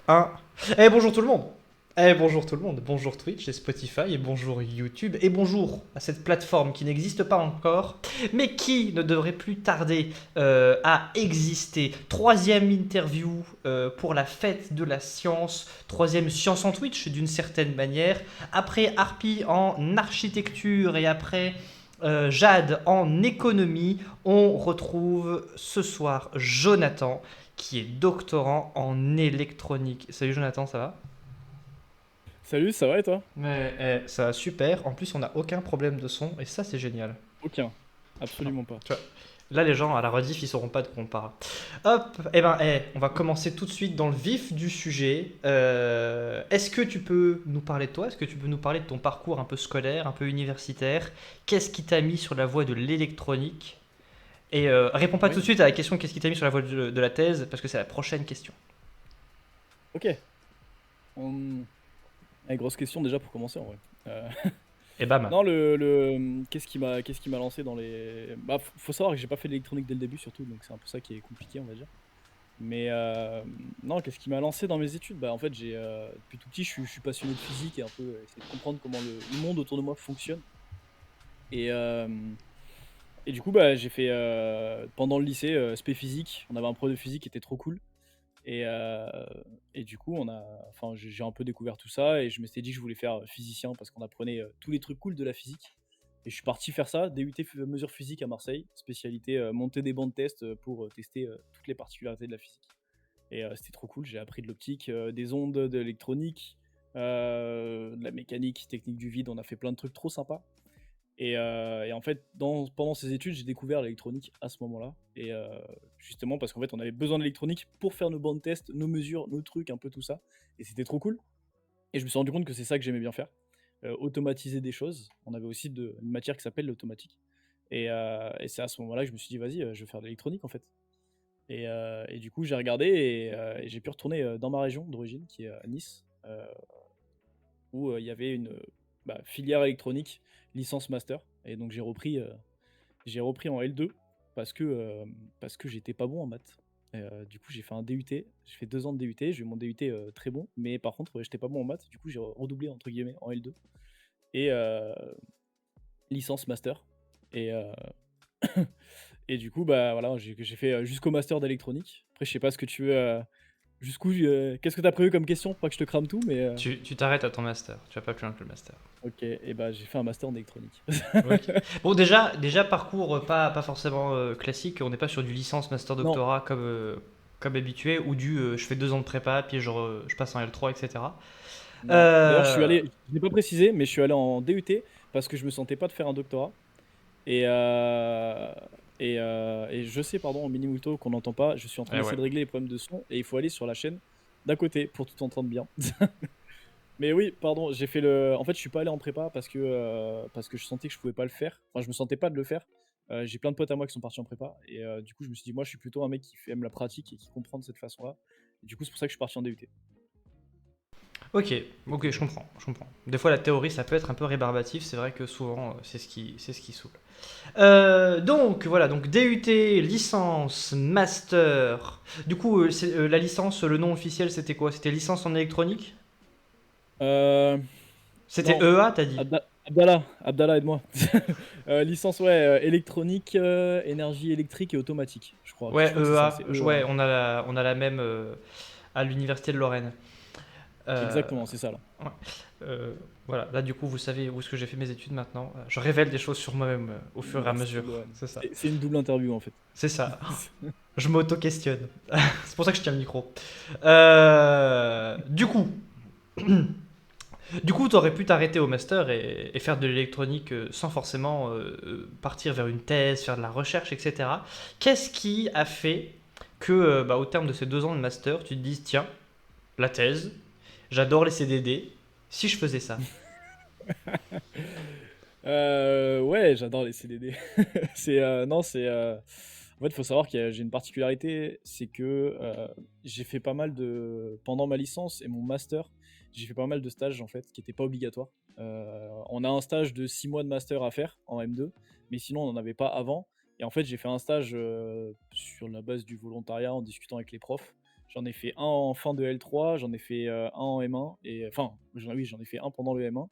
Un. Bonjour tout le monde. Bonjour tout le monde. Bonjour Twitch et Spotify et bonjour YouTube et bonjour à cette plateforme qui n'existe pas encore mais qui ne devrait plus tarder à exister. Troisième interview pour la fête de la science. Troisième science en Twitch d'une certaine manière. Après Harpy en architecture et après Jade en économie, on retrouve ce soir Jonathan qui est doctorant en électronique. Salut Jonathan, ça va? Salut, ça va et toi? Ça va super. En plus, on n'a aucun problème de son et ça, c'est génial. Aucun. Absolument pas. Tu vois, là, les gens à la rediff, ils sauront pas de quoi on parle. Hop, on va commencer tout de suite dans le vif du sujet. Est-ce que tu peux nous parler de toi? Est-ce que tu peux nous parler de ton parcours un peu scolaire, un peu universitaire? Qu'est-ce qui t'a mis sur la voie de l'électronique? Et réponds pas tout Oui. de suite à la question qu'est-ce qui t'a mis sur la voie de la thèse, parce que c'est la prochaine question. Ok. On- grosse question déjà pour commencer en vrai. Euh, Et bam. Non, qu'est-ce qui m'a lancé dans les. Bah, faut savoir que j'ai pas fait d'électronique dès le début surtout, donc c'est un peu ça qui est compliqué, on va dire. Mais non, qu'est-ce qui m'a lancé dans mes études? Bah, en fait, depuis tout petit, je suis passionné de physique et un peu essayer de comprendre comment le monde autour de moi fonctionne. Et, euh, et du coup, bah, j'ai fait pendant le lycée spé physique. On avait un prof de physique qui était trop cool. Et, euh, et du coup, enfin, j'ai un peu découvert tout ça et je m'étais dit que je voulais faire physicien parce qu'on apprenait tous les trucs cool de la physique. Et je suis parti faire ça, DUT mesure physique à Marseille, spécialité monter des bancs de test pour tester toutes les particularités de la physique. Et c'était trop cool, j'ai appris de l'optique, des ondes, de l'électronique, de la mécanique, technique du vide, on a fait plein de trucs trop sympas. Et en fait, pendant ces études, j'ai découvert l'électronique à ce moment-là. Et justement, parce qu'en fait, on avait besoin d'électronique pour faire nos bancs de test, nos mesures, nos trucs, un peu tout ça. Et c'était trop cool. Et je me suis rendu compte que c'est ça que j'aimais bien faire. Automatiser des choses. On avait aussi une matière qui s'appelle l'automatique. Et c'est à ce moment-là que je me suis dit, vas-y, je vais faire de l'électronique en fait. Et du coup, j'ai regardé et j'ai pu retourner dans ma région d'origine, qui est à Nice, où il y avait une filière électronique, licence master. Et donc j'ai repris en L2 parce que j'étais pas bon en maths. Du coup, j'ai fait un DUT, j'ai fait 2 ans de DUT, j'ai eu mon DUT très bon, mais par contre, j'étais pas bon en maths, du coup, j'ai redoublé entre guillemets en L2 et licence master. Et, euh, et du coup, bah voilà, j'ai fait jusqu'au master d'électronique. Après, je sais pas ce que tu veux jusqu'où, qu'est-ce que t'as prévu comme question? Pas que je te crame tout, mais Tu t'arrêtes à ton master, tu vas pas plus loin que le master. ok. Et bah j'ai fait un master en électronique. Ok. Bon, déjà parcours pas forcément classique, on n'est pas sur du licence, master, Non, doctorat comme habitué, ou du je fais 2 ans de prépa, puis je passe en L3, etc. non. D'ailleurs, Euh, je l'ai pas précisé, mais je suis allé en DUT parce que je me sentais pas de faire un doctorat. Et, et je sais, pardon, en mini multo qu'on n'entend pas, je suis en train eh ouais. d'essayer de régler les problèmes de son et il faut aller sur la chaîne d'à côté pour tout entendre bien. Mais oui, pardon, j'ai fait le. En fait, je suis pas allé en prépa parce que je sentais que je pouvais pas le faire. Enfin, je me sentais pas de le faire. J'ai plein de potes à moi qui sont partis en prépa et du coup, je me suis dit, moi, je suis plutôt un mec qui aime la pratique et qui comprend de cette façon-là. Et du coup, c'est pour ça que je suis parti en DUT. Ok, ok, je comprends, je comprends. Des fois, la théorie, ça peut être un peu rébarbatif, c'est vrai que souvent, c'est ce qui saoule. Donc, voilà, donc DUT, licence, master. Du coup, la licence, le nom officiel, c'était quoi? C'était licence en électronique? Euh, C'était non, EA, t'as dit? Abdallah, aide-moi. Licence, ouais, électronique, énergie électrique et automatique, je crois. Je Ouais, crois que c'est ça, EA. c'est Ouais, EA. on a la même à l'université de Lorraine. Euh, Exactement, c'est ça là. ouais. Euh, voilà, là, du coup, vous savez où est-ce que j'ai fait mes études maintenant. Je révêle des choses sur moi-même au fur et à L'université mesure. de Lorraine. C'est ça. C'est une double interview en fait. C'est ça. Je m'auto-questionne. C'est pour ça que je tiens le micro. Du coup, tu aurais pu t'arrêter au master et faire de l'électronique sans forcément partir vers une thèse, faire de la recherche, etc. Qu'est-ce qui a fait que, au terme de ces 2 ans de master, tu te dises, tiens, la thèse, j'adore les CDD, si je faisais ça? Ouais, j'adore les CDD. C'est non, c'est en fait, il faut savoir que j'ai une particularité, c'est que j'ai fait pas mal de pendant ma licence et mon master, j'ai fait pas mal de stages en fait qui n'étaient pas obligatoires. On a un stage de 6 mois de master à faire en M2, mais sinon on n'en avait pas avant. Et en fait, j'ai fait un stage sur la base du volontariat en discutant avec les profs. J'en ai fait un en fin de L3, j'en ai fait un en M1 et enfin, oui, j'en ai fait un pendant le M1.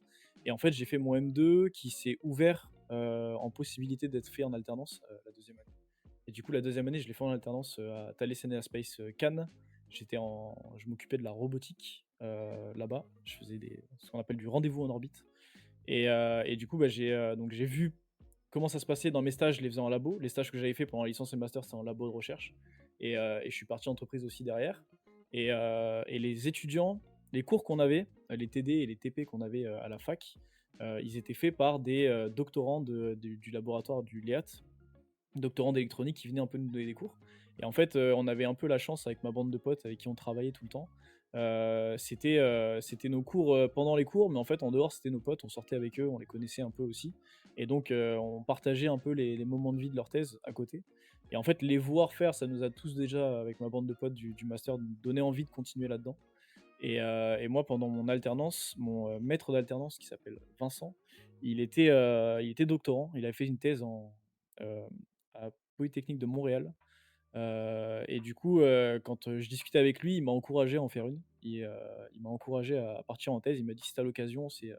Et en fait, j'ai fait mon M2 qui s'est ouvert en possibilité d'être fait en alternance la deuxième année. Et du coup, la deuxième année, je l'ai fait en alternance à Thales Alenia Space Cannes. Je m'occupais de la robotique là-bas. Je faisais ce qu'on appelle du rendez-vous en orbite. Et du coup, bah, j'ai vu comment ça se passait dans mes stages. Je les faisais en labo. Les stages que j'avais fait pendant la licence et le master, c'était en labo de recherche. Et je suis parti en entreprise aussi derrière. Et les étudiants, les cours qu'on avait, les TD et les TP qu'on avait à la fac, ils étaient faits par des doctorants du laboratoire du LEAT, doctorants d'électronique qui venaient un peu nous donner des cours. Et en fait, on avait un peu la chance avec ma bande de potes avec qui on travaillait tout le temps. C'était nos cours pendant les cours, mais en fait, en dehors, c'était nos potes. On sortait avec eux, on les connaissait un peu aussi. Et donc, on partageait un peu les moments de vie de leur thèse à côté. Et en fait, les voir faire, ça nous a tous déjà, avec ma bande de potes du master, donné envie de continuer là-dedans. Et moi, pendant mon alternance, mon maître d'alternance qui s'appelle Vincent, il était doctorant. Il avait fait une thèse euh, à Polytechnique de Montréal. Et du coup, quand je discutais avec lui, il m'a encouragé à en faire une. Il m'a encouragé à partir en thèse. Il m'a dit si t'as l'occasion, c'est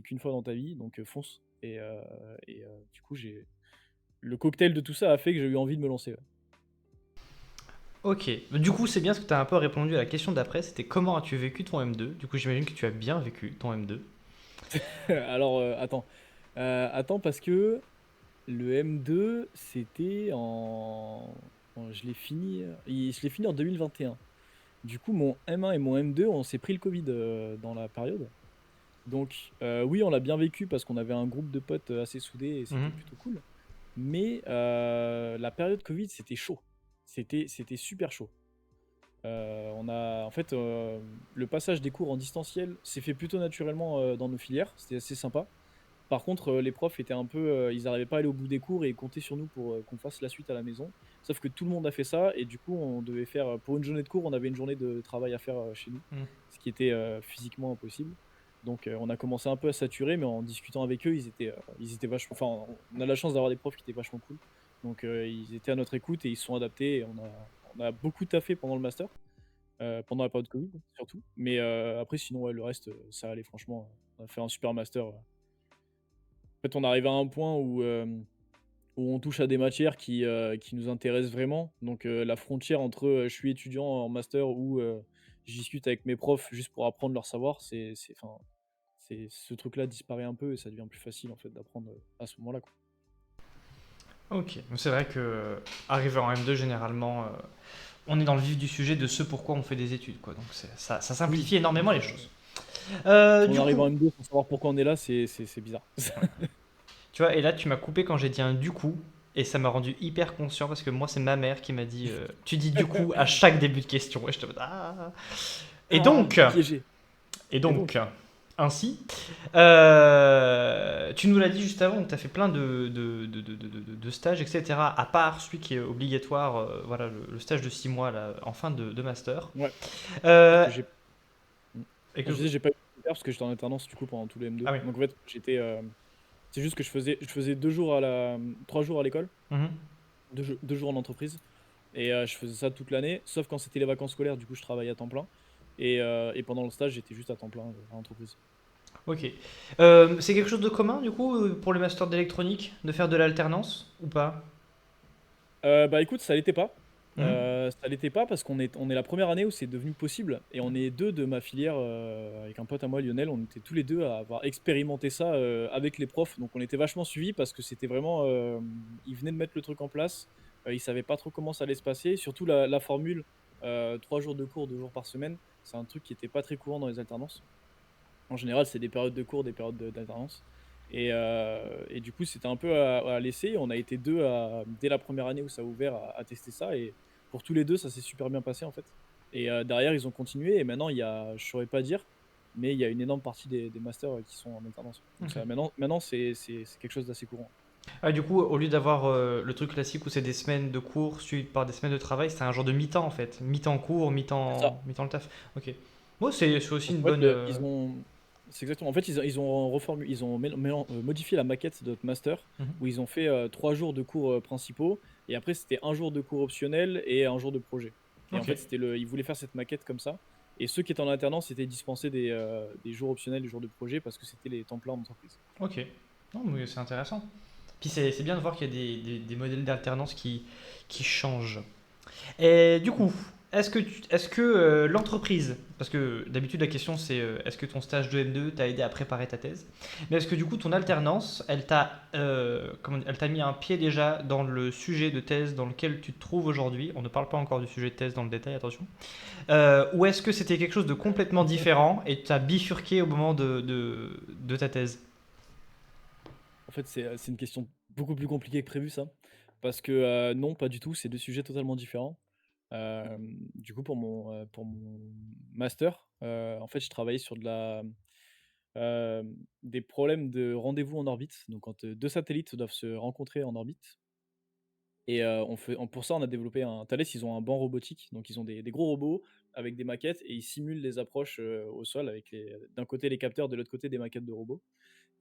qu'une fois dans ta vie, donc fonce. Du coup, le cocktail de tout ça a fait que j'ai eu envie de me lancer. Ouais. Ok, du coup, c'est bien parce que tu as un peu répondu à la question d'après, c'était comment as-tu vécu ton M2? Du coup, j'imagine que tu as bien vécu ton M2. Alors, attends. Attends, parce que le M2, c'était je l'ai fini, je l'ai fini en 2021. Du coup, mon M1 et mon M2, on s'est pris le Covid dans la période. Donc, oui, on l'a bien vécu parce qu'on avait un groupe de potes assez soudés et c'était Mhm. plutôt cool. Mais la période Covid, c'était chaud. C'était super chaud. En fait, le passage des cours en distanciel s'est fait plutôt naturellement dans nos filières. C'était assez sympa. Par contre, les profs étaient un peu, ils n'arrivaient pas à aller au bout des cours et ils comptaient sur nous pour qu'on fasse la suite à la maison. Sauf que tout le monde a fait ça et du coup, on devait faire, pour une journée de cours, on avait une journée de travail à faire chez nous, Mhm. ce qui était physiquement impossible. Donc, on a commencé un peu à saturer, mais en discutant avec eux, ils étaient vachement. Enfin, on a la chance d'avoir des profs qui étaient vachement cool. Donc, ils étaient à notre écoute et ils se sont adaptés. Et on a beaucoup taffé pendant le master, pendant la période Covid surtout. Mais après, sinon, ouais, le reste, ça allait franchement. On a fait un super master. En fait, on arrive à un point où où on touche à des matières qui nous intéressent vraiment. Donc la frontière entre je suis étudiant en master ou je discute avec mes profs juste pour apprendre leur savoir, enfin, ce truc-là disparaît un peu et ça devient plus facile en fait d'apprendre à ce moment-là, quoi. Ok, donc c'est vrai que arrivé en M2, généralement, on est dans le vif du sujet de ce pourquoi on fait des études, quoi. Donc ça Oui, simplifie énormément les donc, choses. si on Du arrive coup, en M2 sans savoir pourquoi on est là, c'est bizarre. tu vois, et là tu m'as coupé quand j'ai dit un du coup, et ça m'a rendu hyper conscient parce que moi c'est ma mère qui m'a dit tu dis du coup à chaque début de question, et je te dis ah. Et Ah, donc, piégé. et Et donc, donc, ainsi, tu nous l'as dit juste avant, tu as fait plein de stages, etc. À part celui qui est obligatoire, voilà, le stage de 6 mois là, en fin de master. ouais, Euh, que j'ai. Mm. et Non, que, je disais, j'ai pas eu de faire parce que j'étais en alternance du coup pendant tout le M2. ah oui. Donc en fait, c'est juste que je faisais 2 jours 3 jours à l'école, Mhm. 2 jours en entreprise. Et je faisais ça toute l'année, sauf quand c'était les vacances scolaires, du coup je travaillais à temps plein. Et pendant le stage, j'étais juste à temps plein à l'entreprise. Ok. C'est quelque chose de commun du coup pour le master d'électronique de faire de l'alternance ou pas? Bah écoute, ça l'était pas. Mhm. Ça l'était pas parce qu'on est la première année où c'est devenu possible. Et on est deux de ma filière, avec un pote à moi, Lionel, on était tous les deux à avoir expérimenté ça avec les profs. Donc on était vachement suivis parce que c'était vraiment. Ils venaient de mettre le truc en place. Ils savaient pas trop comment ça allait se passer. Surtout la formule 3 jours de cours, 2 jours par semaine. C'est un truc qui était pas très courant dans les alternances. En général, c'est des périodes de cours, des périodes d'alternance. Et du coup, c'était un peu à laisser. On a été deux dès la première année où ça a ouvert à tester ça. Et pour tous les deux, ça s'est super bien passé en fait. Et derrière, ils ont continué. Et maintenant, je saurais pas dire, mais il y a une énorme partie des masters qui sont en alternance. Donc Ok. ça, maintenant c'est quelque chose d'assez courant. Ah, du coup, au lieu d'avoir le truc classique où c'est des semaines de cours suivies par des semaines de travail, c'est un genre de mi-temps en fait. Mi-temps cours, C'est ça. mi-temps le taf. Ok. Moi, c'est aussi Donc une en fait, bonne. c'est exactement. En fait, ils ont modifié la maquette de notre master Mhm. où ils ont fait 3 jours de cours principaux et après c'était un jour de cours optionnel et un jour de projet. Et en Ok. fait, ils voulaient faire cette maquette comme ça. Et ceux qui étaient en alternance étaient dispensés des jours optionnels, des jours de projet parce que c'était les temps pleins d'entreprise. Ok. Non, mais c'est intéressant. Puis c'est bien de voir qu'il y a des modèles d'alternance qui changent. Et du Mm. coup, est-ce que l'entreprise, parce que d'habitude la question c'est est-ce que ton stage de M2 t'a aidé à préparer ta thèse, mais est-ce que du coup ton alternance, elle t'a mis un pied déjà dans le sujet de thèse dans lequel tu te trouves aujourd'hui? On ne parle pas encore du sujet de thèse dans le détail, attention. Ou est-ce que c'était quelque chose de complètement différent et tu as bifurqué au moment de ta thèse? En fait, c'est une question beaucoup plus compliquée que prévu, ça. Parce que non, pas du tout, c'est deux sujets totalement différents. Du coup, pour mon master, en fait, je travaillais sur des problèmes de rendez-vous en orbite. Donc, quand deux satellites doivent se rencontrer en orbite. Et pour ça, on a développé Thales, ils ont un banc robotique. Donc, ils ont des gros robots avec des maquettes et ils simulent les approches au sol avec d'un côté les capteurs, de l'autre côté des maquettes de robots.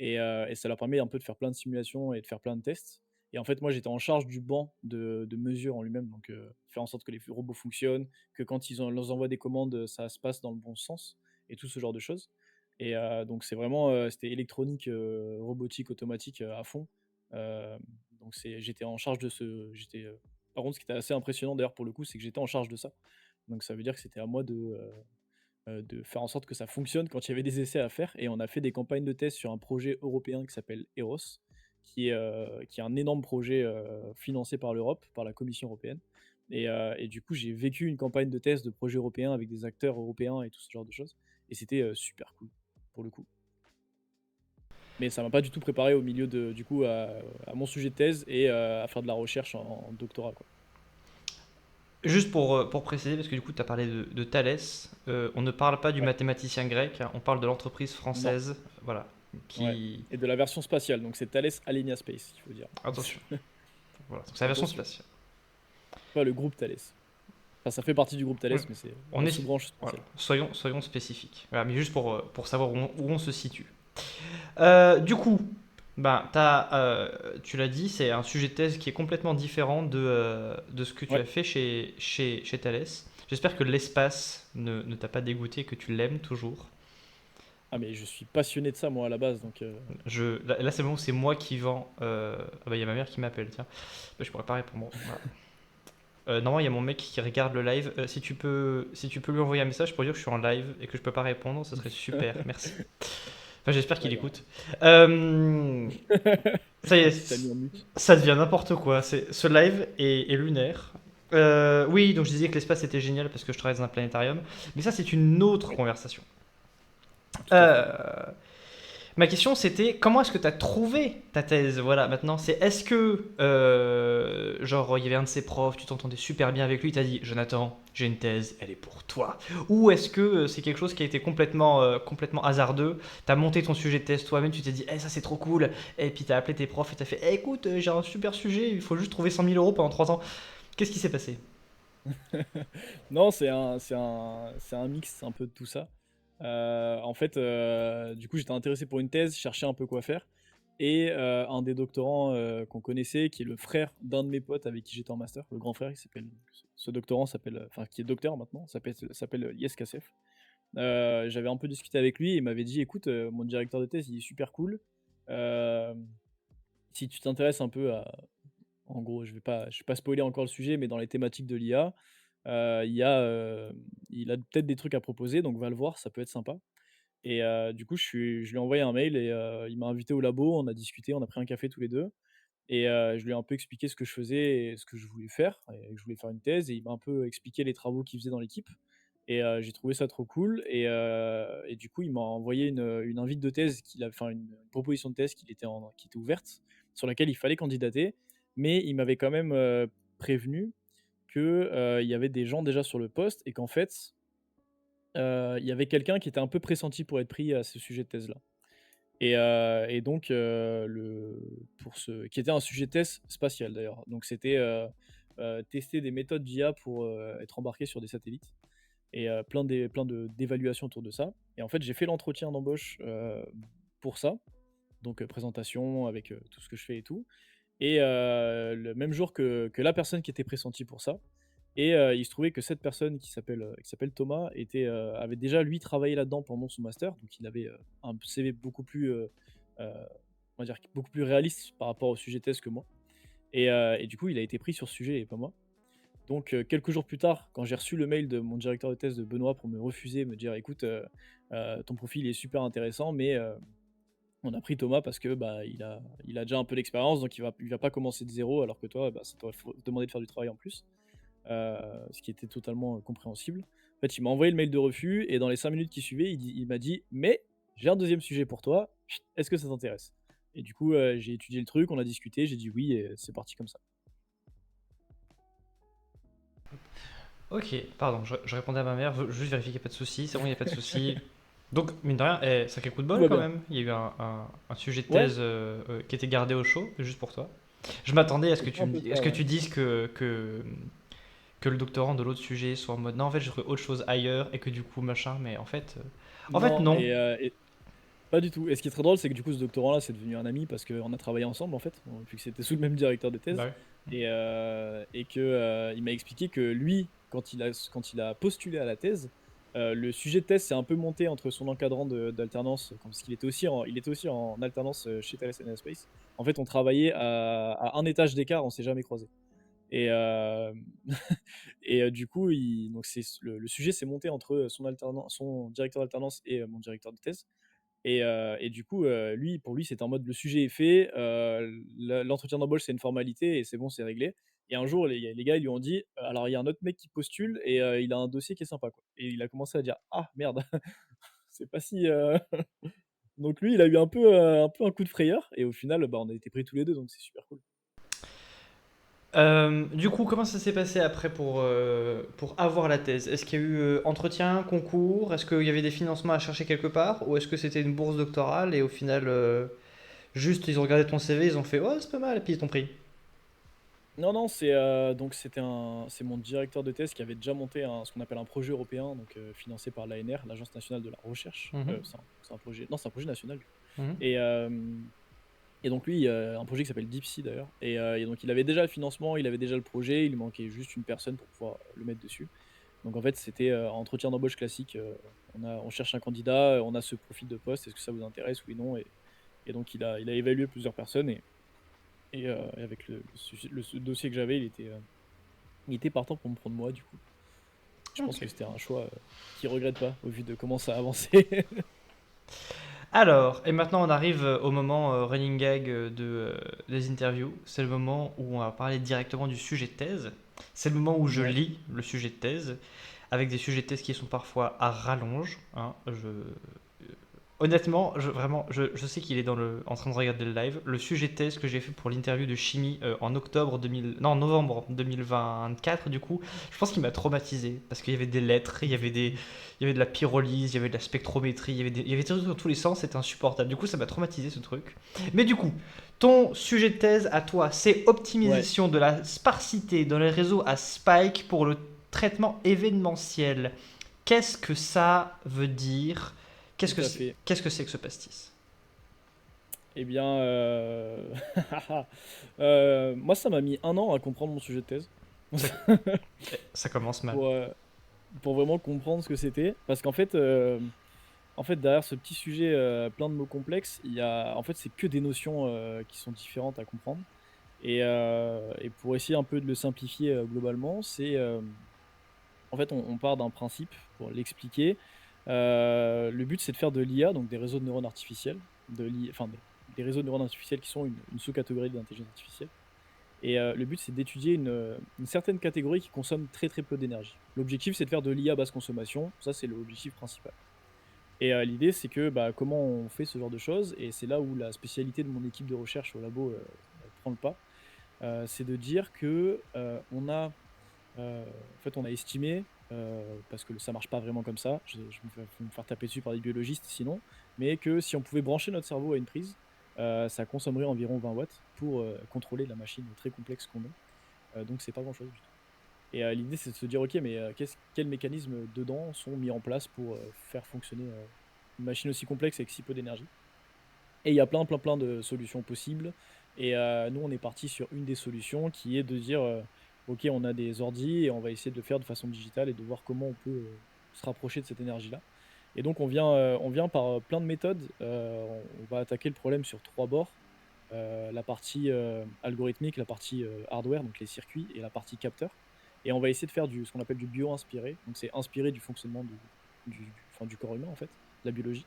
Et ça leur permet un peu de faire plein de simulations et de faire plein de tests. Et en fait, moi, j'étais en charge du banc de mesure en lui-même, donc faire en sorte que les robots fonctionnent, que quand leur envoie des commandes, ça se passe dans le bon sens, et tout ce genre de choses. Et donc, c'était électronique, robotique, automatique à fond. Euh, donc, j'étais en charge de par contre, ce qui était assez impressionnant d'ailleurs pour le coup, c'est que j'étais en charge de ça. Donc, ça veut dire que c'était à moi de faire en sorte que ça fonctionne quand il y avait des essais à faire. Et on a fait des campagnes de tests sur un projet européen qui s'appelle Eros, qui est un énorme projet financé par l'Europe, par la Commission européenne. Et du coup, j'ai vécu une campagne de tests de projet européen avec des acteurs européens et tout ce genre de choses. Et c'était super cool, pour le coup. Mais ça m'a pas du tout préparé au milieu du coup, à mon sujet de thèse et à faire de la recherche en doctorat, quoi. Juste pour préciser, parce que du coup tu as parlé de Thalès, on ne parle pas du Ouais, mathématicien grec, hein, on parle de l'entreprise non, française, voilà, ouais. qui... Et de la version spatiale, donc c'est Thales Alenia Space, il faut dire. Attention, voilà, donc c'est la version Attention, spatiale. pas le groupe Thales. Enfin, ça fait partie du groupe Oui. Thales, mais c'est On la est... sous-branche Voilà, spatiale. soyons spécifiques. Voilà, mais juste pour savoir où on se situe. Du coup, tu l'as dit, c'est un sujet de thèse qui est complètement différent de ce que tu Ouais. as fait chez Thales. J'espère que l'espace ne t'a pas dégoûté, que tu l'aimes toujours. Ah, mais je suis passionné de ça, moi, à la base. Donc, Là, c'est bon, c'est moi qui vends. Ah bah, il y a ma mère qui m'appelle, tiens. Bah, je pourrais pas répondre. Voilà. Normalement, il y a mon mec qui regarde le live. Si tu peux lui envoyer un message pour dire que je suis en live et que je peux pas répondre, ça serait super. Merci. Enfin, j'espère qu'il ouais, bah. écoute. Euh, Ça y Il t'a mis est, en mute. ça devient n'importe quoi. Ce live est lunaire. Oui, donc je disais que l'espace était génial parce que je travaille dans un planétarium. Mais ça, c'est une autre Oui, conversation. tout à fait. Euh, Ma question, c'était comment est-ce que tu as trouvé ta thèse? Voilà, maintenant, c'est est-ce que, genre, il y avait un de ses profs, tu t'entendais super bien avec lui, il t'a dit, Jonathan, j'ai une thèse, elle est pour toi. Ou est-ce que c'est quelque chose qui a été complètement hasardeux? Tu as monté ton sujet de thèse toi-même, tu t'es dit, ça c'est trop cool. Et puis tu as appelé tes profs et tu as fait, écoute, j'ai un super sujet, il faut juste trouver 100 000 euros pendant 3 ans. Qu'est-ce qui s'est passé? Non, c'est un mix un peu de tout ça. En fait, du coup, j'étais intéressé pour une thèse, je cherchais un peu quoi faire. Et un des doctorants qu'on connaissait, qui est le frère d'un de mes potes avec qui j'étais en master, le grand frère, ce doctorant s'appelle, enfin, qui est docteur maintenant, s'appelle Yes Kassef. J'avais un peu discuté avec lui et il m'avait dit, écoute, mon directeur de thèse, il est super cool. Euh, Si tu t'intéresses un peu à, en gros, je vais pas spoiler encore le sujet, mais dans les thématiques de l'IA, il a peut-être des trucs à proposer, donc va le voir, ça peut être sympa. Et du coup, je lui ai envoyé un mail et il m'a invité au labo, on a discuté, on a pris un café tous les 2 et je lui ai un peu expliqué ce que je faisais et ce que je voulais faire et que je voulais faire une thèse et il m'a un peu expliqué les travaux qu'il faisait dans l'équipe et j'ai trouvé ça trop cool et du coup, il m'a envoyé une invite de thèse enfin une proposition de thèse qui était ouverte, sur laquelle il fallait candidater, mais il m'avait quand même, prévenu que, il y avait des gens déjà sur le poste et qu'en fait, il y avait quelqu'un qui était un peu pressenti pour être pris à ce sujet de thèse-là. Et donc, qui était un sujet de thèse spatial d'ailleurs. Donc c'était tester des méthodes d'IA pour être embarqué sur des satellites et d'évaluations autour de ça. Et en fait, j'ai fait l'entretien d'embauche pour ça, donc présentation avec tout ce que je fais et tout. Et le même jour que la personne qui était pressentie pour ça. Et il se trouvait que cette personne qui s'appelle Thomas avait déjà lui travaillé là-dedans pendant son master, donc il avait un CV beaucoup plus, on va dire, beaucoup plus réaliste par rapport au sujet thèse que moi. Et du coup, il a été pris sur ce sujet et pas moi. Donc quelques jours plus tard, quand j'ai reçu le mail de mon directeur de thèse de Benoît pour me refuser, me dire écoute, ton profil est super intéressant, mais on a pris Thomas parce que bah, il a déjà un peu d'expérience, donc il va pas commencer de zéro, alors que toi, bah, ça t'aurait demandé de faire du travail en plus. Ce qui était totalement compréhensible. En fait, il m'a envoyé le mail de refus et dans les 5 minutes qui suivaient, il m'a dit mais j'ai un deuxième sujet pour toi, est-ce que ça t'intéresse? Et du coup, j'ai étudié le truc, on a discuté, j'ai dit oui et c'est parti comme ça. Ok, pardon, je répondais à ma mère, juste vérifier qu'il n'y a pas de souci, c'est bon, il n'y a pas de souci. Donc, mine de rien, sacré coup de Tout bol va quand bien. même. Il y a eu un sujet de Ouais, thèse qui était gardé au chaud, juste pour toi. Je m'attendais à ce que c'était tu un me, peu à ce ça, que ouais. tu dises que le doctorant de l'autre sujet soit en mode non, en fait, je ferai autre chose ailleurs et que du coup, machin, mais en fait, Non, non. et pas du tout. Et ce qui est très drôle, c'est que du coup, ce doctorant-là, c'est devenu un ami parce qu'on a travaillé ensemble, en fait, vu que c'était sous le même directeur de Bah thèse. oui. Et que, il m'a expliqué que lui, quand il a postulé à la thèse, le sujet de thèse s'est un peu monté entre son encadrant d'alternance, parce qu'il il était aussi en alternance chez Thales Alenia Space. En fait, on travaillait à un étage d'écart, on s'est jamais croisés. Et, du coup, donc le sujet s'est monté entre son directeur d'alternance et mon directeur de thèse. Et du coup, pour lui, c'était en mode le sujet est fait, l'entretien d'embauche, c'est une formalité et c'est bon, c'est réglé. Et un jour, les gars, ils lui ont dit alors, il y a un autre mec qui postule et il a un dossier qui est sympa, quoi. Et il a commencé à dire ah merde, c'est pas si. Donc lui, il a eu un peu un coup de frayeur et au final, bah, on a été pris tous les deux, donc c'est super cool. Du coup, comment ça s'est passé après pour avoir la thèse? Est-ce qu'il y a eu entretien, concours? Est-ce qu'il y avait des financements à chercher quelque part? Ou est-ce que c'était une bourse doctorale et au final, juste ils ont regardé ton CV, ils ont fait ouais, c'est pas mal et puis ils t'ont pris? Non, non, donc c'est mon directeur de thèse qui avait déjà monté ce qu'on appelle un projet européen, donc financé par l'ANR, l'Agence nationale de la recherche. Mhm, C'est un projet, non, c'est un projet national du coup. mhm. Et donc lui, un projet qui s'appelle DeepSea d'ailleurs. Et donc il avait déjà le financement, il avait déjà le projet, il lui manquait juste une personne pour pouvoir le mettre dessus. Donc en fait, c'était entretien d'embauche classique. On cherche un candidat, on a ce profil de poste, est-ce que ça vous intéresse, oui, non. Et donc il a évalué plusieurs personnes et avec le dossier que j'avais, il était partant pour me prendre moi, du coup. Je pense Ok. que c'était un choix qu'il regrette pas au vu de comment ça a avancé. Alors, et maintenant on arrive au moment running gag des interviews. C'est le moment où on va parler directement du sujet de thèse. C'est le moment où je Ouais, lis le sujet de thèse, avec des sujets de thèse qui sont parfois à rallonge. Hein. Honnêtement, je sais qu'il est en train de regarder le live. Le sujet de thèse que j'ai fait pour l'interview de chimie en novembre 2024, du coup, je pense qu'il m'a traumatisé parce qu'il y avait des lettres, il y avait de la pyrolyse, il y avait de la spectrométrie, il y avait des trucs dans tous les sens, c'était insupportable. Du coup, ça m'a traumatisé ce truc. Mais du coup, ton sujet de thèse à toi, c'est ouais, optimisation de la sparsité dans les réseaux à spike pour le traitement événementiel. Qu'est-ce que ça veut dire? tout à fait. Qu'est-ce que c'est que ce pastis? Eh bien, moi, ça m'a mis 1 an à comprendre mon sujet de thèse. Ça, ça commence mal. pour, euh, pour vraiment comprendre ce que c'était. Parce en fait, derrière ce petit sujet plein de mots complexes, en fait, c'est que des notions qui sont différentes à comprendre. Et pour essayer un peu de le simplifier globalement, en fait, on part d'un principe pour l'expliquer. Le but, c'est de faire de l'IA, donc des réseaux de neurones artificiels, enfin des réseaux de neurones artificiels qui sont une sous-catégorie de l'intelligence artificielle. Et le but, c'est d'étudier une certaine catégorie qui consomme très très peu d'énergie. L'objectif, c'est de faire de l'IA basse consommation. Ça, c'est l'objectif principal. Et l'idée, c'est que comment on fait ce genre de choses, et c'est là où la spécialité de mon équipe de recherche au labo prend le pas, c'est de dire que en fait, on a estimé, parce que ça marche pas vraiment comme ça, je vais me faire taper dessus par des biologistes sinon, mais que si on pouvait brancher notre cerveau à une prise, ça consommerait environ 20 watts pour contrôler la machine très complexe qu'on a. Donc c'est pas grand chose du tout. Et l'idée, c'est de se dire, ok, mais quels mécanismes dedans sont mis en place pour faire fonctionner une machine aussi complexe avec si peu d'énergie. Et il y a plein, plein, plein de solutions possibles. Et nous, on est parti sur une des solutions qui est de dire, ok, on a des ordis et on va essayer de le faire de façon digitale et de voir comment on peut se rapprocher de cette énergie-là. Et donc, on vient par plein de méthodes. On va attaquer le problème sur 3 bords. La partie algorithmique, la partie hardware, donc les circuits, et la partie capteur. Et on va essayer de faire ce qu'on appelle du bio-inspiré. Donc, c'est inspiré du fonctionnement enfin, du corps humain, en fait, de la biologie.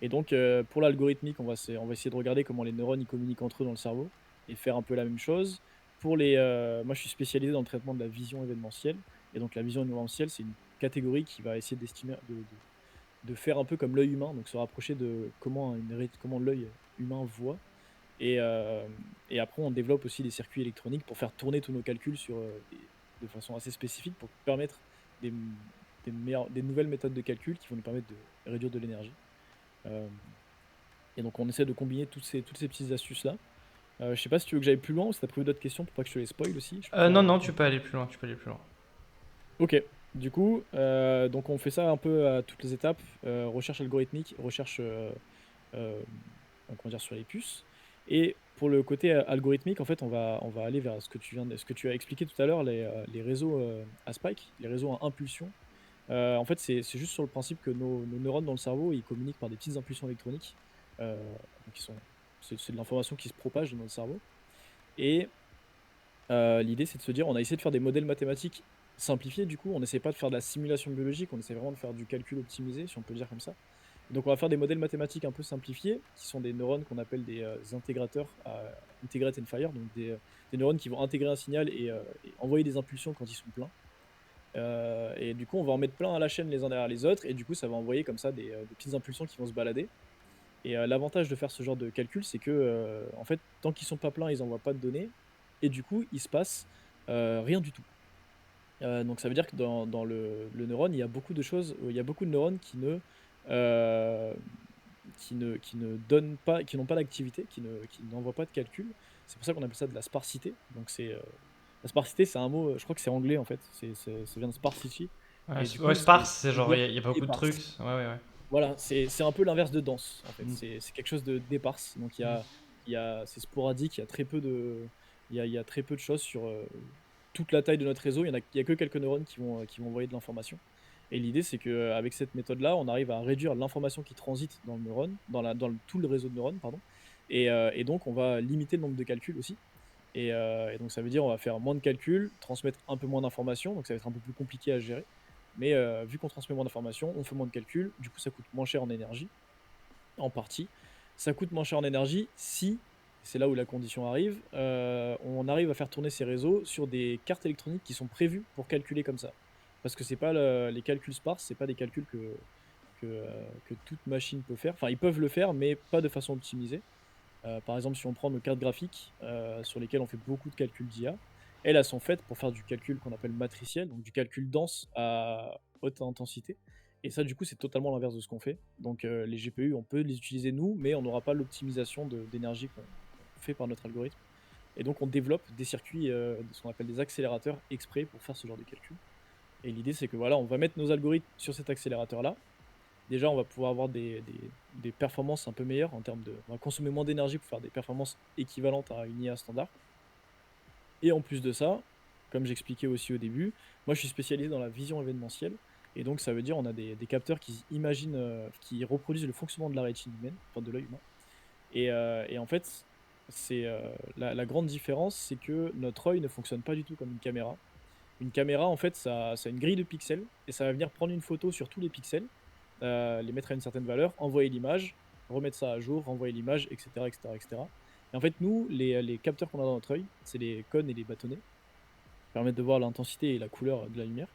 Et donc, pour l'algorithmique, on va essayer de regarder comment les neurones ils communiquent entre eux dans le cerveau et faire un peu la même chose. Moi, je suis spécialisé dans le traitement de la vision événementielle. Et donc, la vision événementielle, c'est une catégorie qui va essayer d'estimer, de faire un peu comme l'œil humain, donc se rapprocher de comment l'œil humain voit. Et après, on développe aussi des circuits électroniques pour faire tourner tous nos calculs de façon assez spécifique pour permettre des, des nouvelles méthodes de calcul qui vont nous permettre de réduire de l'énergie. Euh, et donc on essaie de combiner toutes ces petites astuces-là. Je sais pas si tu veux que j'aille plus loin ou si tu as prévu d'autres questions pour pas que je te les spoil aussi. Je peux faire. Non, non, tu peux aller plus loin, tu peux aller plus loin. Ok. Du coup, donc on fait ça un peu à toutes les étapes. Recherche algorithmique, recherche comment dire, sur les puces. Et pour le côté algorithmique, en fait, on va aller vers ce que tu as expliqué tout à l'heure, les réseaux à spike, les réseaux à impulsion. En fait, c'est juste sur le principe que nos neurones dans le cerveau, ils communiquent par des petites impulsions électroniques. Donc c'est de l'information qui se propage dans notre cerveau. Et l'idée, c'est de se dire, on a essayé de faire des modèles mathématiques simplifiés, du coup, on n'essaie pas de faire de la simulation biologique, on essaie vraiment de faire du calcul optimisé, si on peut le dire comme ça. Donc on va faire des modèles mathématiques un peu simplifiés, qui sont des neurones qu'on appelle des intégrateurs, integrate and fire, donc des neurones qui vont intégrer un signal et envoyer des impulsions quand ils sont pleins. Et du coup, on va en mettre plein à la chaîne les uns derrière les autres, et du coup, ça va envoyer comme ça des petites impulsions qui vont se balader. Et l'avantage de faire ce genre de calcul, c'est que, en fait, tant qu'ils sont pas pleins, ils envoient pas de données, et du coup, il se passe rien du tout. Donc ça veut dire que dans le neurone, il y a beaucoup de choses, il y a beaucoup de neurones euh, qui ne donnent pas, qui n'ont pas d'activité, qui n'envoient pas de calcul. C'est pour ça qu'on appelle ça de la sparsité. Donc la sparsité, c'est un mot, je crois que c'est anglais en fait. Ça vient de sparsity. Ouais, Et du ouais, coup, sparse, c'est ça veut genre, dire il y a pas beaucoup de trucs. éparse. Ouais, ouais, ouais. Voilà, c'est un peu l'inverse de dense en fait. Mm. C'est quelque chose de d'éparse. Donc c'est sporadique. Il y a très peu de choses toute la taille de notre réseau, il y a que quelques neurones qui vont envoyer de l'information. Et l'idée, c'est qu'avec cette méthode-là, on arrive à réduire l'information qui transite dans le neurone, tout le réseau de neurones, pardon. Et donc, on va limiter le nombre de calculs aussi. Et donc, ça veut dire on va faire moins de calculs, transmettre un peu moins d'informations, donc ça va être un peu plus compliqué à gérer. Mais vu qu'on transmet moins d'informations, on fait moins de calculs, du coup, ça coûte moins cher en énergie, en partie. Ça coûte moins cher en énergie si, c'est là où la condition arrive, on arrive à faire tourner ces réseaux sur des cartes électroniques qui sont prévues pour calculer comme ça. Parce que c'est pas les calculs sparses, c'est pas des calculs que toute machine peut faire. Enfin, ils peuvent le faire, mais pas de façon optimisée. Par exemple, si on prend nos cartes graphiques sur lesquelles on fait beaucoup de calculs d'IA, elles sont faites pour faire du calcul qu'on appelle matriciel, donc du calcul dense à haute intensité. Et ça, du coup, c'est totalement l'inverse de ce qu'on fait. Donc, les GPU, on peut les utiliser nous, mais on n'aura pas l'optimisation d'énergie qu'on fait par notre algorithme. Et donc, on développe des circuits, ce qu'on appelle des accélérateurs exprès pour faire ce genre de calcul. Et l'idée, c'est que voilà, on va mettre nos algorithmes sur cet accélérateur-là. Déjà, on va pouvoir avoir des performances un peu meilleures en termes de. On va consommer moins d'énergie pour faire des performances équivalentes à une IA standard. Et en plus de ça, comme j'expliquais aussi au début, moi je suis spécialisé dans la vision événementielle. Et donc ça veut dire on a des capteurs qui imaginent, qui reproduisent le fonctionnement de la rétine humaine, enfin de l'œil humain. Et en fait, c'est la grande différence, c'est que notre œil ne fonctionne pas du tout comme une caméra. Une caméra, en fait, ça a une grille de pixels et ça va venir prendre une photo sur tous les pixels, les mettre à une certaine valeur, envoyer l'image, remettre ça à jour, renvoyer l'image, etc., etc., etc. Et en fait, nous, les capteurs qu'on a dans notre œil, c'est les cônes et les bâtonnets, qui permettent de voir l'intensité et la couleur de la lumière.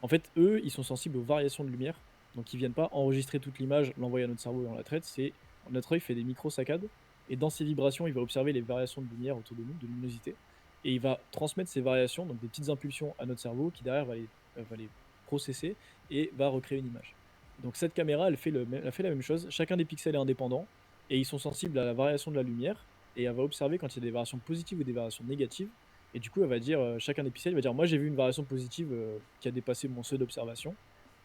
En fait, eux, ils sont sensibles aux variations de lumière, donc ils viennent pas enregistrer toute l'image, l'envoyer à notre cerveau et on la traite. C'est notre œil fait des micro-saccades et dans ces vibrations, il va observer les variations de lumière autour de nous, de luminosité, et il va transmettre ces variations, donc des petites impulsions à notre cerveau qui derrière va les processer et va recréer une image. Donc cette caméra, elle fait la même chose. Chacun des pixels est indépendant et ils sont sensibles à la variation de la lumière et elle va observer quand il y a des variations positives ou des variations négatives. Et du coup, elle va dire, chacun des pixels va dire, moi j'ai vu une variation positive qui a dépassé mon seuil d'observation.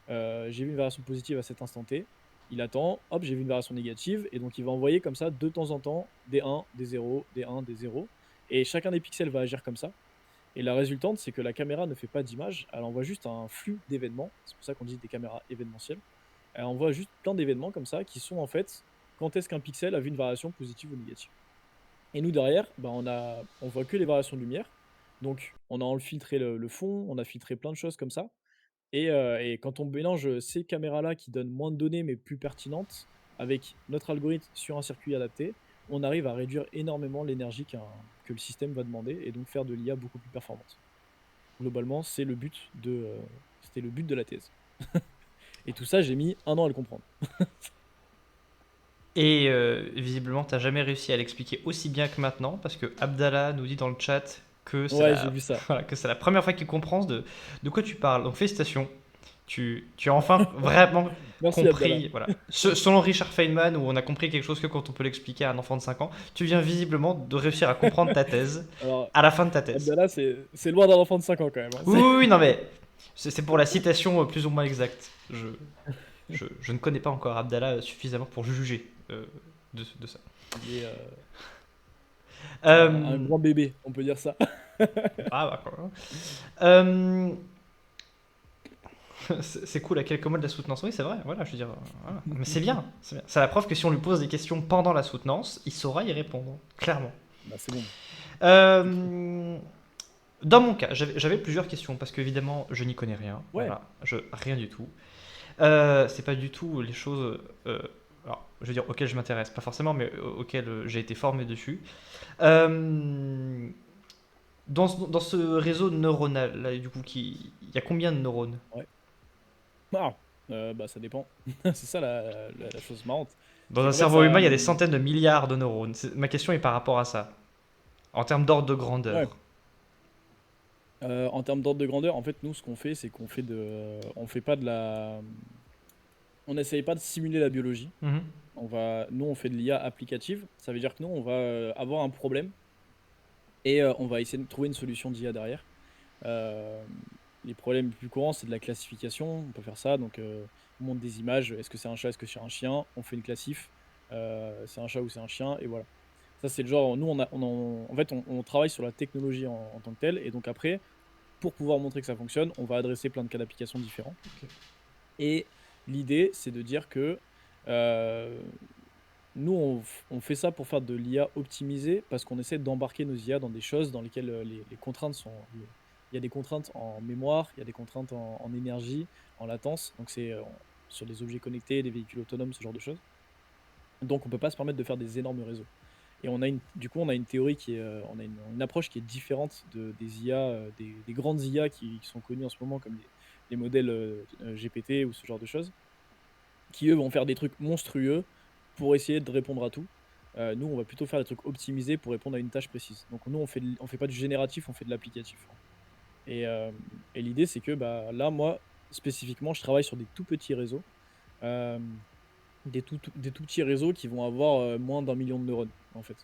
J'ai vu une variation positive à cet instant T. Il attend, hop, j'ai vu une variation négative, et donc il va envoyer comme ça de temps en temps des 1, des 0, des 1, des 0. Et chacun des pixels va agir comme ça. Et la résultante, c'est que la caméra ne fait pas d'image, elle envoie juste un flux d'événements. C'est pour ça qu'on dit des caméras événementielles. Elle envoie juste plein d'événements comme ça qui sont en fait quand est-ce qu'un pixel a vu une variation positive ou négative. Et nous derrière, bah, on voit que les variations de lumière. Donc on a filtré le fond, on a filtré plein de choses comme ça. Et quand on mélange ces caméras-là qui donnent moins de données mais plus pertinentes avec notre algorithme sur un circuit adapté, on arrive à réduire énormément l'énergie que le système va demander et donc faire de l'IA beaucoup plus performante. Globalement, c'était le but de la thèse. Et tout ça, j'ai mis 1 an à le comprendre. Et visiblement, t'as jamais réussi à l'expliquer aussi bien que maintenant, parce que Abdallah nous dit dans le chat que c'est Ouais, j'ai la, vu ça. voilà, que c'est la première fois qu'il comprend de quoi tu parles. Donc félicitations, tu as enfin vraiment Merci Abdallah. compris. Voilà. Selon Richard Feynman, où on a compris quelque chose que quand on peut l'expliquer à un enfant de 5 ans, tu viens visiblement de réussir à comprendre ta thèse Alors, à la fin de ta thèse. Abdallah, c'est loin d'un enfant de 5 ans quand même, hein. Oui, oui, oui, non mais c'est pour la citation plus ou moins exacte. Je ne connais pas encore Abdallah suffisamment pour juger de ça. Il est un Euh, grand bébé, on peut dire ça. Ah, bah, quand même. Euh, c'est cool à quelques mots de la soutenance. Oui, c'est vrai, voilà, je veux dire. Voilà. Mais c'est bien, c'est bien. C'est la preuve que si on lui pose des questions pendant la soutenance, il saura y répondre, clairement. Bah, c'est bon. Euh, Dans mon cas, j'avais plusieurs questions parce qu'évidemment, je n'y connais rien. Ouais. Voilà, rien du tout. C'est pas du tout les choses. Alors, je veux dire, auxquelles je m'intéresse, pas forcément, mais auxquelles j'ai été formé dessus. Euh, dans ce réseau neuronal, là, du coup, il y a combien de neurones? Ouais. Ah, bah ça dépend. C'est ça la chose marrante. Dans C'est un qu'en fait, cerveau ça. humain, il y a des centaines de milliards de neurones. Ma question est par rapport à ça, en termes d'ordre de Ouais. grandeur. En termes d'ordre de grandeur, en fait, nous, ce qu'on fait, c'est on fait pas de la. On n'essaye pas de simuler la biologie. Mhm. Nous, on fait de l'IA applicative. Ça veut dire que nous, on va avoir un problème et on va essayer de trouver une solution d'IA derrière. Euh, les problèmes les plus courants, c'est de la classification. On peut faire ça. Donc, on montre des images. Est-ce que c'est un chat? Est-ce que c'est un chien? On fait une classif. C'est un chat ou c'est un chien? Et voilà. Ça, c'est le genre. Nous, en fait, on travaille sur la technologie en tant que telle. Et donc, après, pour pouvoir montrer que ça fonctionne, on va adresser plein de cas d'application différents. Ok. Et l'idée, c'est de dire que euh, nous, on fait ça pour faire de l'IA optimisée parce qu'on essaie d'embarquer nos IA dans des choses dans lesquelles les contraintes sont. Il y a des contraintes en mémoire, il y a des contraintes en énergie, en latence. Donc, c'est sur des objets connectés, des véhicules autonomes, ce genre de choses. Donc, on ne peut pas se permettre de faire des énormes réseaux. Et du coup, on a une théorie on a une approche qui est différente des IA, des grandes IA qui sont connues en ce moment, comme les modèles GPT ou ce genre de choses, qui eux vont faire des trucs monstrueux pour essayer de répondre à tout. Nous, on va plutôt faire des trucs optimisés pour répondre à une tâche précise. Donc nous, on fait pas du génératif, on fait de l'applicatif. Et, euh, et l'idée, c'est que bah, là, moi, spécifiquement, je travaille sur des tout petits réseaux, euh, des tout petits réseaux qui vont avoir moins d'1 million de neurones, en fait.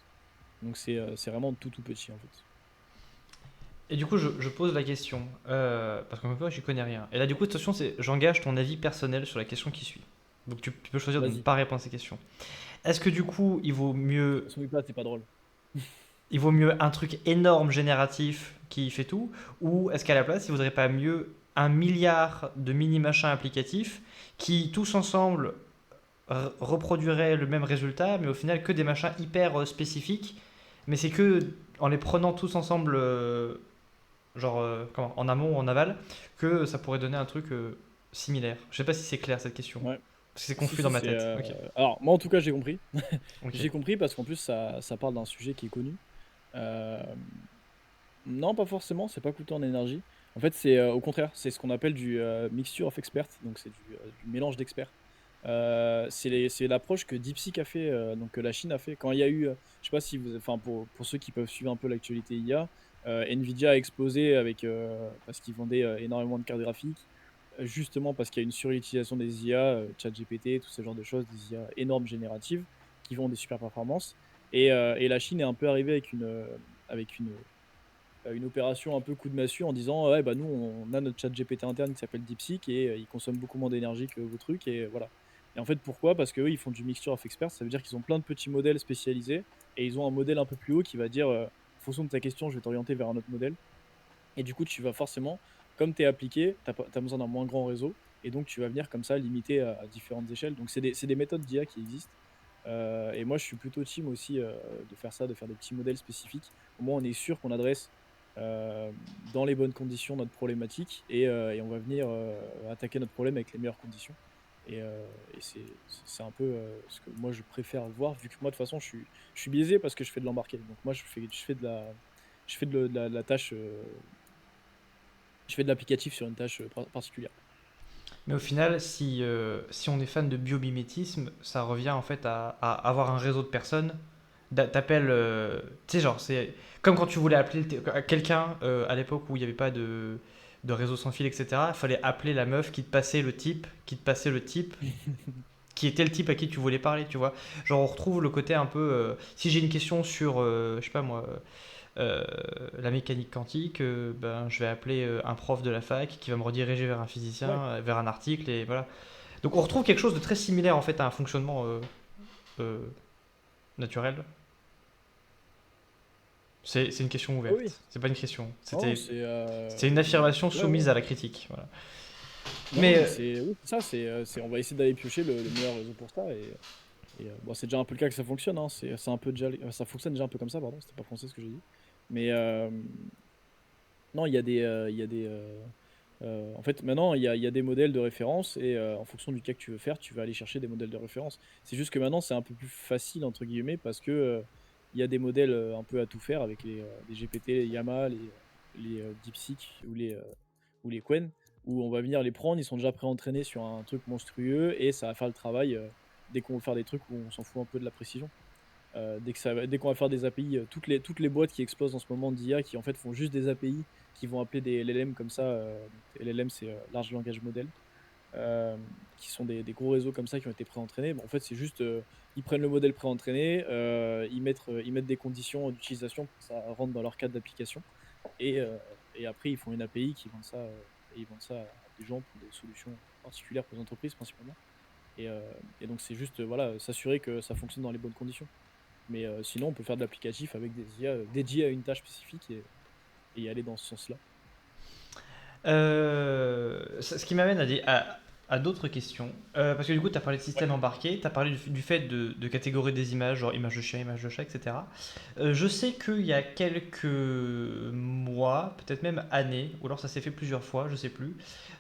Donc c'est vraiment tout tout petit, en fait. Et du coup, je pose la question, parce que moi, je connais rien. Et là, du coup, attention, j'engage ton avis personnel sur la question qui suit. Donc, tu peux choisir de ne Vas-y, pas répondre à ces questions. Est-ce que du coup, soumis pas, c'est pas drôle. il vaut mieux un truc énorme génératif qui fait tout, ou est-ce qu'à la place, il vaudrait pas mieux un milliard de mini machins applicatifs qui tous ensemble reproduiraient le même résultat, mais au final que des machins hyper spécifiques, mais c'est que en les prenant tous ensemble genre en amont ou en aval, que ça pourrait donner un truc similaire. Je sais pas si c'est clair cette question. Ouais. Parce que c'est Si, confus dans si, ma tête. Ok. Alors, moi, en tout cas, j'ai compris. Ok. J'ai compris parce qu'en plus, ça parle d'un sujet qui est connu. Euh, Non, pas forcément, c'est pas coûteux en énergie. En fait, c'est au contraire, c'est ce qu'on appelle du mixture of experts, donc c'est du mélange d'experts. C'est l'approche que DeepSeek a fait, donc que la Chine a fait. Quand il y a eu, je sais pas si vous, enfin pour ceux qui peuvent suivre un peu l'actualité IA, Nvidia a explosé parce qu'ils vendaient énormément de cartes graphiques, justement parce qu'il y a une surutilisation des IA, ChatGPT, tout ce genre de choses, des IA énormes génératives qui vont des super performances. Et la Chine est un peu arrivée avec une opération un peu coup de massue en disant ouais bah nous on a notre chat GPT interne qui s'appelle DeepSeek et il consomme beaucoup moins d'énergie que vos trucs et voilà. Et en fait pourquoi? Parce qu'eux ils font du mixture of experts, ça veut dire qu'ils ont plein de petits modèles spécialisés et ils ont un modèle un peu plus haut qui va dire en fonction de ta question je vais t'orienter vers un autre modèle et du coup tu vas forcément comme tu es appliqué, tu as besoin d'un moins grand réseau et donc tu vas venir comme ça limiter à différentes échelles. Donc c'est des méthodes d'IA qui existent. Et moi je suis plutôt team aussi de faire ça, de faire des petits modèles spécifiques. Au moins on est sûr qu'on adresse dans les bonnes conditions notre problématique et on va venir attaquer notre problème avec les meilleures conditions. Et c'est un peu ce que moi je préfère voir, vu que moi de toute façon je suis biaisé parce que je fais de l'embarqué. Donc moi je fais de la tâche, je fais de l'applicatif sur une tâche particulière. Mais au final, si on est fan de biomimétisme, ça revient en fait à avoir un réseau de personnes. T'appelles. Tu sais, genre, c'est comme quand tu voulais appeler quelqu'un à l'époque où il n'y avait pas de réseau sans fil, etc. Il fallait appeler la meuf qui te passait le type, qui était le type à qui tu voulais parler, tu vois. Genre, on retrouve le côté un peu. Si j'ai une question sur, je sais pas moi, la mécanique quantique, ben, je vais appeler un prof de la fac qui va me rediriger vers un physicien, Ouais, vers un article, et voilà. Donc, on retrouve quelque chose de très similaire en fait à un fonctionnement euh, naturel. C'est une question oui, oui. ouverte. C'est pas une question. Non, C'est une affirmation ouais, ouais. soumise à la critique. Voilà. Non, Mais mais c'est oui, c'est ça, on va essayer d'aller piocher le meilleur réseau pour ça. Bon, c'est déjà un peu le cas que ça fonctionne. Hein, c'est un peu déjà, ça fonctionne déjà un peu comme ça, pardon, c'était pas français ce que j'ai dit. Mais non, il y a des en fait, maintenant, il y a des modèles de référence et en fonction du cas que tu veux faire, tu vas aller chercher des modèles de référence. C'est juste que maintenant, c'est un peu plus facile, entre guillemets, parce que il y a des modèles un peu à tout faire avec les GPT, les Llama, les DeepSeek ou les Qwen, où on va venir les prendre, ils sont déjà pré-entraînés sur un truc monstrueux et ça va faire le travail dès qu'on veut faire des trucs où on s'en fout un peu de la précision. Dès qu'on va faire des API, toutes les boîtes qui explosent en ce moment d'IA qui en fait font juste des API qui vont appeler des LLM comme ça, donc LLM c'est Large Language Model, euh, qui sont des gros réseaux comme ça qui ont été pré-entraînés. Bon, en fait, c'est juste, ils prennent le modèle pré-entraîné, ils mettent des conditions d'utilisation pour que ça rentre dans leur cadre d'application et, euh, et après ils font une API qui vendent ça, et ils vendent ça à des gens pour des solutions particulières pour les entreprises principalement. Et donc c'est juste voilà, s'assurer que ça fonctionne dans les bonnes conditions. Mais sinon, on peut faire de l'applicatif avec des IA dédiés à une tâche spécifique et y aller dans ce sens-là. Ce qui m'amène à d'autres questions. Parce que du coup, tu as parlé de Ouais. système embarqué, tu as parlé du fait de catégorie des images, genre image de chien, image de chat, etc. Je sais qu'il y a quelques mois, peut-être même années, ou alors ça s'est fait plusieurs fois, je sais plus.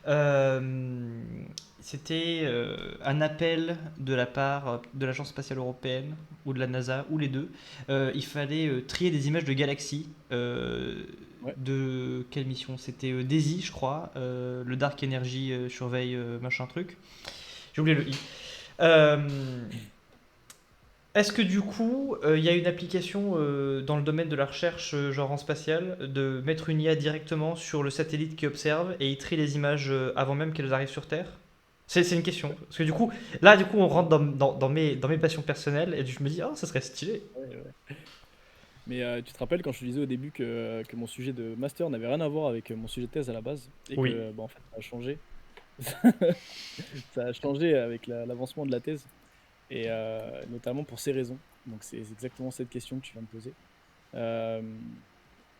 euh, C'était un appel de la part de l'Agence spatiale européenne ou de la NASA, ou les deux. Il fallait trier des images de galaxies. Ouais. De quelle mission? C'était DAISY, je crois. Le Dark Energy surveille machin truc. J'ai oublié le I. Euh, Est-ce que du coup, il y a une application dans le domaine de la recherche, genre en spatial, de mettre une IA directement sur le satellite qui observe et il trie les images avant même qu'elles arrivent sur Terre? C'est une question. Parce que du coup, là, du coup, on rentre dans mes passions personnelles et je me dis, oh, ça serait stylé. Ouais, ouais. Mais tu te rappelles quand je te disais au début que mon sujet de master n'avait rien à voir avec mon sujet de thèse à la base et Oui. que bah, en fait ça a changé. Ça a changé avec l'avancement de la thèse et notamment pour ces raisons. Donc c'est exactement cette question que tu viens de poser. Euh,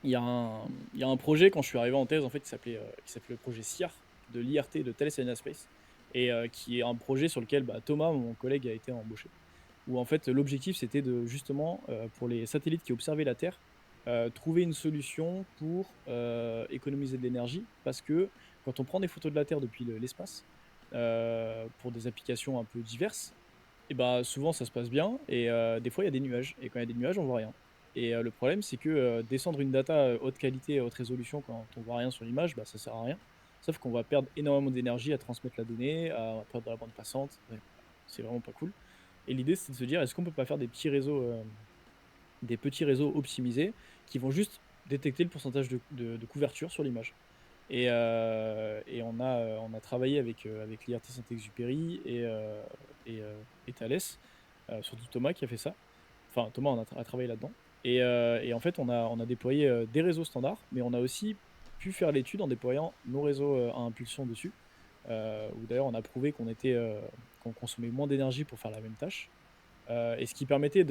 Il y a il y a un projet quand je suis arrivé en thèse en fait qui s'appelait le projet SIAR de l'IRT de Thales Alenia Space et qui est un projet sur lequel bah, Thomas, mon collègue, a été embauché. Où en fait l'objectif c'était de justement pour les satellites qui observaient la Terre trouver une solution pour économiser de l'énergie parce que quand on prend des photos de la Terre depuis l'espace pour des applications un peu diverses, et bah souvent ça se passe bien et des fois il y a des nuages et quand il y a des nuages on voit rien. Et le problème c'est que descendre une data haute qualité, haute résolution quand on voit rien sur l'image, bah ça sert à rien. Sauf qu'on va perdre énormément d'énergie à transmettre la donnée, à perdre de la bande passante. Ouais, c'est vraiment pas cool. Et l'idée c'est de se dire est-ce qu'on peut pas faire des petits réseaux optimisés qui vont juste détecter le pourcentage de couverture sur l'image. Et on a travaillé avec l'IRT Saint-Exupéry et Thales, surtout Thomas qui a fait ça. Enfin, Thomas a travaillé là-dedans. Et en fait, on a déployé des réseaux standards, mais on a aussi pu faire l'étude en déployant nos réseaux à impulsion dessus. Où d'ailleurs, on a prouvé qu'on consommait moins d'énergie pour faire la même tâche. Et ce qui permettait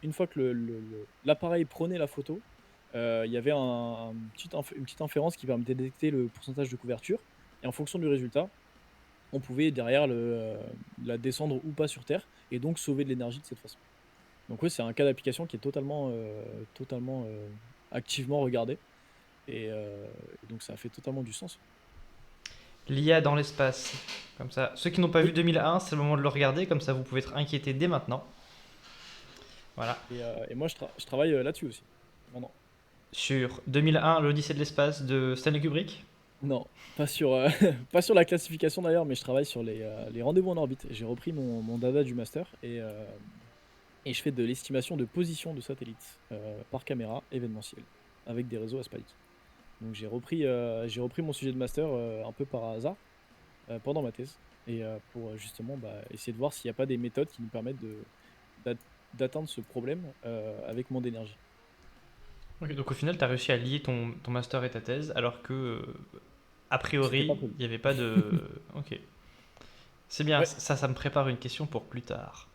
une fois que l'appareil prenait la photo, il y avait une petite inférence qui permettait de détecter le pourcentage de couverture. Et en fonction du résultat, on pouvait derrière la descendre ou pas sur Terre et donc sauver de l'énergie de cette façon. Donc oui, c'est un cas d'application qui est totalement activement regardé. Et donc ça a fait totalement du sens. L'IA dans l'espace. Comme ça. Ceux qui n'ont pas vu Oui. 2001, c'est le moment de le regarder. Comme ça, vous pouvez être inquiétés dès maintenant. Voilà. Et moi, je travaille là-dessus aussi. Non, non. Sur 2001, l'Odyssée de l'espace de Stanley Kubrick. Non, pas sur, pas sur la classification d'ailleurs, mais je travaille sur les rendez-vous en orbite. J'ai repris mon dada du master et je fais de l'estimation de position de satellites par caméra événementielle avec des réseaux à Spike. Donc j'ai repris mon sujet de master un peu par hasard pendant ma thèse et pour justement bah, essayer de voir s'il n'y a pas des méthodes qui nous permettent d'a- d'atteindre ce problème avec moins d'énergie. Ok, donc au final, tu as réussi à lier ton master et ta thèse, alors que, a C'était pas priori, prévu. il n'y avait pas de... Ok. C'est bien, Ouais, ça me prépare une question pour plus tard.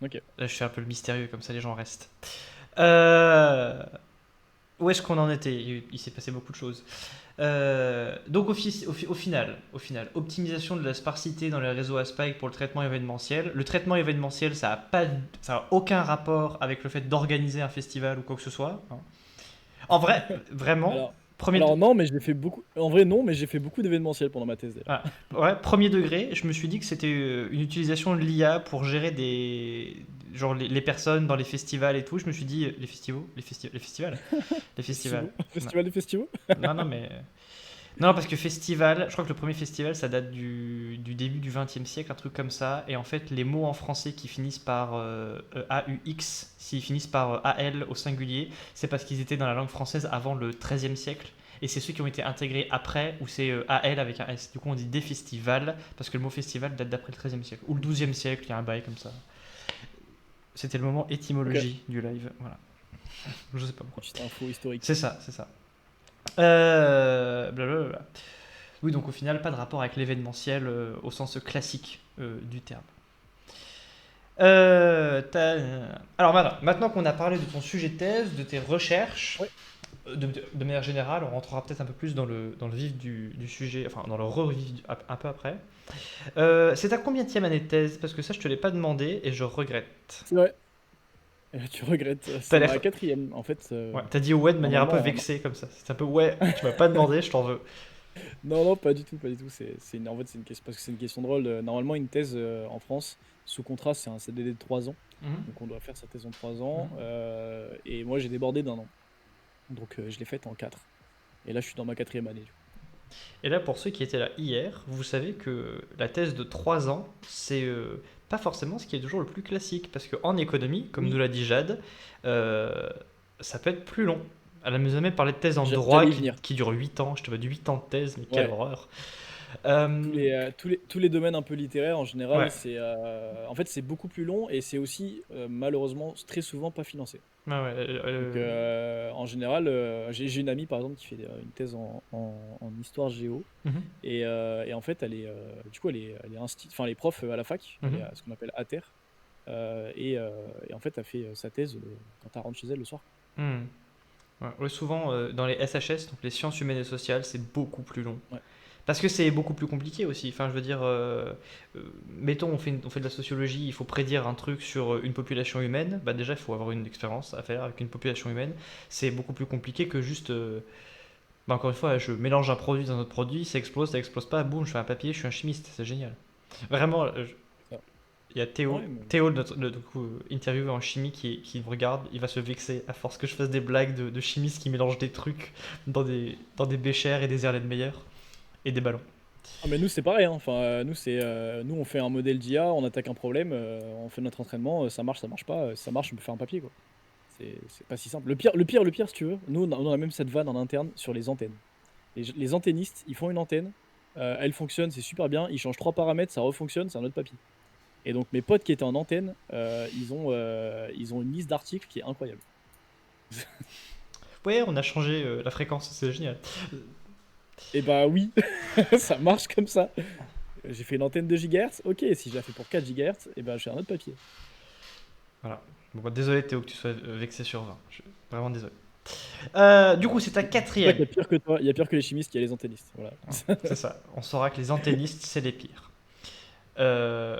ok. Là, je fais un peu le mystérieux, comme ça les gens restent. Euh, Où est-ce qu'on en était? Il s'est passé beaucoup de choses. Donc au final, optimisation de la sparsité dans les réseaux à spike pour le traitement événementiel. Le traitement événementiel, ça a aucun rapport avec le fait d'organiser un festival ou quoi que ce soit, hein. En vrai, vraiment, Alors, premier, alors non, mais j'ai fait beaucoup. En vrai, non, mais j'ai fait beaucoup d'événementiels pendant ma thèse d'ailleurs. ah, ouais, premier degré, je me suis dit que c'était une utilisation de l'IA pour gérer genre les personnes dans les festivals et tout. Je me suis dit, les festivals, les festivals. Festivals. Non, Festival des festivals? non, non, mais non, parce que festival, je crois que le premier festival, ça date du début du XXe siècle, un truc comme ça. Et en fait, les mots en français qui finissent par AUX, s'ils finissent par AL au singulier, c'est parce qu'ils étaient dans la langue française avant le XIIIe siècle. Et c'est ceux qui ont été intégrés après, où c'est AL avec un S. Du coup, on dit des festivals, parce que le mot festival date d'après le XIIIe siècle. Ou le XIIe siècle, il y a un bail comme ça. C'était le moment Ok. étymologie du live. Voilà. Je sais pas pourquoi. Petite info historique. C'est ça, c'est ça. Blablabla. Oui, donc au final, pas de rapport avec l'événementiel au sens classique du terme. Alors maintenant qu'on a parlé de ton sujet de thèse, de tes recherches, Ouais. de manière générale, on rentrera peut-être un peu plus dans le vif du sujet, enfin dans le re-vif un peu après. C'est ta combienième année de thèse? Parce que ça, je te l'ai pas demandé et je regrette. C'est vrai. Tu regrettes. T'as C'est l'air. ma quatrième. En fait, Ouais, t'as dit ouais de manière un peu normalement, vexée comme ça. C'est un peu ouais, tu m'as pas demandé, je t'en veux. non, non, pas du tout, pas du tout. En fait, c'est une question, parce que c'est une question drôle. Normalement, une thèse en France, sous contrat, c'est un CDD de 3 ans. Mhm, Donc, on doit faire sa thèse en 3 ans. mhm. Et moi, j'ai débordé d'un an. Donc, je l'ai faite en 4. Et là, je suis dans ma quatrième année. Du coup. Et là, pour ceux qui étaient là hier, vous savez que la thèse de 3 ans, c'est pas forcément ce qui est toujours le plus classique. Parce qu'en économie, comme nous Oui, l'a dit Jade, euh, ça peut être plus long. Elle nous a même parlé de thèse en droit j'allais y qui, venir. qui dure 8 ans. Je te vois du 8 ans de thèse, mais quelle Ouais. horreur. Euh, Tous les domaines un peu littéraires, en ouais, général, en fait, c'est beaucoup plus long et c'est aussi, malheureusement, très souvent pas financé. ouais, ouais, Donc, en général, j'ai une amie, par exemple, qui fait une thèse en histoire géo. mhm, Et en fait, du coup, enfin, elle est prof à la fac, elle est mhm, à ce qu'on appelle ATER. Et en fait, elle fait sa thèse quand elle rentre chez elle le soir. mhm. Ouais, ouais, souvent, dans les SHS, donc les sciences humaines et sociales, c'est beaucoup plus long. Ouais. Parce que c'est beaucoup plus compliqué aussi. Enfin, je veux dire, mettons, on fait de la sociologie, il faut prédire un truc sur une population humaine. Bah déjà, il faut avoir une expérience à faire avec une population humaine. C'est beaucoup plus compliqué que juste. Bah encore une fois, je mélange un produit dans un autre produit, ça explose pas, boum, je fais un papier, je suis un chimiste, c'est génial. Vraiment, Ça. il y a Ouais, mais Théo, notre coup, interviewé en chimie, qui me regarde, il va se vexer à force que je fasse des blagues de chimistes qui mélangent des trucs dans des béchers et des Erlenmeyer et des ballons. Ah, mais nous c'est pareil, hein. Enfin, nous on fait un modèle d'IA, on attaque un problème, on fait notre entraînement, ça marche pas, si ça marche on peut faire un papier quoi. C'est pas si simple. Le pire si tu veux, nous on a même cette vanne en interne sur les antennes. Les antennistes, ils font une antenne, elle fonctionne, c'est super bien, ils changent trois paramètres, ça refonctionne, c'est un autre papier. Et donc mes potes qui étaient en antenne, ils ont une liste d'articles qui est incroyable. Ouais, on a changé la fréquence, c'est génial. Et bah oui, ça marche comme ça. J'ai fait une antenne de gigahertz, ok, si je la fais pour 4 gigahertz, et ben j'ai un autre papier. Voilà. Bon, bah, désolé Théo que tu sois vexé sur 20. Vraiment désolé. Du coup, c'est ta C'est pas qu'il quatrième. y a pire que toi, il y a pire que les chimistes, il y a les antennistes. Voilà. Voilà, c'est ça. On saura que les antennistes, c'est les pires. Euh,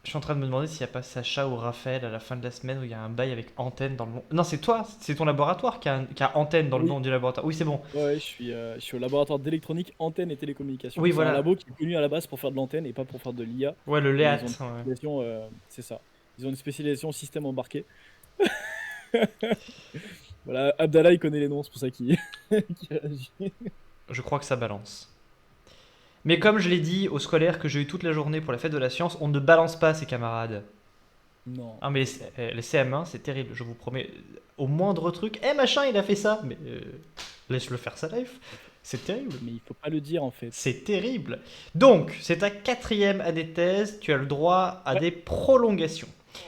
je suis en train de me demander s'il n'y a pas Sacha ou Raphaël à la fin de la semaine où il y a un bail avec antenne dans le nom. Non, c'est toi, c'est ton laboratoire qui a antenne dans le Oui, nom du laboratoire. Oui, c'est bon. ouais, je suis au laboratoire d'électronique, antenne et télécommunication. Oui, C'est un voilà. labo qui est connu à la base pour faire de l'antenne et pas pour faire de l'IA. Ouais, le Et LEAT. ils ont une Ouais. spécialisation, c'est ça. Ils ont une spécialisation système embarqué. Voilà, Abdallah il connaît les noms, c'est pour ça qu'il qu'il réagit. Je crois que ça balance. Mais comme je l'ai dit aux scolaires que j'ai eu toute la journée pour la fête de la science, on ne balance pas ses camarades. Non, Ah mais faut pas. les CM1 c'est terrible, je vous promets. Au moindre truc, eh machin il a fait ça, mais laisse-le faire sa life. C'est terrible. Mais il faut pas le dire en fait. C'est terrible. Donc, c'est ta quatrième année de thèse, tu as le droit à Ouais, des prolongations.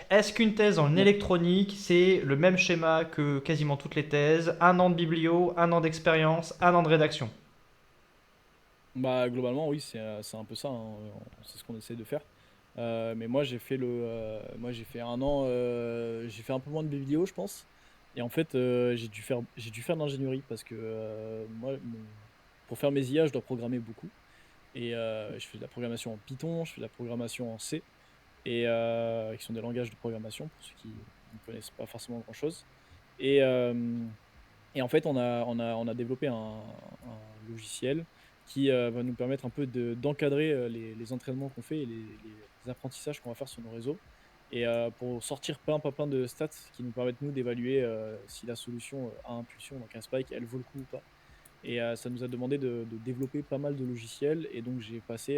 Est-ce qu'une thèse en ouais. électronique, c'est le même schéma que quasiment toutes les thèses? Un an de biblio, un an d'expérience, un an de rédaction. Bah globalement oui, c'est un peu ça, hein. C'est ce qu'on essaie de faire. Mais moi j'ai fait un an, j'ai fait un peu moins de vidéos je pense. Et en fait j'ai dû faire de l'ingénierie parce que pour faire mes IA je dois programmer beaucoup. Et je fais de la programmation en Python, je fais de la programmation en C, qui sont des langages de programmation pour ceux qui ne connaissent pas forcément grand-chose. Et, et en fait, on a développé un logiciel qui va nous permettre un peu d'encadrer les entraînements qu'on fait et les apprentissages qu'on va faire sur nos réseaux. Et pour sortir plein de stats qui nous permettent, nous, d'évaluer si la solution à impulsion, donc un spike, elle vaut le coup ou pas. Et ça nous a demandé de développer pas mal de logiciels. Et donc, j'ai passé,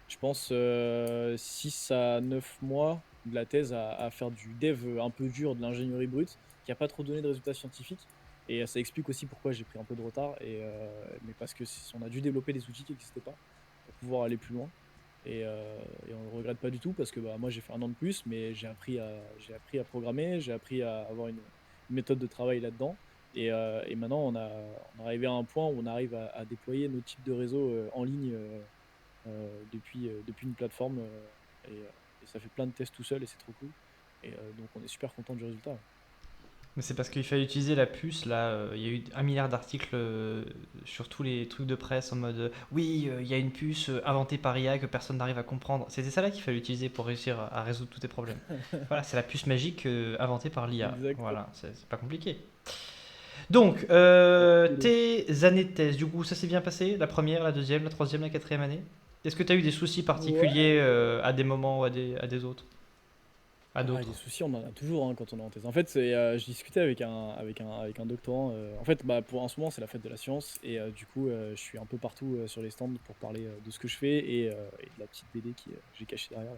je pense, 6 à 9 mois de la thèse à faire du dev un peu dur, de l'ingénierie brute, qui n'a pas trop donné de résultats scientifiques. Et ça explique aussi pourquoi j'ai pris un peu de retard. Mais parce que on a dû développer des outils qui n'existaient pas pour pouvoir aller plus loin. Et on ne le regrette pas du tout parce que bah, moi j'ai fait un an de plus, mais j'ai appris à programmer, j'ai appris à avoir une méthode de travail là-dedans. Et maintenant on est arrivé à un point où on arrive à déployer nos types de réseaux en ligne depuis une plateforme et ça fait plein de tests tout seul et c'est trop cool. Et donc on est super content du résultat. Mais c'est parce qu'il fallait utiliser la puce, là, il y a eu 1 milliard d'articles sur tous les trucs de presse en mode oui, il y a une puce inventée par IA que personne n'arrive à comprendre. C'était ça là qu'il fallait utiliser pour réussir à résoudre tous tes problèmes. Voilà, c'est la puce magique inventée par l'IA. Exact. Voilà, c'est pas compliqué. Donc, tes années de thèse, du coup, ça s'est bien passé? La première, la deuxième, la troisième, la quatrième année? Est-ce que tu as eu des soucis particuliers Ouais. à des moments ou à des autres? À Ah, des d'autres? soucis, on en a toujours hein, quand on est en thèse. En fait, je discutais avec un doctorant. En fait, bah, en ce moment, c'est la fête de la science. Et du coup, je suis un peu partout sur les stands pour parler de ce que je fais et de la petite BD que j'ai cachée derrière.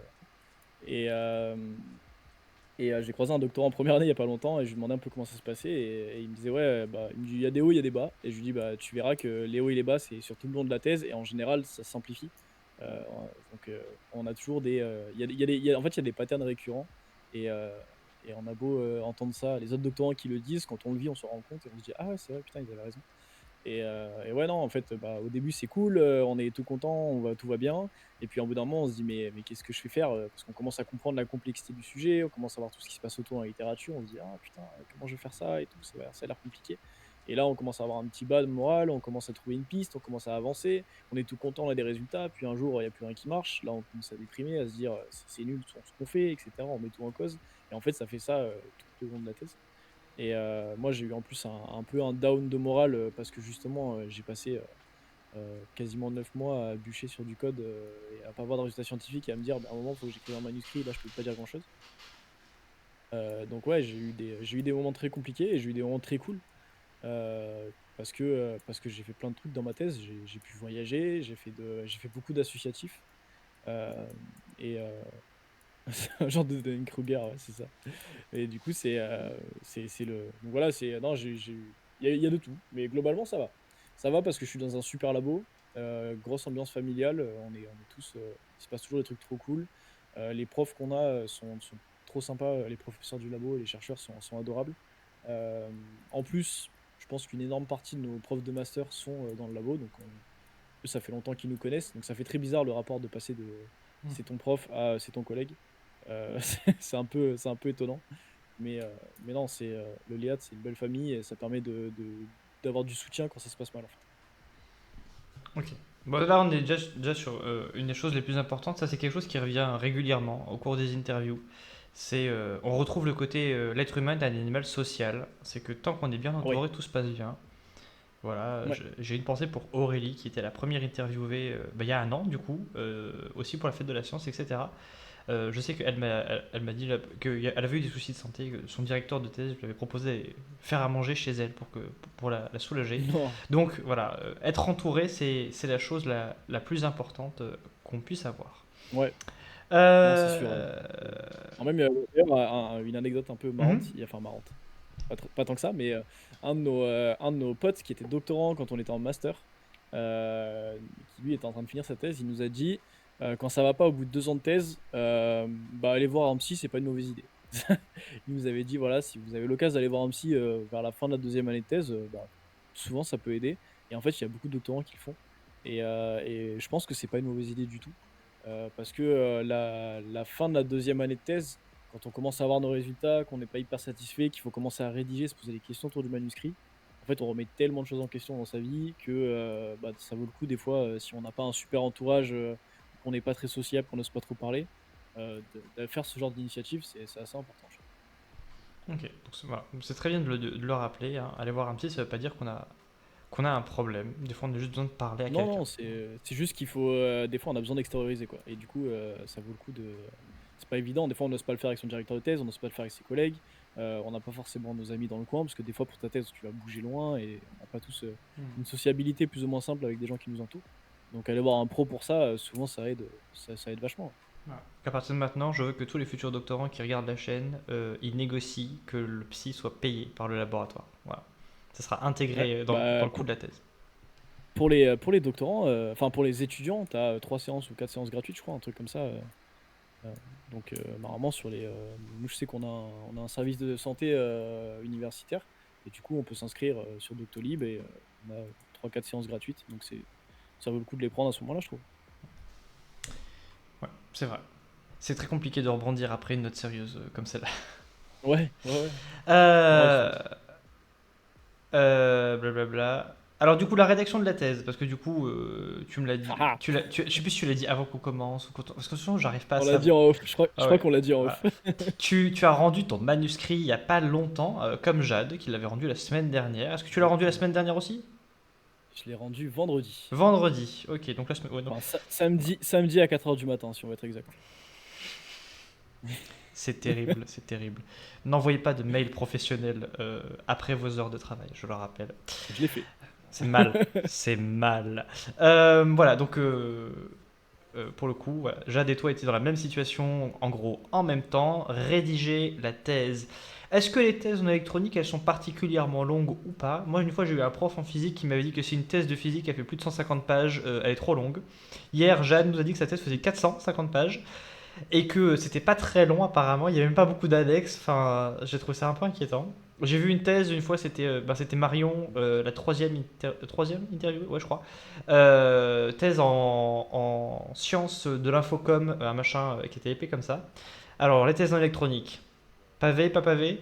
Et, j'ai croisé un doctorant en première année il y a pas longtemps et je lui demandais un peu comment ça se passait. Et il me disait, ouais, bah, il me dit, il y a des hauts, il y a des bas. Et je lui dis, bah, tu verras que les hauts et les bas, c'est sur tout le long de la thèse. Et en général, ça simplifie. Donc, on a toujours en fait, il y a des patterns récurrents. Et, on a beau entendre ça, les autres doctorants qui le disent, quand on le vit, on se rend compte et on se dit, ah ouais, c'est vrai, putain, ils avaient raison. Et ouais, non, en fait, bah, au début, c'est cool, on est tout content, tout va bien. Et puis, au bout d'un moment, on se dit, mais qu'est-ce que je fais faire? Parce qu'on commence à comprendre la complexité du sujet, on commence à voir tout ce qui se passe autour dans la littérature. On se dit, ah putain, comment je vais faire ça et tout, ça a l'air compliqué. Et là, on commence à avoir un petit bas de morale, on commence à trouver une piste, on commence à avancer, on est tout content, on a des résultats. Puis un jour, il n'y a plus rien qui marche. Là, on commence à déprimer, à se dire, c'est nul ce qu'on fait, etc. On met tout en cause. Et en fait, ça fait ça tout au long de la thèse. Et moi, j'ai eu en plus un peu un down de morale parce que justement, j'ai passé quasiment 9 mois à bûcher sur du code et à pas avoir de résultats scientifiques et à me dire, bah, à un moment, il faut que j'écrive un manuscrit, là, je peux pas dire grand-chose. Donc ouais, j'ai eu des moments très compliqués et j'ai eu des moments très cool parce que j'ai fait plein de trucs dans ma thèse. J'ai pu voyager, j'ai fait beaucoup d'associatifs euh, et c'est un genre de Dunning-Kruger, ouais, c'est ça. Et du coup, c'est le. Donc voilà, non, il y a de tout. Mais globalement, ça va. Ça va parce que je suis dans un super labo, grosse ambiance familiale. On est tous. Il se passe toujours des trucs trop cool. Les profs qu'on a sont trop sympas. Les professeurs du labo et les chercheurs sont adorables. Euh, En plus, je pense qu'une énorme partie de nos profs de master sont dans le labo. Donc, eux, ça fait longtemps qu'ils nous connaissent. Donc, ça fait très bizarre le rapport de passer de c'est ton prof à c'est ton collègue. C'est un peu étonnant. Mais non, le Léat, c'est une belle famille et ça permet d'avoir du soutien quand ça se passe mal en fait. Ok. Bon, là, on est déjà sur une des choses les plus importantes. Ça, c'est quelque chose qui revient régulièrement au cours des interviews. On retrouve le côté l'être humain d'un animal social. C'est que tant qu'on est bien Oui, entouré, tout se passe bien. Voilà, ouais. j'ai une pensée pour Aurélie, qui était la première interviewée bah, il y a 1 an, du coup, aussi pour la fête de la science, etc. Je sais elle m'a dit qu'elle avait eu des soucis de santé, que son directeur de thèse lui avait proposé de faire à manger chez elle pour la soulager. Non, Donc voilà, être entouré, c'est la chose la plus importante qu'on puisse avoir. ouais, non, c'est sûr. Euh, Alors même, d'ailleurs, une anecdote un peu marrante, mhm. enfin marrante, pas tant que ça, mais un de nos potes qui était doctorant quand on était en master, qui lui était en train de finir sa thèse, il nous a dit quand ça va pas au bout de 2 ans de thèse, bah aller voir un psy, c'est pas une mauvaise idée. Il nous avait dit voilà, si vous avez l'occasion d'aller voir un psy vers la fin de la deuxième année de thèse, bah, souvent ça peut aider. Et en fait, il y a beaucoup de doctorants qui le font. Et je pense que c'est pas une mauvaise idée du tout. Parce que la fin de la deuxième année de thèse, quand on commence à avoir nos résultats, qu'on n'est pas hyper satisfait, qu'il faut commencer à rédiger, se poser des questions autour du manuscrit, en fait, on remet tellement de choses en question dans sa vie que bah, ça vaut le coup, des fois, si on n'a pas un super entourage, qu'on n'est pas très sociable, qu'on n'ose pas trop parler, de faire ce genre d'initiative, c'est assez important, je trouve. Ok, donc voilà. C'est très bien de le rappeler, hein. Aller voir un psy, ça veut pas dire qu'on a un problème. Des fois, on a juste besoin de parler à Non, quelqu'un. non, c'est juste qu'il faut. Des fois, on a besoin d'extérioriser, quoi. Et du coup, ça vaut le coup de. C'est pas évident. Des fois, on n'ose pas le faire avec son directeur de thèse, on n'ose pas le faire avec ses collègues. On n'a pas forcément nos amis dans le coin, parce que des fois, pour ta thèse, tu vas bouger loin et on n'a pas tous une sociabilité plus ou moins simple avec des gens qui nous entourent. Donc, aller voir un pro pour ça, souvent, ça aide vachement. Voilà. À partir de maintenant, je veux que tous les futurs doctorants qui regardent la chaîne, ils négocient que le psy soit payé par le laboratoire. Voilà. Ça sera Ouais, intégré dans bah, le coût de la thèse. pour les doctorants, enfin, pour les étudiants, tu as 3 séances ou 4 séances gratuites, je crois, un truc comme ça. Donc normalement nous je sais qu'on a un service de santé universitaire et du coup on peut s'inscrire sur Doctolib et on a 3-4 séances gratuites donc ça vaut le coup de les prendre à ce moment-là je trouve. Ouais, c'est vrai. C'est très compliqué de rebondir après une note sérieuse comme celle-là. Ouais, ouais, ouais. Non, Euh, Blablabla. Alors du coup, la rédaction de la thèse, parce que du coup, tu me l'as dit, Ah, je sais plus si tu l'as dit avant qu'on commence, parce que souvent j'arrive pas à on l'a dit savoir. en off. Je Ah crois ouais, qu'on l'a dit en voilà. off. Tu as rendu ton manuscrit il y a pas longtemps, comme Jade, qui l'avait rendu la semaine dernière. Est-ce que tu l'as rendu la Exactement. semaine dernière aussi? Je l'ai rendu vendredi. Vendredi, ok, donc la semaine. Ouais, non. Enfin, samedi à 4h du matin, si on veut être exact. C'est terrible, c'est terrible. N'envoyez pas de mail professionnel après vos heures de travail, je le rappelle. Je l'ai fait. C'est mal, c'est mal. Voilà, donc pour le coup, voilà, Jade et toi étaient dans la même situation, en gros, en même temps, rédiger la thèse. Est-ce que les thèses en électronique, elles sont particulièrement longues ou pas? Moi, une fois, j'ai eu un prof en physique qui m'avait dit que si une thèse de physique, elle fait plus de 150 pages, elle est trop longue. Hier, Jade nous a dit que sa thèse faisait 450 pages et que c'était pas très long apparemment, il y avait même pas beaucoup d'annexes, enfin j'ai trouvé ça un peu inquiétant. J'ai vu une thèse une fois, c'était Marion, la troisième interview, ouais je crois. Thèse en sciences de l'infocom, un machin qui était épais comme ça. Alors les thèses en électronique, pavé, pas pavé?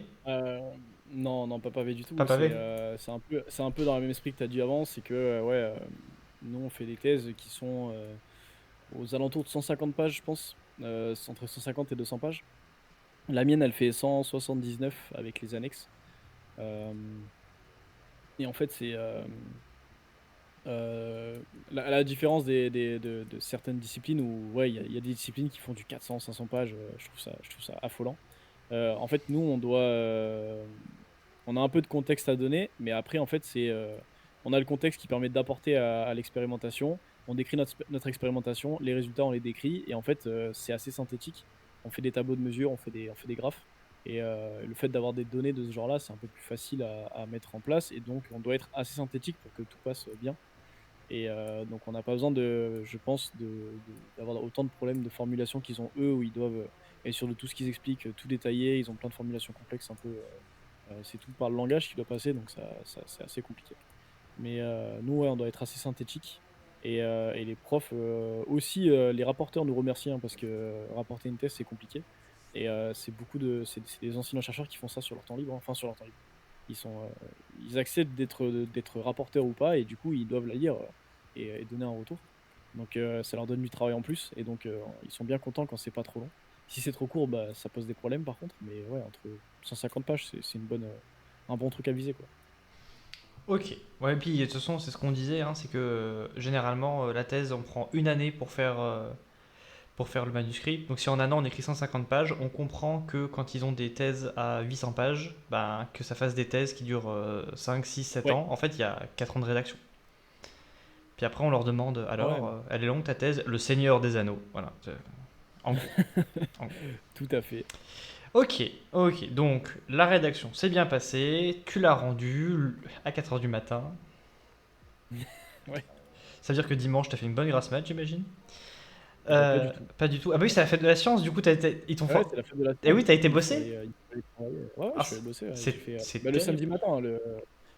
Non, non, pas pavé du Pas tout. pavé. C'est un peu dans le même esprit que tu as dit avant. C'est que, ouais, nous, on fait des thèses qui sont aux alentours de 150 pages, je pense. Entre 150 et 200 pages. La mienne, elle fait 179 avec les annexes. Euh, et en fait, c'est la différence de certaines disciplines où, ouais, il y a des disciplines qui font du 400-500 pages. Je trouve ça affolant. En fait, nous, on a un peu de contexte à donner, mais après, en fait, on a le contexte qui permet d'apporter à l'expérimentation. On décrit notre expérimentation, les résultats, on les décrit, et en fait, c'est assez synthétique. On fait des tableaux de mesure, on fait des graphes, et le fait d'avoir des données de ce genre-là, c'est un peu plus facile à mettre en place, et donc on doit être assez synthétique pour que tout passe bien. Et donc, on n'a pas besoin je pense, d'avoir autant de problèmes de formulation qu'ils ont eux, où ils doivent être sur de tout ce qu'ils expliquent, tout détailler. Ils ont plein de formulations complexes un peu. C'est tout par le langage qui doit passer, donc c'est assez compliqué. Mais nous, ouais, on doit être assez synthétique. Et les profs aussi, les rapporteurs nous remercient hein, parce que rapporter une thèse, c'est compliqué. Et c'est des enseignants-chercheurs qui font ça sur leur temps libre, hein. Enfin, sur leur temps libre. Ils acceptent d'être rapporteurs ou pas, et du coup, ils doivent la lire et donner un retour. Donc, ça leur donne du travail en plus, et donc, ils sont bien contents quand c'est pas trop long. Si c'est trop court, bah, ça pose des problèmes par contre, mais ouais, entre 150 pages, c'est un bon truc à viser, quoi. Ok. Ouais, et puis de toute façon, c'est ce qu'on disait, hein, c'est que généralement, la thèse, on prend une année pour faire le manuscrit. Donc si en un an on écrit 150 pages, on comprend que quand ils ont des thèses à 800 pages, ben, que ça fasse des thèses qui durent 5, 6, 7 Ouais, ans. En fait, il y a 4 ans de rédaction. Puis après, on leur demande, ouais, alors, elle est longue ta thèse? Le Seigneur des Anneaux. Voilà, en gros. En gros. tout à fait. Ok, ok. Donc, la rédaction s'est bien passée. Tu l'as rendue à 4 heures du matin. Ouais. Ça veut dire que dimanche, t'as fait une bonne grasse mat, j'imagine? Pas du tout. Pas du tout. Ah bah oui, c'est la fête de la science, du coup, ils t'ont Ouais, c'est la fête de la Eh science, oui, du t'as été coup, bossé? il fallait travailler. Ouais, ouais, Ah, je suis allé bosser. Ouais. J'ai c'est fait c'est le samedi terrible. matin.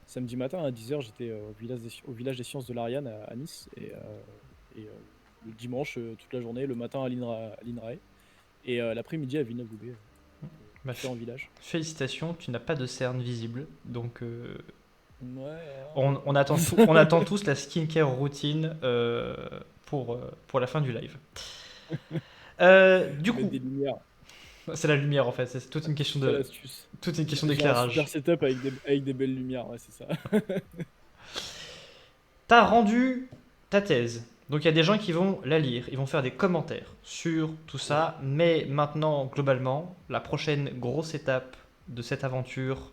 Samedi matin à 10h, j'étais au village des sciences de l'Ariane à Nice. Et le dimanche, toute la journée, le matin à l'INRAE. Et l'après-midi à Villeneuve-Loubet. Bah, Différents villages. félicitations, tu n'as pas de cerne visible, donc Ouais, on attend on attend tous la skincare routine pour la fin du live. Du mettre coup, des lumières. c'est la lumière en fait, c'est C'est ça l'astuce. toute une question J'ai un super d'éclairage. setup avec des belles lumières, ouais, c'est ça. T'as rendu ta thèse. Donc il y a des gens qui vont la lire, ils vont faire des commentaires sur tout Ouais. ça, mais maintenant, globalement, la prochaine grosse étape de cette aventure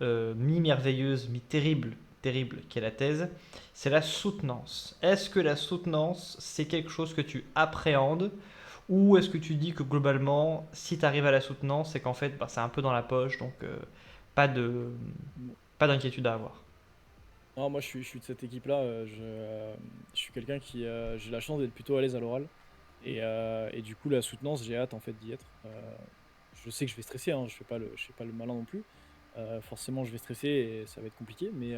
mi-merveilleuse, mi-terrible, terrible qu'est la thèse, c'est la soutenance. Est-ce que la soutenance, c'est quelque chose que tu appréhendes ou est-ce que tu dis que globalement, si tu arrives à la soutenance, c'est qu'en fait, bah, c'est un peu dans la poche, donc pas de, pas d'inquiétude à avoir. Non, moi je suis de cette équipe-là. Je suis quelqu'un j'ai la chance d'être plutôt à l'aise à l'oral. Et du coup, la soutenance, j'ai hâte en fait d'y être. Je sais que je vais stresser, hein, je fais pas le malin non plus. Forcément, je vais stresser et ça va être compliqué, mais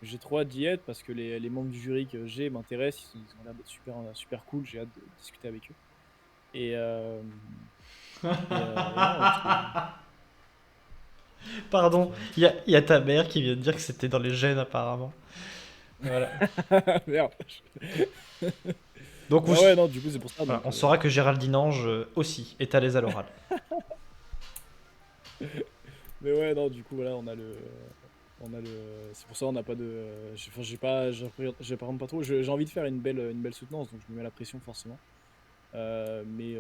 j'ai trop hâte d'y être parce que les membres du jury que j'ai m'intéressent. Ils ont l'air d'être super cool. J'ai hâte de discuter avec eux. Et, euh, et non, Pardon, Qui- il y a ta mère qui vient de dire que c'était dans les gènes apparemment. Voilà. Merde. Donc vous, Bah ouais, non, du coup, c'est pour ça. voilà, Donc, on saura que Géraldine Ange aussi est à l'aise à l'oral. mais ouais, non, du coup, voilà, c'est pour ça on n'a pas de. Enfin, j'appréhende pas trop. J'ai envie de faire une belle soutenance, donc je me mets la pression forcément. Mais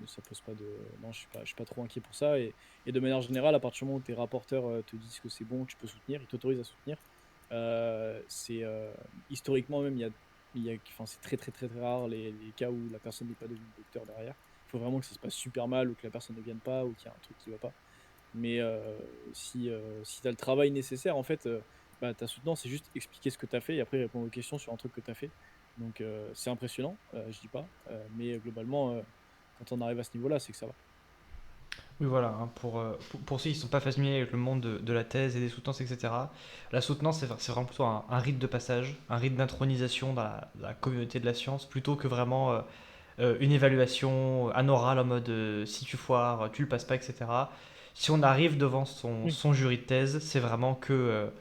ça pose pas de. Non, je suis pas trop inquiet pour ça. Et de manière générale, à partir du moment où tes rapporteurs te disent que c'est bon, que tu peux soutenir, ils t'autorisent à soutenir. C'est historiquement même, enfin, c'est très très très très rare les cas où la personne n'est pas devenue docteur derrière. Il faut vraiment que ça se passe super mal ou que la personne ne vienne pas ou qu'il y a un truc qui va pas. Mais si tu as le travail nécessaire, en fait, bah, ta soutenance, c'est juste expliquer ce que tu as fait et après répondre aux questions sur un truc que tu as fait. Donc c'est impressionnant, je dis pas. Mais globalement, quand on arrive à ce niveau-là, c'est que ça va. Oui, voilà, hein, pour ceux qui ne sont pas familiers avec le monde de la thèse et des soutenances, etc., la soutenance, c'est vraiment plutôt un rite de passage, un rite d'intronisation dans la communauté de la science, plutôt que vraiment une évaluation, un oral en mode si tu foires, tu le passes pas, etc. Si on arrive devant Oui, son jury de thèse, c'est vraiment que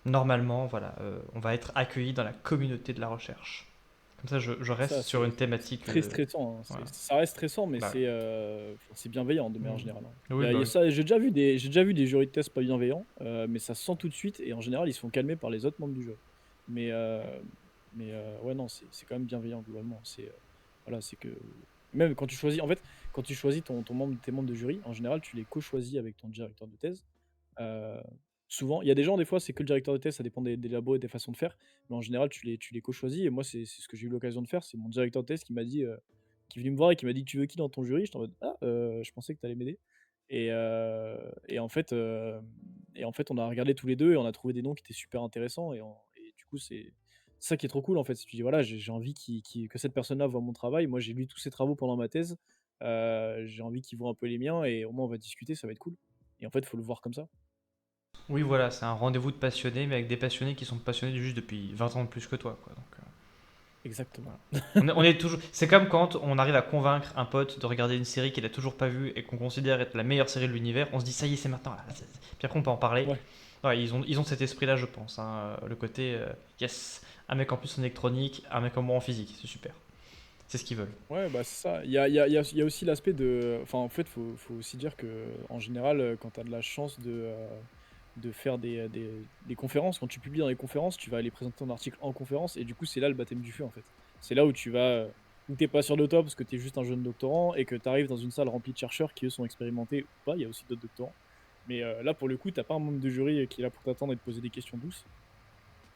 normalement, voilà, on va être accueilli dans la communauté de la recherche. Comme ça, je c'est reste ça, sur une c'est thématique. très stressant, hein. Voilà. Ça reste stressant, mais Bah, enfin, c'est bienveillant de manière mm. générale, hein. Oui, bah Il y a oui. ça, j'ai déjà vu des jurys de tests pas bienveillants, mais ça se sent tout de suite et en général, ils se font calmer par les autres membres du jury. Mais, ouais, non, c'est quand même bienveillant globalement. Voilà, c'est que même quand tu choisis, en fait, quand tu choisis tes membres de jury, en général, tu les co-choisis avec ton directeur de thèse. Heu, Souvent, il y a des gens, des fois, c'est que le directeur de thèse, ça dépend des labos et des façons de faire, mais en général, tu les co-choisis et moi, c'est ce que j'ai eu l'occasion de faire. C'est mon directeur de thèse qui m'a dit, qui est venu me voir et qui m'a dit: «Tu veux qui dans ton jury?» J'étais en mode: «Ah, je pensais que tu allais m'aider» et heu et en fait, on a regardé tous les 2 et on a trouvé des noms qui étaient super intéressants et du coup, c'est ça qui est trop cool, en fait. Si tu dis: «Voilà, j'ai envie que cette personne-là voit mon travail». Moi, j'ai lu tous ses travaux pendant ma thèse, j'ai envie qu'il voit un peu les miens et au moins on va discuter, ça va être cool et en fait, il faut le voir comme ça. Oui, voilà, c'est un rendez-vous de passionnés, mais avec des passionnés qui sont passionnés juste depuis 20 ans de plus que toi, quoi. Donc, Exactement. voilà. On est toujours. C'est comme quand on arrive à convaincre un pote de regarder une série qu'il a toujours pas vue et qu'on considère être la meilleure série de l'univers. On se dit ça y est, c'est maintenant. Là. Puis après, on peut en parler. Ouais. Ouais, ils ont cet esprit-là, je pense, hein. Le côté yes, un mec en plus en électronique, un mec en moi en physique, c'est super. C'est ce qu'ils veulent. Ouais, bah, c'est ça. Il y a aussi l'aspect de. Enfin, en fait, faut aussi dire que, en général, quand tu as de la chance de faire des conférences, quand tu publies dans les conférences, tu vas aller présenter ton article en conférence, et du coup, c'est là le baptême du feu, en fait. C'est là où où t'es pas sur le top parce que t'es juste un jeune doctorant et que t'arrives dans une salle remplie de chercheurs qui, eux, sont expérimentés ou pas. Il y a aussi d'autres doctorants. Mais là, pour le coup, t'as pas un membre de jury qui est là pour t'attendre et te poser des questions douces.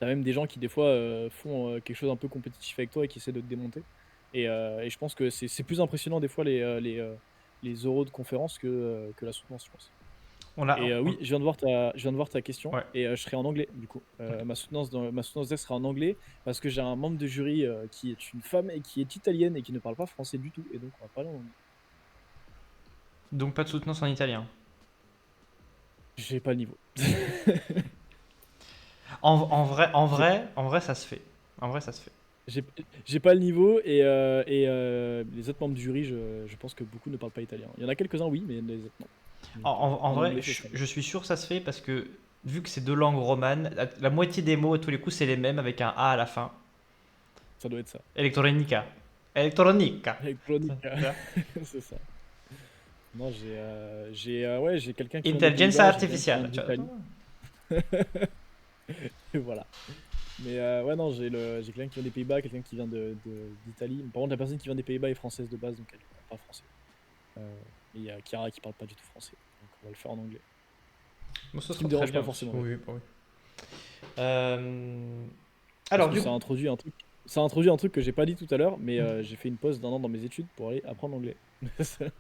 T'as même des gens qui, des fois, font quelque chose un peu compétitif avec toi et qui essaient de te démonter. Et je pense que c'est plus impressionnant, des fois, les oraux de conférence que la soutenance, je pense. On a, Et on- oui, je viens de voir ta question Ouais. et je serai en anglais, du coup. Ok. Ma soutenance d'elle sera en anglais parce que j'ai un membre de jury qui est une femme et qui est italienne et qui ne parle pas français du tout. Et donc, on va parler en anglais. Donc pas de soutenance en italien. J'ai pas le niveau. J'ai En vrai, ça se fait. En vrai, ça se fait. j'ai- j'ai pas le niveau et les autres membres du jury, je pense que beaucoup ne parlent pas italien. Il y en a quelques-uns, oui, mais les autres, non. Donc, En en vrai, anglais, ce sera bon. je suis sûr que ça se fait parce que vu que c'est deux langues romanes, la moitié des mots à tous les coups c'est les mêmes avec un A à la fin. Ça doit être ça. Electronica. Electronica. Électronique, Tu vois. c'est ça. Non, ouais, j'ai quelqu'un qui vient des Intelligenza Pays-Bas, j'ai quelqu'un qui vient artificiale. Tu vois. d'Italie. Et voilà. Mais ouais, non, j'ai quelqu'un qui vient des Pays-Bas, quelqu'un qui vient d'Italie. Par contre, la personne qui vient des Pays-Bas est française de base, donc elle parle pas français. Et il y a Chiara qui parle pas du tout français. Donc on va le faire en anglais. Bon, ce Ce qui sera me très dérange pas bien aussi. forcément Oui, d'ailleurs. oui, bah oui. Euh, Parce Alors, que du coup, ça introduit un truc que j'ai pas dit tout à l'heure, mais j'ai fait une pause d'un an dans mes études pour aller apprendre l'anglais.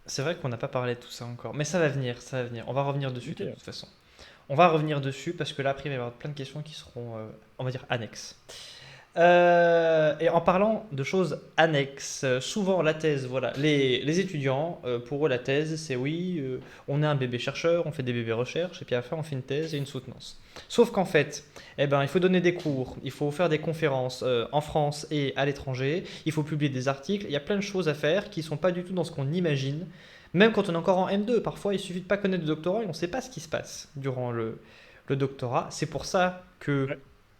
c'est vrai qu'on n'a pas parlé de tout ça encore. Mais ça va venir, ça va venir. On va revenir dessus Ok, de ouais. toute façon. On va revenir dessus parce que là, après, il va y avoir plein de questions qui seront, on va dire, annexes. Et en parlant de choses annexes, souvent la thèse, voilà, les étudiants, pour eux la thèse, c'est oui, on est un bébé chercheur, on fait des bébés recherches, et puis après on fait une thèse et une soutenance. Sauf qu'en fait, eh ben, il faut donner des cours, il faut faire des conférences en France et à l'étranger, il faut publier des articles, il y a plein de choses à faire qui ne sont pas du tout dans ce qu'on imagine, Même quand on est encore en M2, parfois il suffit de pas connaître le doctorat et on ne sait pas ce qui se passe durant le doctorat. C'est pour ça que Ouais,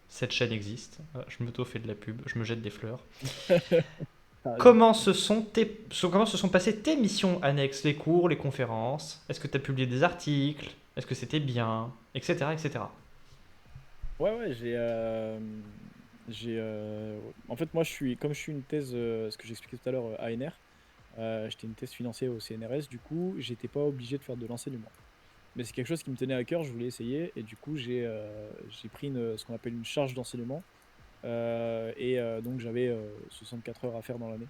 cette chaîne existe. Voilà, je m'auto-fais de la pub, je me jette des fleurs. t'as raison. Comment se sont passées tes missions annexes, les cours, les conférences? Est-ce que tu as publié des articles? Est-ce que c'était bien? Etc. etc. Ouais, ouais, en fait, moi, comme je suis une thèse, ce que j'expliquais tout à l'heure, ANR, j'étais une thèse financée au CNRS, du coup, j'étais pas obligé de faire de l'enseignement. Mais c'est quelque chose qui me tenait à cœur, je voulais essayer, et du coup, j'ai pris ce qu'on appelle une charge d'enseignement, donc j'avais 64 heures à faire dans l'année.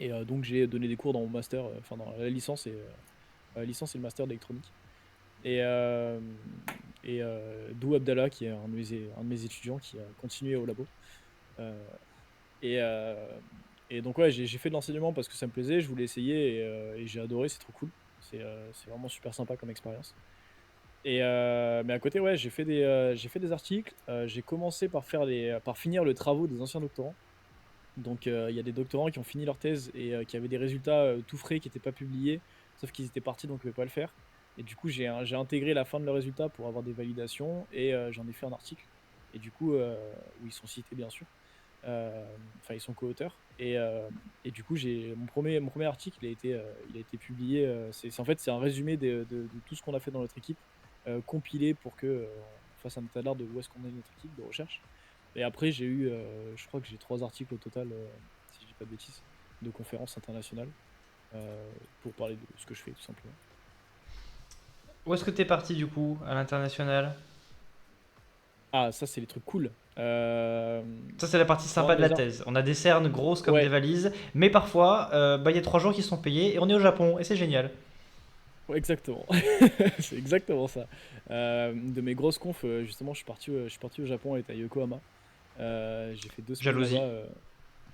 Et donc j'ai donné des cours dans mon master, enfin dans la licence et le master d'électronique. Et, euh, Dou Abdallah, qui est un de mes étudiants, qui a continué au labo. Euh, et, euh, et donc ouais, j'ai fait de l'enseignement parce que ça me plaisait, je voulais essayer et j'ai adoré, c'est trop cool. C'est vraiment super sympa comme expérience. Mais à côté, ouais, j'ai fait des articles. J'ai commencé par finir le travaux des anciens doctorants. Donc, il y a des doctorants qui ont fini leur thèse et qui avaient des résultats tout frais qui n'étaient pas publiés, sauf qu'ils étaient partis donc ils ne pouvaient pas le faire. Et du coup, j'ai intégré la fin de leurs résultats pour avoir des validations et j'en ai fait un article. Et du coup, où ils sont cités bien sûr. Enfin, ils sont co-auteurs. Et du coup, mon premier article, il a été publié. En fait, c'est un résumé de tout ce qu'on a fait dans notre équipe, compilé pour que on fasse un état d'art de où est-ce qu'on est notre équipe de recherche. Et après, je crois que j'ai 3 articles au total, si je dis pas de bêtises, de conférences internationales pour parler de ce que je fais tout simplement. Où est-ce que tu es parti du coup à l'international? Ah, ça, c'est les trucs cool. Euh, Ça, c'est la partie non, sympa de la déjà, thèse. On a des cernes grosses comme des ouais, valises, mais parfois, il y a 3 jours qui sont payés et on est au Japon et c'est génial. ouais, exactement. C'est exactement ça. De mes grosses confs, justement, je suis parti au Japon, elle était à Yokohama. J'ai fait 2 semaines là-bas Jalousie.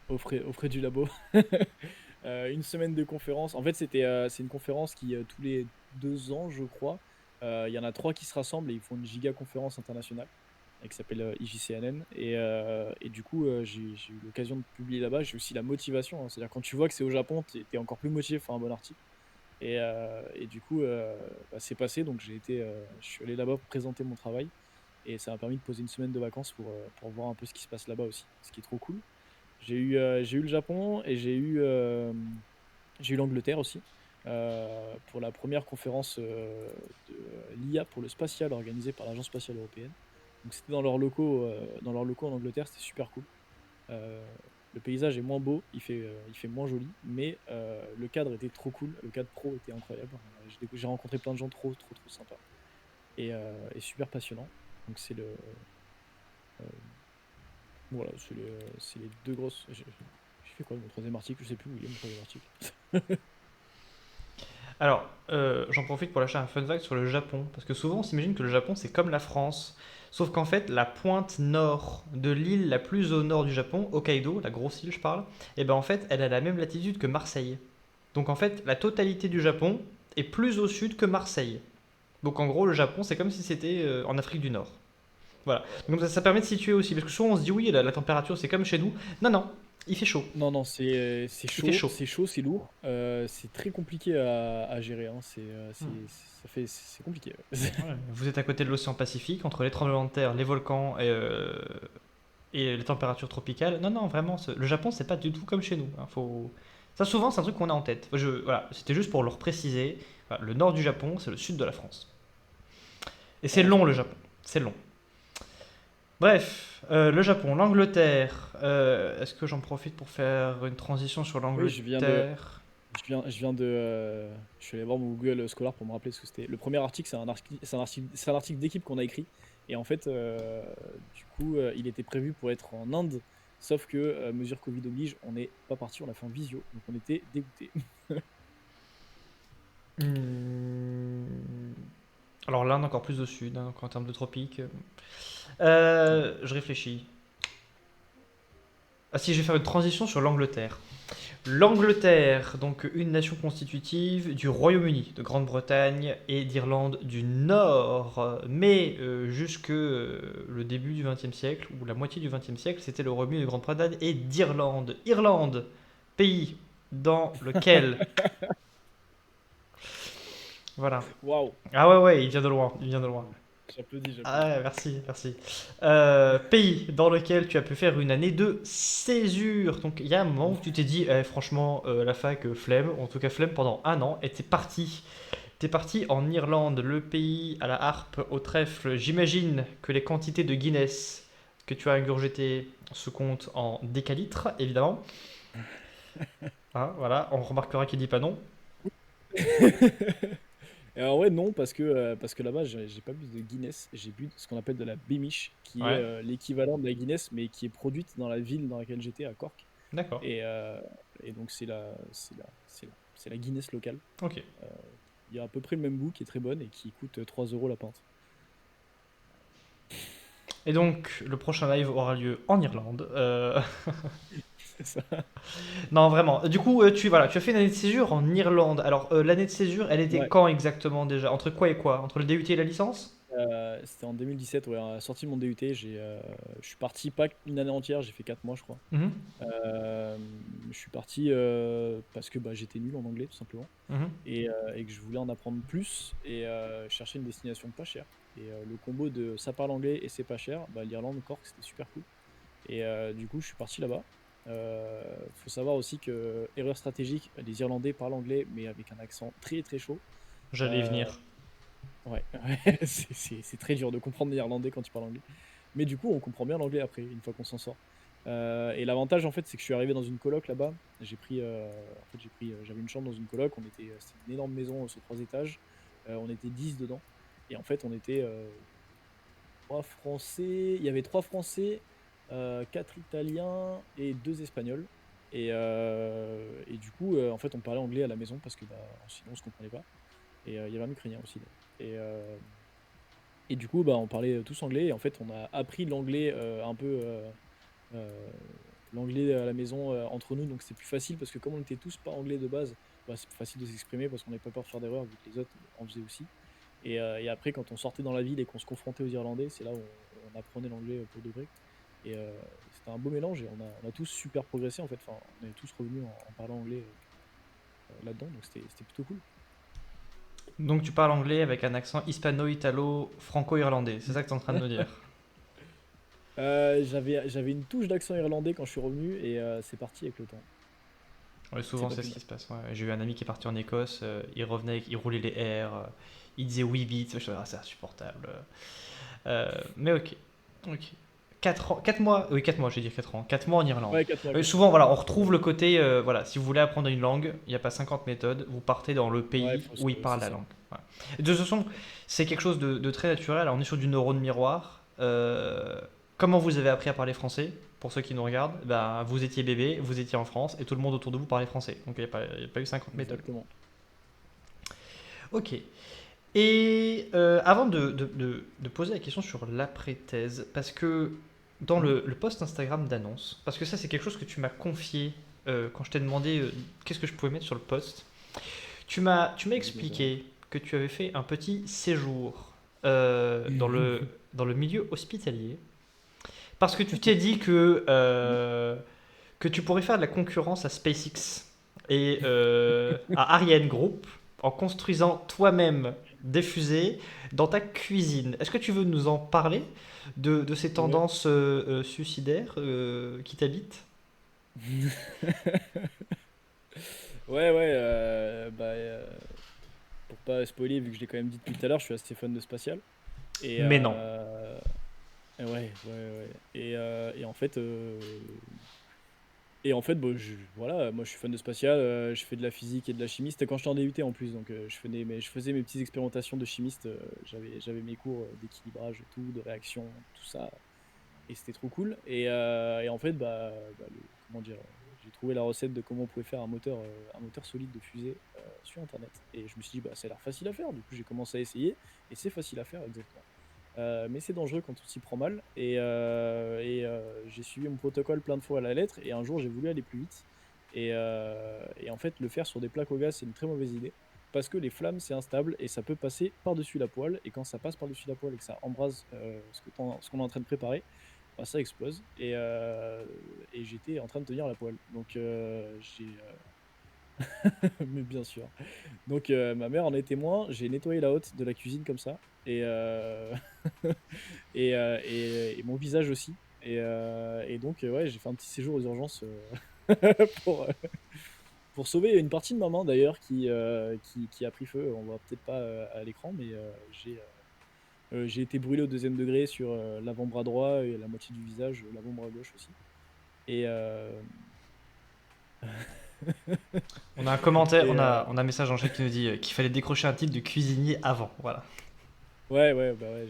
au frais du labo. Une semaine de conférence. En fait, c'est une conférence qui, tous les 2 ans, je crois, il y en a 3 qui se rassemblent et ils font une giga conférence internationale qui s'appelle IJCNN. Et du coup, j'ai eu l'occasion de publier là-bas. J'ai aussi la motivation, hein. C'est-à-dire, quand tu vois que c'est au Japon, t'es encore plus motivé pour faire un bon article. Et du coup, bah, c'est passé. Donc, je suis allé là-bas pour présenter mon travail. Et ça m'a permis de poser une semaine de vacances pour voir un peu ce qui se passe là-bas aussi, ce qui est trop cool. J'ai eu le Japon et j'ai eu l'Angleterre aussi, pour la première conférence de l'IA pour le spatial organisée par l'Agence spatiale européenne. Donc c'était dans leurs locaux en Angleterre, c'était super cool. Euh, le paysage est moins beau, il fait moins joli, mais le cadre était trop cool, le cadre pro était incroyable. J'ai rencontré plein de gens trop, trop, trop sympas et super passionnants. Donc euh, voilà, c'est les deux grosses. J'ai fait quoi mon troisième article? Je sais plus où il est mon troisième article. Alors, j'en profite pour lâcher un fun fact sur le Japon, parce que souvent on s'imagine que le Japon c'est comme la France, sauf qu'en fait la pointe nord de l'île la plus au nord du Japon, Hokkaido, la grosse île je parle, et ben en fait elle a la même latitude que Marseille. Donc en fait la totalité du Japon est plus au sud que Marseille. Donc en gros le Japon c'est comme si c'était en Afrique du Nord. Voilà. Donc ça permet de situer aussi, parce que souvent on se dit oui la température c'est comme chez nous. Non non, il fait chaud. Non, non, c'est Il fait chaud, chaud. c'est chaud, c'est lourd. C'est très compliqué à gérer, hein. C'est compliqué, ouais. Ouais. Vous êtes à côté de l'océan Pacifique, entre les tremblements de terre, les volcans et les températures tropicales. Non, non, vraiment, le Japon, c'est pas du tout comme chez nous, hein. Ça, souvent, c'est un truc qu'on a en tête. Voilà, c'était juste pour le repréciser. Voilà, le nord du Japon, c'est le sud de la France. Et c'est Non, c'est long, le cool. Japon. C'est long. Bref, le Japon, l'Angleterre. Est-ce que j'en profite pour faire une transition sur Oui, l'Angleterre? je suis allé voir mon Google Scholar pour me rappeler ce que c'était. Le premier article, c'est un article d'équipe qu'on a écrit. Et en fait, du coup, il était prévu pour être en Inde. Sauf que, mesure Covid oblige, on n'est pas parti, on l'a fait en visio. Donc on était dégoûtés. Hmm. Alors l'Inde encore plus au sud, hein, donc en termes de tropiques. Ouais. Je réfléchis. Ah si, je vais faire une transition sur l'Angleterre. L'Angleterre, donc une nation constitutive du Royaume-Uni, de Grande-Bretagne et d'Irlande du Nord. Mais jusque le début du XXe siècle, ou la moitié du XXe siècle, c'était le Royaume-Uni de Grande-Bretagne et d'Irlande. Irlande, pays dans lequel Voilà. Waouh, Ah ouais, ouais, il vient de loin, il vient de loin. j'applaudis, Ah j'applaudis. ouais, merci, merci. Pays dans lequel tu as pu faire une année de césure. Donc il y a un moment où tu t'es dit, eh, franchement, la fac, flemme, en tout cas flemme pendant un an, et t'es parti. T'es parti en Irlande, le pays à la harpe, au trèfle. J'imagine que les quantités de Guinness que tu as ingurgité se comptent en décalitres, évidemment. Hein, voilà, on remarquera qu'il dit pas non. Et alors ouais, non, parce que là-bas, j'ai pas bu de Guinness, j'ai bu ce qu'on appelle de la Beamish, qui est Ouais, l'équivalent de la Guinness, mais qui est produite dans la ville dans laquelle j'étais, à Cork. d'accord. Et, donc c'est la Guinness locale. Ok. Euh, Il y a à peu près le même goût, qui est très bonne et qui coûte 3 euros la pinte. Et donc, le prochain live aura lieu en Irlande. C'est ça. Non, vraiment. Du coup, voilà, tu as fait une année de césure en Irlande. Alors, l'année de césure, elle était Ouais. quand exactement déjà? Entre quoi et quoi? Entre le DUT et la licence? C'était en 2017, ouais, à la sortie de mon DUT, je suis parti pas une année entière, j'ai fait 4 mois, je crois. Mhm, Je suis parti parce que bah, j'étais nul en anglais, tout simplement. mhm. Et que je voulais en apprendre plus et chercher une destination pas chère. Et le combo de ça parle anglais et c'est pas cher, bah, l'Irlande, Cork, c'était super cool. Et du coup, je suis parti là-bas. Faut savoir aussi que, erreur stratégique, les Irlandais parlent anglais, mais avec un accent très très chaud. J'allais y Euh, venir. ouais, c'est très dur de comprendre l'Irlandais quand tu parles anglais. Mais du coup, on comprend bien l'anglais après, une fois qu'on s'en sort. Et l'avantage, en fait, c'est que je suis arrivé dans une coloc là-bas. J'avais une chambre dans une coloc. C'était une énorme maison sur 3 étages. On était 10 dedans. Et en fait, on était 3 Français. Il y avait 3 Français, 4 Italiens et 2 Espagnols. Et du coup, en fait, on parlait anglais à la maison parce que bah, sinon, on se comprenait pas. Et il y avait un Ukrainien aussi. Et, euh, et du coup, bah, on parlait tous anglais. Et en fait, on a appris l'anglais un peu. Euh, L'anglais à la maison entre nous, donc c'est plus facile parce que comme on était tous pas anglais de base, bah, c'est plus facile de s'exprimer parce qu'on n'avait pas peur de faire d'erreurs vu que les autres en faisaient aussi. Et après, quand on sortait dans la ville et qu'on se confrontait aux Irlandais, c'est là où on apprenait l'anglais pour de vrai. C'était un beau mélange et on a tous super progressé en fait. Enfin, on est tous revenus en parlant anglais là-dedans, donc c'était plutôt cool. Donc, tu parles anglais avec un accent hispano-italo-franco-irlandais. C'est ça que tu es en train de nous dire. J'avais une touche d'accent irlandais quand je suis revenu et c'est parti avec le temps. Ouais, C'est souvent, pas c'est plus ce qui mal. se passe. Ouais. J'ai eu un ami qui est parti en Écosse. Il revenait, il roulait les airs. Il disait oui vite. Je disais, ah, c'est insupportable. Mais ok. Ok. 4 ans, 4 mois, oui 4 mois, j'ai dit 4 ans, 4 mois en Irlande. Ouais, 4 mois, 4 mois. Souvent, voilà, on retrouve le côté, voilà, si vous voulez apprendre une langue, il n'y a pas 50 méthodes, vous partez dans le Ouais, pays où ils parlent c'est la ça. langue. Voilà. De toute façon, c'est quelque chose de très naturel, on est sur du neurone miroir. Comment vous avez appris à parler français? Pour ceux qui nous regardent, ben, vous étiez bébé, vous étiez en France, et tout le monde autour de vous parlait français. Donc il n'y a pas eu 50 méthodes. Exactement. Ok. Et avant de poser la question sur l'après-thèse, parce que dans Mhm. le post Instagram d'annonce, parce que ça c'est quelque chose que tu m'as confié quand je t'ai demandé qu'est-ce que je pouvais mettre sur le post, tu m'as Vas-y, vas-y. expliqué que tu avais fait un petit séjour dans le milieu hospitalier, parce que tu t'es dit que tu pourrais faire de la concurrence à SpaceX et à Ariane Group en construisant toi-même des fusées dans ta cuisine. Est-ce que tu veux nous en parler de ces Ouais. tendances suicidaires qui t'habitent? Ouais, ouais, pour pas spoiler, vu que je l'ai quand même dit depuis tout à l'heure, je suis assez fan de spatial. Et, Mais non. ouais, ouais, ouais. Et en fait, bah, voilà, moi je suis fan de spatial, je fais de la physique et de la chimie. C'était quand j'étais en DUT en plus, donc je faisais mes petites expérimentations de chimiste. J'avais mes cours d'équilibrage et tout, de réaction, tout ça. Et c'était trop cool. Et en fait, comment dire, j'ai trouvé la recette de comment on pouvait faire un moteur solide de fusée sur Internet. Et je me suis dit, bah, ça a l'air facile à faire. Du coup, j'ai commencé à essayer. Et c'est facile à faire, exactement. Mais c'est dangereux quand on s'y prend mal. J'ai suivi mon protocole plein de fois à la lettre. Et un jour, j'ai voulu aller plus vite. Et en fait, le faire sur des plaques au gaz, c'est une très mauvaise idée. Parce que les flammes, c'est instable et ça peut passer par-dessus la poêle. Et quand ça passe par-dessus la poêle et que ça embrase ce qu'on est en train de préparer, bah, ça explose. Et j'étais en train de tenir la poêle. Donc Mais bien sûr. Donc ma mère en est témoin, j'ai nettoyé la hotte de la cuisine comme ça et et mon visage aussi et donc ouais, j'ai fait un petit séjour aux urgences, pour, heu, pour sauver une partie de ma main d'ailleurs qui a pris feu. On voit peut-être pas, à l'écran mais j'ai été brûlé au 2e degré sur, l'avant-bras droit et la moitié du visage, l'avant-bras gauche aussi et On a un commentaire, et on a un message en chat qui nous dit qu'il fallait décrocher un titre de cuisinier avant. Voilà. ouais, ouais, bah, ouais,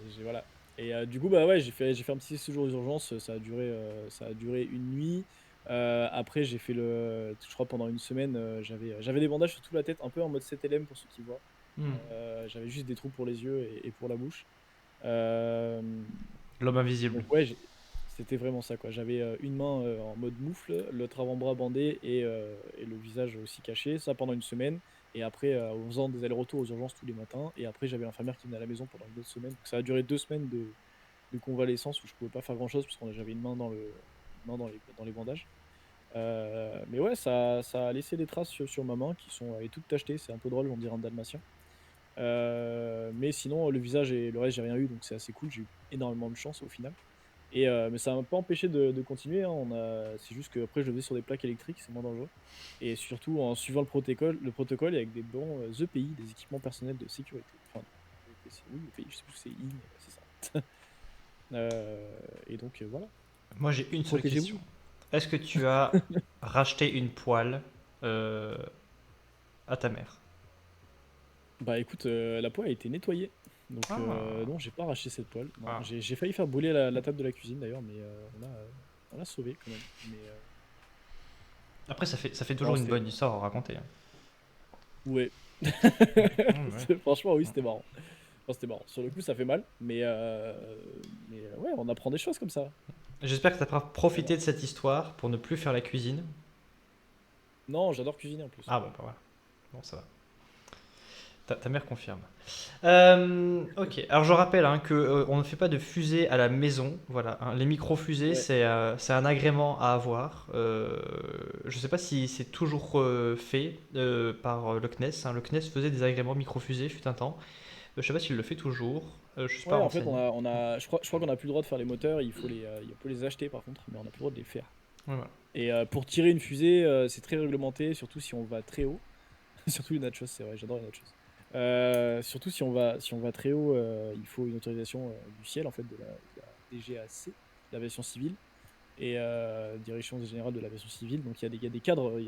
j'ai voilà et du coup, bah, ouais, j'ai fait un petit séjour aux urgences, ça a duré une nuit. Après j'ai fait je crois pendant une semaine, j'avais des bandages sur toute la tête, un peu en mode 7LM pour ceux qui voient. Hmm. J'avais juste des trous pour les yeux et pour la bouche. Hem, L'homme invisible. donc ouais, c'était vraiment ça, quoi. J'avais, une main, en mode moufle, l'autre avant-bras bandé et le visage aussi caché, ça pendant une semaine et après, en faisant des allers-retours aux urgences tous les matins et après j'avais l'infirmière qui venait à la maison pendant une autre semaine. Donc ça a duré 2 semaines de convalescence où je pouvais pas faire grand-chose puisqu'on j'avais une main dans les bandages. Mais ouais, ça a laissé des traces sur ma main qui sont, elle est toute tachetée, c'est un peu drôle, on dirait un dalmatien. Mais sinon, le visage et le reste, j'ai rien eu, donc c'est assez cool. J'ai eu énormément de chance au final. Mais ça m'a pas empêché de continuer, hein. C'est juste qu'après, je le faisais sur des plaques électriques, c'est moins dangereux. Et surtout en suivant le protocole et avec des bons EPI, des équipements personnels de sécurité. Enfin, oui, EPI, je sais plus si c'est I, mais ouais, c'est ça. Et donc voilà, Moi, j'ai une seule question. protégez-vous. Est-ce que tu as racheté une poêle euh, à ta mère? Bah écoute, la poêle a été nettoyée. Donc Ah, non, j'ai pas arraché cette poêle. Non, ah. j'ai failli faire brûler la table de la cuisine d'ailleurs, mais on l'a sauvée quand même. Mais Après, ça fait toujours non, une c'était bonne histoire à raconter, hein. ouais. Ouais. Franchement, oui, c'était marrant. Enfin, c'était marrant. Sur le coup, ça fait mal, mais ouais, on apprend des choses comme ça. J'espère que tu as profité Vraiment. de cette histoire pour ne plus faire la cuisine. Non, j'adore cuisiner en plus. Ah bah, voilà. Bon, ça va. Ta mère confirme. Ok, alors je rappelle hein, que on ne fait pas de fusée à la maison. Voilà, hein. Les micro-fusées, Ouais. c'est un agrément à avoir. Je ne sais pas si c'est toujours fait par le CNES, hein. Le CNES faisait des agréments micro-fusées, fut un temps. Je ne sais pas s'il le fait toujours. Je ne suis pas Ouais, en fait, renseigné. je crois qu'on a plus le droit de faire les moteurs. Il peut les acheter par contre, mais on n'a plus le droit de les faire. Voilà. Et pour tirer une fusée, c'est très réglementé, surtout si on va très haut. Surtout les nachos, c'est vrai, j'adore les nachos. Surtout si on va très haut, il faut une autorisation du ciel, en fait, de la DGAC, de l'aviation civile, et Direction générale de l'aviation civile. Donc il y a des cadres, il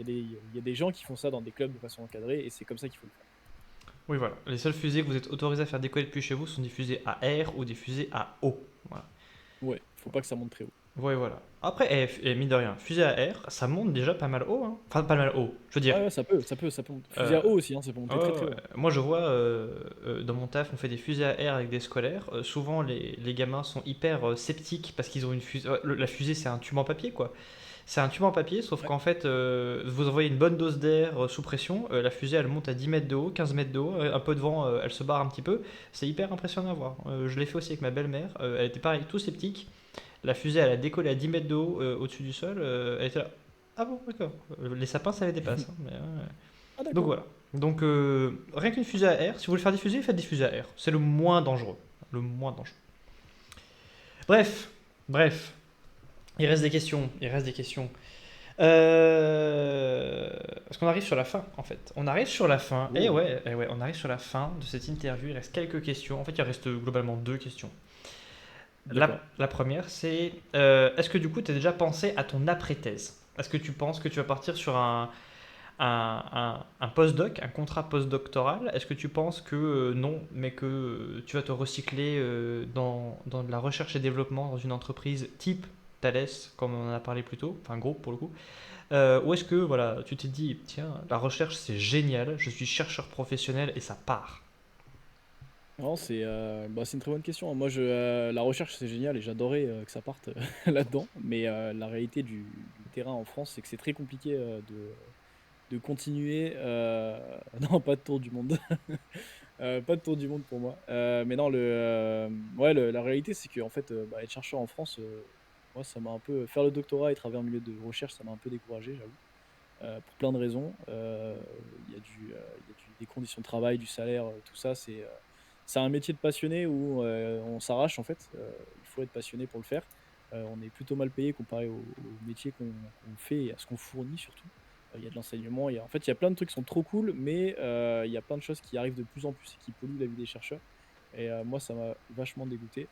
y a des gens qui font ça dans des clubs de façon encadrée, et c'est comme ça qu'il faut le faire. Oui, voilà. Les seules fusées que vous êtes autorisé à faire décoller depuis chez vous sont des fusées à air ou des fusées à eau. Voilà. Ouais, faut pas que ça monte très haut. Ouais, voilà. Après, mine de rien, fusée à air, ça monte déjà pas mal haut, hein. Enfin, pas mal haut. Je veux dire, Ouais, ouais, ça peut monter. Fusée euh, à eau aussi, hein, ça peut monter très très ouais. haut, hein. Moi je vois dans mon taf, on fait des fusées à air avec des scolaires. Souvent, les gamins sont hyper sceptiques parce qu'ils ont une fusée. La fusée, c'est un tube en papier, quoi. C'est un tube en papier, sauf Ouais, qu'en fait, vous envoyez une bonne dose d'air sous pression. La fusée, elle monte à 10 mètres de haut, 15 mètres de haut. Un peu de vent, elle se barre un petit peu. C'est hyper impressionnant à voir. Je l'ai fait aussi avec ma belle-mère. Elle était pareil, tout sceptique. La fusée, elle a décollé à 10 mètres de haut au-dessus du sol. Elle était là. Ah bon, d'accord. Les sapins, ça les dépasse, hein, mais, ouais. ah Donc d'accord. voilà. Donc rien qu'une fusée à air, si vous voulez faire des fusées, faites des fusées à air. C'est le moins dangereux. Le moins dangereux. Bref, bref. Il reste des questions. Il reste des questions. Parce qu'on arrive sur la fin, en fait. On arrive sur la fin. Oh. Et ouais, on arrive sur la fin de cette interview. Il reste quelques questions. En fait, il reste globalement deux questions. D'accord. La première, c'est est-ce que du coup, tu as déjà pensé à ton après-thèse? Est-ce que tu penses que tu vas partir sur un postdoc, un contrat postdoctoral? Est-ce que tu penses que non, mais que tu vas te recycler dans de la recherche et développement dans une entreprise type Thales, comme on en a parlé plus tôt, enfin groupe pour le coup? Ou est-ce que voilà, tu t'es dit, tiens, la recherche c'est génial, je suis chercheur professionnel et ça part? Non, c'est une très bonne question. Moi, la recherche, c'est génial et j'adorais que ça parte là-dedans. Mais la réalité du terrain en France, c'est que c'est très compliqué de continuer. Non, pas de tour du monde. Pas de tour du monde pour moi. Mais non, ouais, la réalité, c'est que en fait, bah, être chercheur en France, moi, ça m'a un peu. Faire le doctorat et travailler en milieu de recherche, ça m'a un peu découragé, j'avoue. pour plein de raisons. Il y a des conditions de travail, du salaire, tout ça. C'est un métier de passionné où on s'arrache en fait. Il faut être passionné pour le faire. On est plutôt mal payé comparé au métier qu'on fait et à ce qu'on fournit surtout. Il y a de l'enseignement, en fait, il y a plein de trucs qui sont trop cool, mais il y a plein de choses qui arrivent de plus en plus et qui polluent la vie des chercheurs. Et moi, ça m'a vachement dégoûté.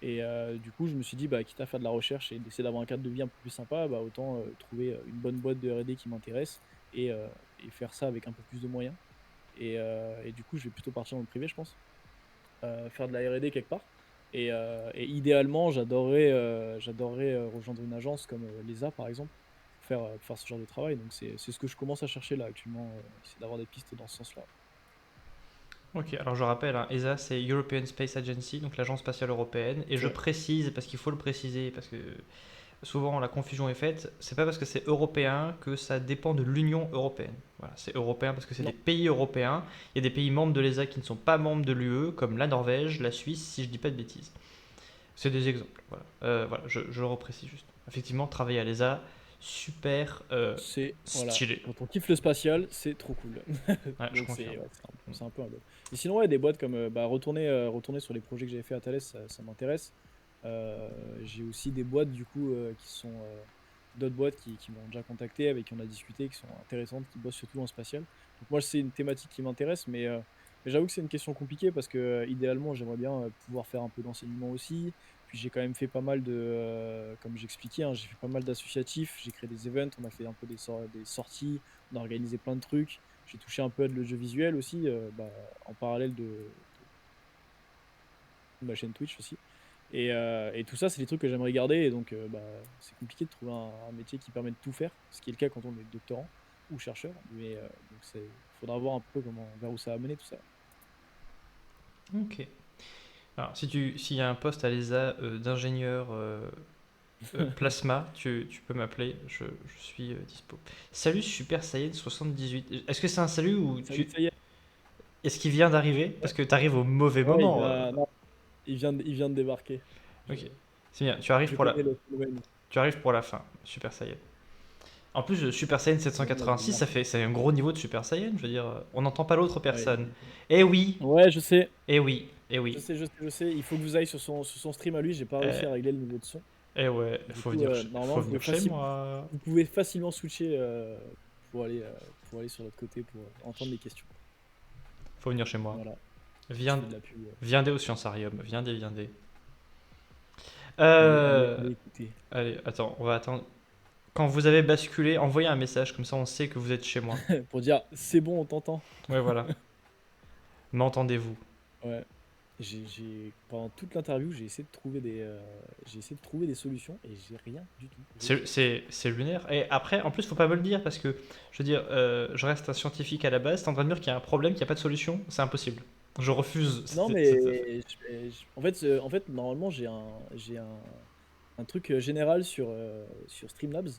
Et du coup, je me suis dit, bah, quitte à faire de la recherche et d'essayer d'avoir un cadre de vie un peu plus sympa, bah, autant trouver une bonne boîte de R&D qui m'intéresse et faire ça avec un peu plus de moyens. Et du coup, je vais plutôt partir dans le privé, je pense, faire de la R&D quelque part. Et idéalement, j'adorerais rejoindre une agence comme l'ESA, par exemple, pour faire ce genre de travail. Donc, c'est ce que je commence à chercher là actuellement, c'est d'avoir des pistes dans ce sens-là. Ok, alors je rappelle, hein, ESA c'est European Space Agency, donc l'agence spatiale européenne, et je Ouais. précise, parce qu'il faut le préciser, parce que souvent la confusion est faite, c'est pas parce que c'est européen que ça dépend de l'Union européenne. Voilà, c'est européen parce que c'est des Non. pays européens. Il y a des pays membres de l'ESA qui ne sont pas membres de l'UE, comme la Norvège, la Suisse, si je dis pas de bêtises. C'est des exemples. Voilà, voilà je le reprécise juste. Effectivement, travailler à l'ESA, super Voilà. stylé. Quand on kiffe le spatial, c'est trop cool. Ouais, je Donc, confirme. c'est un peu un goal. Et sinon, ouais, des boîtes comme bah, retourner sur les projets que j'avais fait à Thales, ça m'intéresse. J'ai aussi des boîtes, du coup, qui sont d'autres boîtes qui m'ont déjà contacté, avec qui on a discuté, qui sont intéressantes, qui bossent surtout en spatial. Donc, moi, c'est une thématique qui m'intéresse, mais j'avoue que c'est une question compliquée parce que, idéalement, j'aimerais bien pouvoir faire un peu d'enseignement aussi. Puis j'ai quand même fait pas mal comme j'expliquais, hein, j'ai fait pas mal d'associatifs, j'ai créé des events, on a fait un peu des sorties, on a organisé plein de trucs. J'ai touché un peu à le jeu visuel aussi, bah, en parallèle de ma chaîne Twitch aussi. Et tout ça, c'est des trucs que j'aimerais garder. Et donc, bah, c'est compliqué de trouver un métier qui permet de tout faire, ce qui est le cas quand on est doctorant ou chercheur. Mais donc, il faudra voir un peu vers où ça va mener tout ça. Ok. Alors, s'il y a un poste à l'ESA d'ingénieur plasma, tu peux m'appeler, je suis dispo. Salut Super Saiyan 78. Est-ce que c'est un salut ou Salut, ça y est. est-ce qu'il vient d'arriver? Ouais, Parce que tu arrives au mauvais ouais, moment. non, il vient de débarquer. Je, Ok, c'est bien. je connais le phénomène. Tu arrives pour la fin, Super Saiyan. En plus, Super Saiyan Non, non, il 786, vient. c'est un gros niveau de Super Saiyan. Je veux dire, on n'entend pas l'autre Ouais, personne. Eh oui, ouais, je sais. eh oui, eh Je oui. sais, je sais, je sais. Il faut que vous ayez sur son stream à lui. J'ai pas réussi Eh, à régler le niveau de son. eh ouais, Du coup, normalement, faut venir chez moi. vous pouvez facilement switcher pour aller, euh, pour aller sur l'autre côté pour entendre les questions. Faut venir chez moi. Voilà, je Viens, fais de la pub. viendez au Sciencarium. Viendez. Allez, Euh, allez écouter. allez, attends, on va attendre. Quand vous avez basculé, envoyez un message, comme ça on sait que vous êtes chez moi. Pour dire, c'est bon, on t'entend. Ouais, voilà. M'entendez-vous? Ouais. Pendant toute l'interview, j'ai essayé de trouver des solutions et j'ai rien du tout réussi. C'est lunaire. Et après, en plus, faut pas me le dire parce que, je veux dire, je reste un scientifique à la base. T'es en train de me dire qu'il y a un problème, qu'il n'y a pas de solution. C'est impossible. Je refuse Non, mais en fait, normalement, j'ai un truc général sur Streamlabs.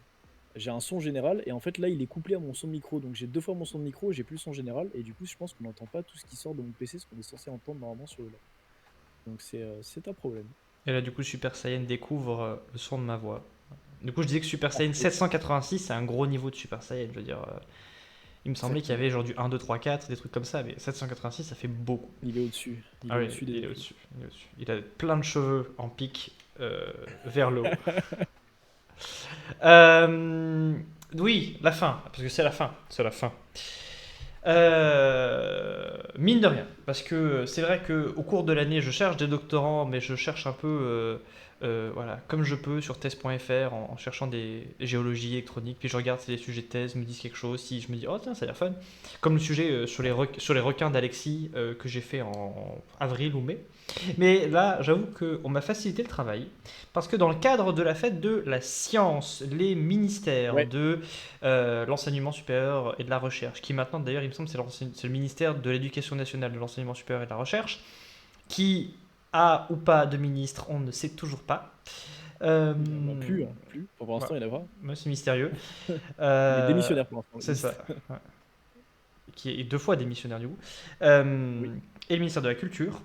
J'ai un son général et en fait là il est couplé à mon son de micro, donc j'ai deux fois mon son de micro et j'ai plus le son général et du coup je pense qu'on n'entend pas tout ce qui sort de mon PC, ce qu'on est censé entendre normalement sur le lab. Donc c'est un problème. Et là, du coup, Super Saiyan découvre le son de ma voix. Du coup, je disais que Super Ah, Saiyan 786, c'est un gros niveau de Super Saiyan. Je veux dire, il me semblait qu'il y avait exactement. genre du 1, 2, 3, 4, des trucs comme ça, mais 786, ça fait beaucoup. Il est au-dessus. Il Ah est oui, au-dessus des il est études. au-dessus. Il est au-dessus. Il a plein de cheveux en pique vers le haut. Euh, oui, la fin, parce que c'est la fin. C'est la fin. Mine de rien, parce que c'est vrai qu'au cours de l'année, je cherche des doctorants, mais je cherche un peu, voilà, comme je peux sur thèse.fr en cherchant des géologies électroniques, puis je regarde si les sujets de thèse me disent quelque chose, si je me dis, oh tiens, ça a l'air fun, comme le sujet sur les requins d'Alexis que j'ai fait en avril ou mai. Mais là, j'avoue qu'on m'a facilité le travail, parce que dans le cadre de la fête de la science, les ministères Ouais, de l'enseignement supérieur et de la recherche, qui maintenant d'ailleurs il me semble c'est le ministère de l'éducation nationale, de l'enseignement supérieur et de la recherche, qui a ou pas de ministre, on ne sait toujours pas. Euh, il n'y en a plus, hein, plus. Pour ouais, l'instant il y en a pas. ouais, c'est mystérieux. Il est Euh, démissionnaire pour l'instant, le c'est ça. ministre. Ouais. Qui est deux fois démissionnaire du coup. Oui. Et le ministère de la Culture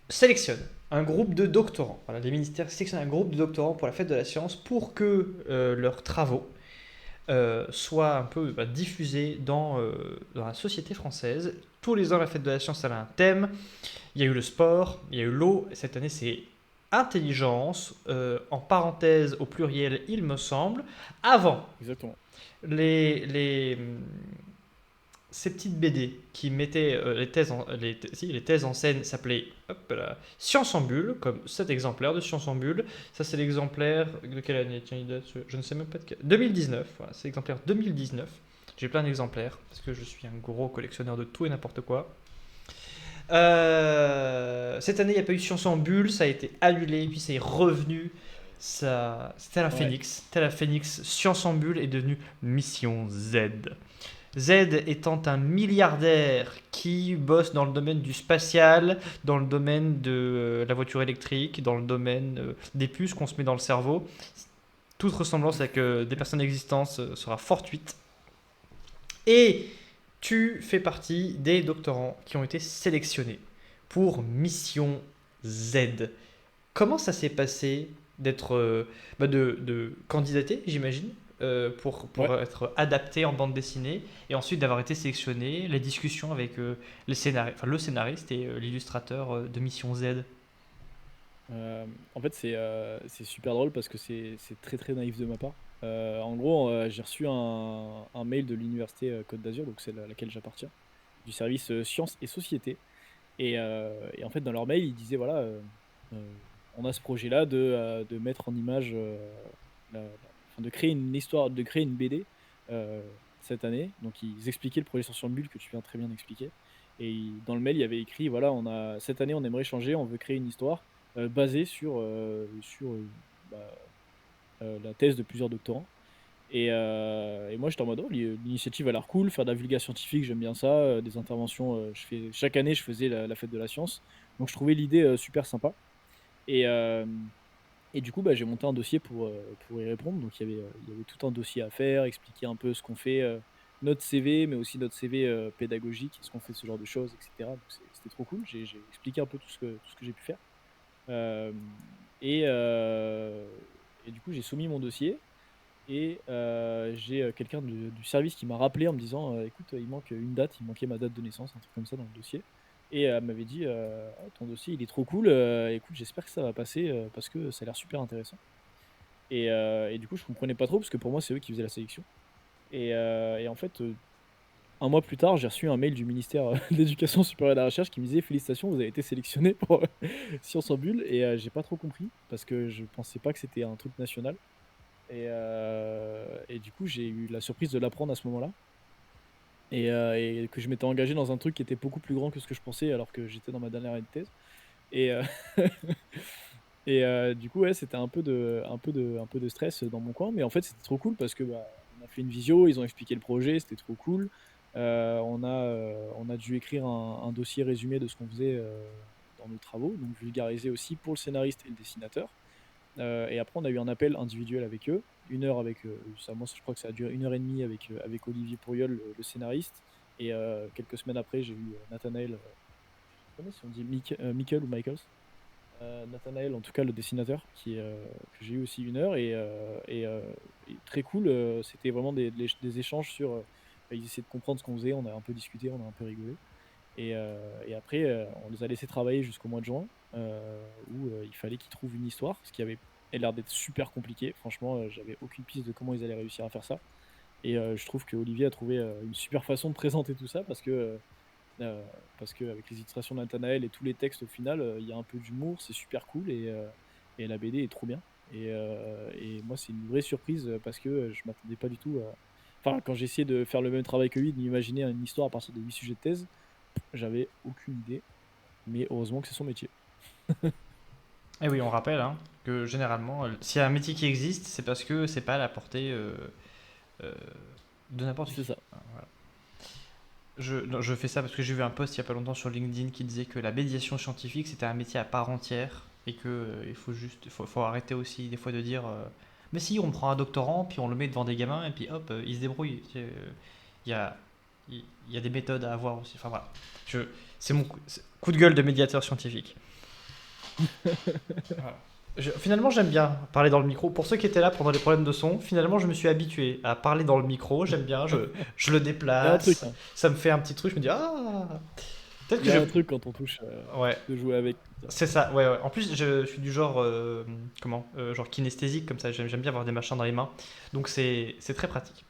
sélectionne un groupe de doctorants. Voilà, les ministères sélectionnent un groupe de doctorants pour la fête de la science pour que leurs travaux soit un peu diffusée dans la société française. Tous les ans, la fête de la science, elle a un thème. Il y a eu le sport, il y a eu l'eau. Cette année, c'est intelligence, en parenthèse au pluriel, il me semble. Avant, Exactement. les, ces petites BD qui mettaient les thèses en scène s'appelaient Science en bulle, comme cet exemplaire de Science en bulle. Ça, c'est l'exemplaire de quelle année? Tiens, il date, je ne sais même pas de quelle. 2019, voilà, c'est l'exemplaire 2019. J'ai plein d'exemplaires parce que je suis un gros collectionneur de tout et n'importe quoi. Cette année, il n'y a pas eu Science en bulle, ça a été annulé, puis c'est revenu. C'était la Ouais. Phoenix. C'était la Phoenix. Science en bulle est devenue Mission Z. Z étant un milliardaire qui bosse dans le domaine du spatial, dans le domaine de la voiture électrique, dans le domaine des puces qu'on se met dans le cerveau. Toute ressemblance avec des personnes existantes sera fortuite. Et tu fais partie des doctorants qui ont été sélectionnés pour Mission Z. Comment ça s'est passé d'être, de candidater, j'imagine, pour Ouais. être adapté en bande dessinée et ensuite d'avoir été sélectionné, les discussions avec le scénariste et l'illustrateur de Mission Z. En fait, c'est super drôle parce que c'est très très naïf de ma part. En gros, j'ai reçu un mail de l'université Côte d'Azur, donc c'est laquelle j'appartiens, du service sciences et société. Et en fait, dans leur mail, ils disaient voilà, on a ce projet-là de mettre en image, enfin, de créer une histoire, de créer une BD cette année. Donc, ils expliquaient le projet sur Bulle que tu viens très bien d'expliquer. Et dans le mail, il y avait écrit voilà, cette année, on aimerait changer, on veut créer une histoire basée sur bah, la thèse de plusieurs doctorants. Et moi, j'étais en mode, oh, l'initiative a l'air cool, faire de la vulga scientifique, j'aime bien ça, des interventions, chaque année, je faisais la fête de la science, donc je trouvais l'idée super sympa. Et, euh, et du coup, bah, j'ai monté un dossier pour y répondre, donc il y avait tout un dossier à faire, expliquer un peu ce qu'on fait, notre CV, mais aussi notre CV pédagogique, ce qu'on fait de ce genre de choses, etc. Donc c'était trop cool, j'ai expliqué un peu tout ce que j'ai pu faire. Euh, et, euh, et du coup, j'ai soumis mon dossier. Et j'ai quelqu'un du service qui m'a rappelé en me disant écoute, il manque une date, il manquait ma date de naissance, un truc comme ça dans le dossier. Et elle m'avait dit ah, ton dossier il est trop cool, écoute, j'espère que ça va passer parce que ça a l'air super intéressant. Et du coup, je comprenais pas trop parce que pour moi, c'est eux qui faisaient la sélection. Et en fait, un mois plus tard, j'ai reçu un mail du ministère de l'Éducation supérieure et de la Recherche qui me disait félicitations, vous avez été sélectionné pour Science en Bulle. Et j'ai pas trop compris parce que je pensais pas que c'était un truc national. Et du coup, j'ai eu la surprise de l'apprendre à ce moment-là. Et que je m'étais engagé dans un truc qui était beaucoup plus grand que ce que je pensais alors que j'étais dans ma dernière année de thèse. Et, du coup, ouais, c'était un peu de stress dans mon coin. Mais en fait, c'était trop cool parce que bah, on a fait une visio, ils ont expliqué le projet, c'était trop cool. On a dû écrire un dossier résumé de ce qu'on faisait dans nos travaux, donc vulgariser aussi pour le scénariste et le dessinateur. Et après, on a eu un appel individuel avec eux, 1 heure avec ça, moi, je crois que ça a duré 1 heure et demie avec Olivier Pourriol, le scénariste. Et quelques semaines après, j'ai eu Nathanaël, je sais pas si on dit Michael ou Michaels. Nathanaël, en tout cas, le dessinateur, que j'ai eu aussi 1 heure. Et très cool. C'était vraiment des échanges sur. Ils essayaient de comprendre ce qu'on faisait, on a un peu discuté, on a un peu rigolé. Et après, on les a laissés travailler jusqu'au mois de juin, où il fallait qu'ils trouvent une histoire, ce qui avait l'air d'être super compliqué. Franchement, j'avais aucune piste de comment ils allaient réussir à faire ça. Et je trouve que Olivier a trouvé une super façon de présenter tout ça parce que avec les illustrations de Nathanaël et tous les textes au final, il y a un peu d'humour, c'est super cool et la BD est trop bien. Et moi, c'est une vraie surprise parce que je m'attendais pas du tout à. Enfin, quand j'ai essayé de faire le même travail que lui, d'imaginer une histoire à partir de 8 sujets de thèse, j'avais aucune idée, mais heureusement que c'est son métier. Et oui, on rappelle que généralement, s'il y a un métier qui existe, c'est parce que c'est pas à la portée euh, de n'importe C'est qui. ça. Voilà. Non, je fais ça parce que j'ai vu un post il y a pas longtemps sur LinkedIn qui disait que la médiation scientifique c'était un métier à part entière et que il faut juste, faut arrêter aussi des fois de dire mais si on prend un doctorant puis on le met devant des gamins et puis hop il se débrouille. Il y a il y a des méthodes à avoir aussi. Enfin voilà, c'est mon coup de gueule de médiateur scientifique. Voilà. Finalement, j'aime bien parler dans le micro. Pour ceux qui étaient là pendant les problèmes de son, finalement, je me suis habitué à parler dans le micro. J'aime bien, je le Il y a un truc, déplace. hein. Ça me fait un petit truc. Je me dis, ah, peut-être Il que y je. a un truc quand on touche, Ouais, de jouer avec, tout ça. c'est ça. Ouais, ouais. En plus, je suis du genre. Comment genre kinesthésique, comme ça. J'aime bien avoir des machins dans les mains. Donc, c'est très pratique.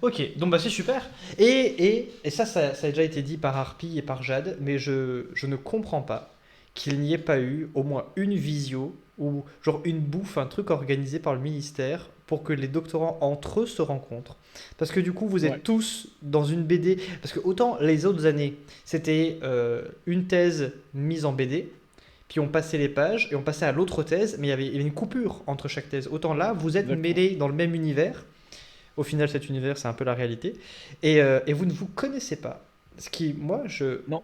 Ok, donc bah c'est super. Et ça a déjà été dit par Harpy et par Jade, mais je ne comprends pas qu'il n'y ait pas eu au moins une visio ou genre une bouffe, un truc organisé par le ministère pour que les doctorants entre eux se rencontrent. Parce que du coup, vous Ouais, êtes tous dans une BD. Parce que autant les autres années, c'était une thèse mise en BD, puis on passait les pages et on passait à l'autre thèse, mais il y avait une coupure entre chaque thèse. Autant là, vous êtes exactement. mêlés dans le même univers. Au final, cet univers, c'est un peu la réalité. Et vous ne vous connaissez pas. Ce qui, moi, Non,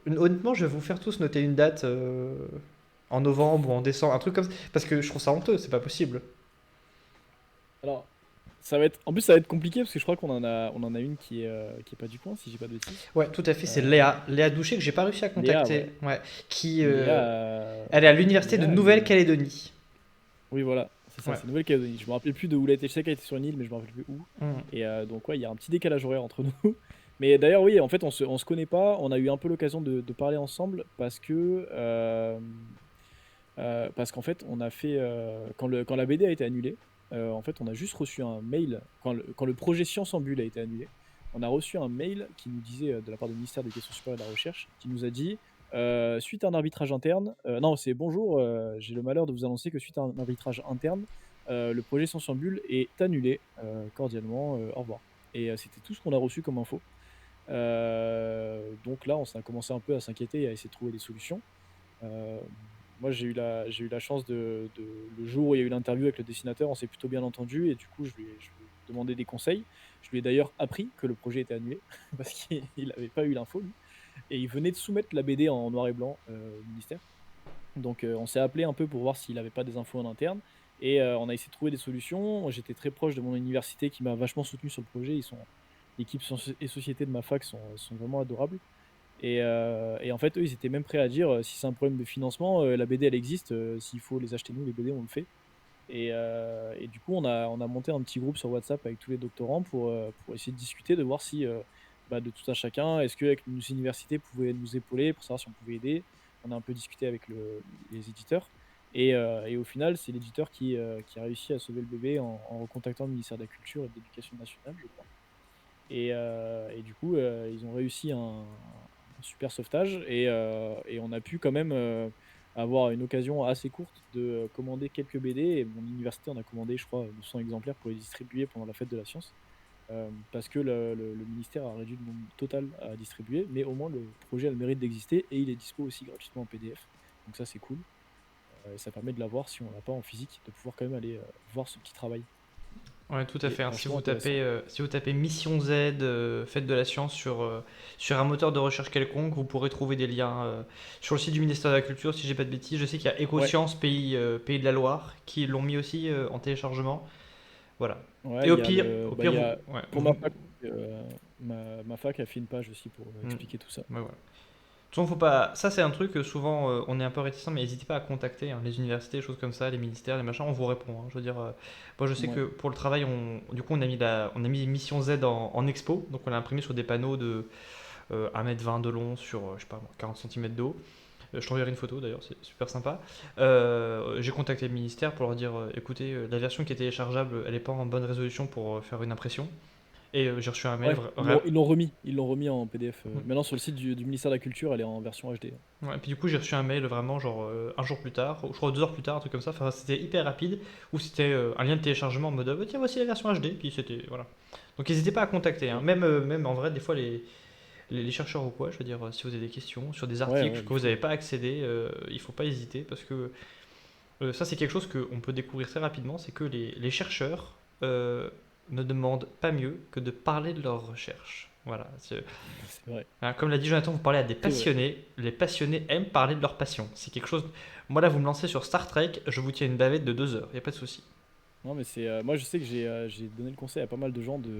honnêtement, je vais vous faire tous noter une date en novembre ou en décembre, un truc comme ça. Parce que je trouve ça honteux, c'est pas possible. alors, ça va être, en plus ça va être compliqué parce que je crois on en a une qui est pas du coin, si j'ai pas de bêtises. Ouais, tout à fait, c'est Euh, Léa. Léa Douché, que j'ai pas réussi à Léa, contacter. ouais. Ouais. Qui, Léa, elle est à l'université de Léa, elle est... Nouvelle-Calédonie. Oui, voilà, c'est ça, Ouais. c'est Nouvelle-Calédonie. Je me rappelle plus de où elle était. Je sais qu'elle était sur une île, mais je me rappelle plus où. Mm. Et donc, ouais, il y a un petit décalage horaire entre nous. Mais d'ailleurs, oui, en fait, on se connaît pas. On a eu un peu l'occasion de parler ensemble parce qu'en fait, on a fait. Quand la BD a été annulée, en fait, on a juste reçu un mail. Quand le projet Science en Bulle a été annulé, on a reçu un mail qui nous disait, de la part du ministère des Questions supérieures et de la Recherche, qui nous a dit suite à un arbitrage interne, non, c'est bonjour, j'ai le malheur de vous annoncer que suite à un arbitrage interne, le projet Science en Bulle est annulé. Cordialement, au revoir. Et c'était tout ce qu'on a reçu comme info. Donc là, on s'est commencé un peu à s'inquiéter et à essayer de trouver des solutions. Euh, Moi, j'ai eu la chance le jour où il y a eu l'interview avec le dessinateur, on s'est plutôt bien entendu et du coup, je lui ai demandé des conseils. Je lui ai d'ailleurs appris que le projet était annulé parce qu'il n'avait pas eu l'info, lui. Et il venait de soumettre la BD en noir et blanc au ministère. Donc, on s'est appelé un peu pour voir s'il n'avait pas des infos en interne. Et on a essayé de trouver des solutions. J'étais très proche de mon université qui m'a vachement soutenu sur le projet. L'équipe Sciences et Société de ma fac sont vraiment adorables. Et en fait, eux, ils étaient même prêts à dire si c'est un problème de financement, la BD elle existe, s'il faut les acheter nous, les BD, on le fait. Et du coup, on a monté un petit groupe sur WhatsApp avec tous les doctorants pour essayer de discuter, de voir si, bah, de tout un chacun, est-ce qu'avec nos universités pouvaient nous épauler pour savoir si on pouvait aider. On a un peu discuté avec les éditeurs. Et au final, c'est l'éditeur qui a réussi à sauver le bébé en recontactant le ministère de la Culture et de l'Éducation nationale, je crois. Et du coup, ils ont réussi un super sauvetage et on a pu quand même avoir une occasion assez courte de commander quelques BD. Et mon université en a commandé, je crois, 200 exemplaires pour les distribuer pendant la fête de la science. Parce que le ministère a réduit le nombre total à distribuer, mais au moins le projet a le mérite d'exister et il est dispo aussi gratuitement en PDF. Donc ça, c'est cool. Et ça permet de l'avoir si on l'a pas en physique, de pouvoir quand même aller voir ce petit travail Ouais, tout à qui est fait, hein. vachement intéressant. Si vous tapez Mission Z, Fête de la Science sur un moteur de recherche quelconque, vous pourrez trouver des liens sur le site du ministère de la Culture, si j'ai pas de bêtises. Je sais qu'il y a Ouais, Écosciences, Pays de la Loire, qui l'ont mis aussi en téléchargement. Voilà. ouais, Et il au y a pire, le, au bah, il pire y vous, a ouais, pour ma fac, ma fac a fait une page aussi pour Hmm, expliquer tout ça. ouais, voilà. De toute façon, faut pas. Ça, c'est un truc que souvent on est un peu réticent, mais n'hésitez pas à contacter hein, les universités, les choses comme ça, les ministères, les machins, on vous répond, hein. Je veux dire, moi je sais Ouais, que pour le travail, du coup, on a mis Mission Z en expo, donc on l'a imprimé sur des panneaux de 1,20 m de long sur, je sais pas, 40 cm de haut. Je t'enverrai une photo d'ailleurs, c'est super sympa. J'ai contacté le ministère pour leur dire écoutez, la version qui est téléchargeable, elle n'est pas en bonne résolution pour faire une impression. Et j'ai reçu un mail. ouais, ils l'ont remis en PDF. Maintenant sur le site du ministère de la Culture, elle est en version HD. Ouais, et puis du coup, j'ai reçu un mail vraiment, genre un jour plus tard, ou je crois 2 heures plus tard, un truc comme ça. Enfin, c'était hyper rapide, où c'était un lien de téléchargement en mode tiens, voici la version HD. Puis c'était. Voilà. Donc n'hésitez pas à contacter, hein. Ok. Même en vrai, des fois, les chercheurs ou quoi, je veux dire, si vous avez des questions sur des Ouais, articles ouais, il que vous faut. n'avez pas accédé, il faut pas hésiter parce que ça, c'est quelque chose qu'on peut découvrir très rapidement, c'est que les chercheurs ne demandent pas mieux que de parler de leurs recherches. Voilà. C'est vrai, Hein, comme l'a dit Jonathan, vous parlez à des c'est vrai. passionnés. Les passionnés aiment parler de leur passion. C'est quelque chose. Moi, là, vous me lancez sur Star Trek, je vous tiens une bavette de 2 heures, y a pas de souci. Non, mais moi je sais que j'ai donné le conseil à pas mal de gens de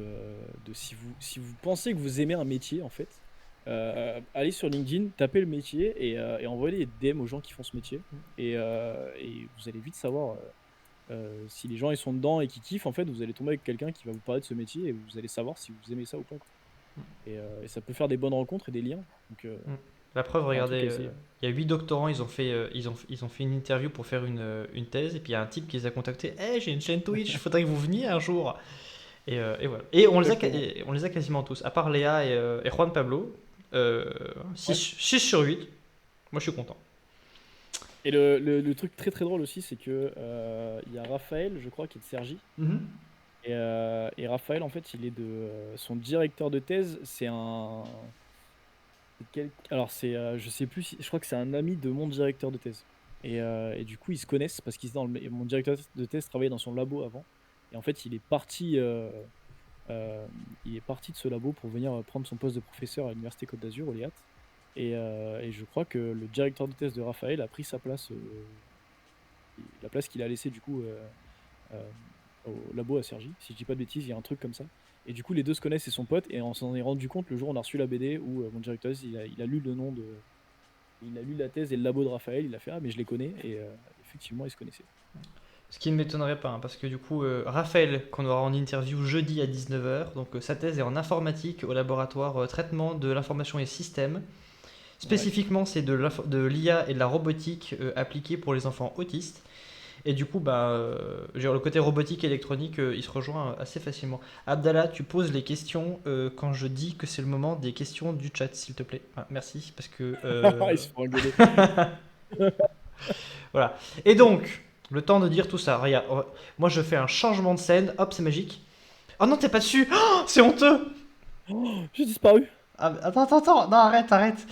si vous pensez que vous aimez un métier en fait, allez sur LinkedIn, tapez le métier et envoyez des DM aux gens qui font ce métier. Et vous allez vite savoir si les gens ils sont dedans et qui kiffent. En fait, vous allez tomber avec quelqu'un qui va vous parler de ce métier et vous allez savoir si vous aimez ça ou pas, quoi. Et ça peut faire des bonnes rencontres et des liens. Donc, Mm. La preuve, c'est un truc à regardez, essayer. il y a 8 doctorants, ils ont fait une interview pour faire une thèse, et puis il y a un type qui les a contactés. Hey, j'ai une chaîne Twitch, faudrait que vous veniez un jour. Et voilà. Exactement. Et on les a quasiment tous, à part Léa et Juan Pablo. Euh, Ouais. 6 sur 8. Moi, je suis content. Et le truc très très drôle aussi, c'est que il y a Raphaël, je crois, qui est de Cergy. Mhm. Et Raphaël, en fait, il est son directeur de thèse, c'est alors c'est, je sais plus, je crois que c'est un ami de mon directeur de thèse. Et du coup, ils se connaissent parce qu'il mon directeur de thèse travaillait dans son labo avant. Et en fait, euh, il est parti de ce labo pour venir prendre son poste de professeur à l'Université Côte d'Azur, au LEAT. Et je crois que le directeur de thèse de Raphaël a pris sa place, la place qu'il a laissée du coup euh, au labo à Cergy. Si je dis pas de bêtises, il y a un truc comme ça. Et du coup, les deux se connaissent et son pote. Et on s'en est rendu compte le jour où on a reçu la BD où mon directeur, il a lu le nom de. Il a lu la thèse et le labo de Raphaël. Il a fait: Ah, mais je les connais. Et effectivement, ils se connaissaient. Ce qui ne m'étonnerait pas, hein, parce que du coup, Raphaël, qu'on aura en interview jeudi à 19h, donc sa thèse est en informatique au laboratoire traitement de l'information et système. Ouais. Spécifiquement, c'est de l'IA et de la robotique appliquée pour les enfants autistes. Et du coup, bah, le côté robotique et électronique, il se rejoint assez facilement. Abdallah, tu poses les questions quand je dis que c'est le moment des questions du chat, s'il te plaît. Ah, merci, parce que... Ils se font engueuler. voilà. Et donc, le temps de dire tout ça, regarde, moi je fais un changement de scène, hop, c'est magique. Oh non, t'es pas dessus. Oh, c'est honteux. Oh, j'ai disparu. Ah, attends, non, arrête.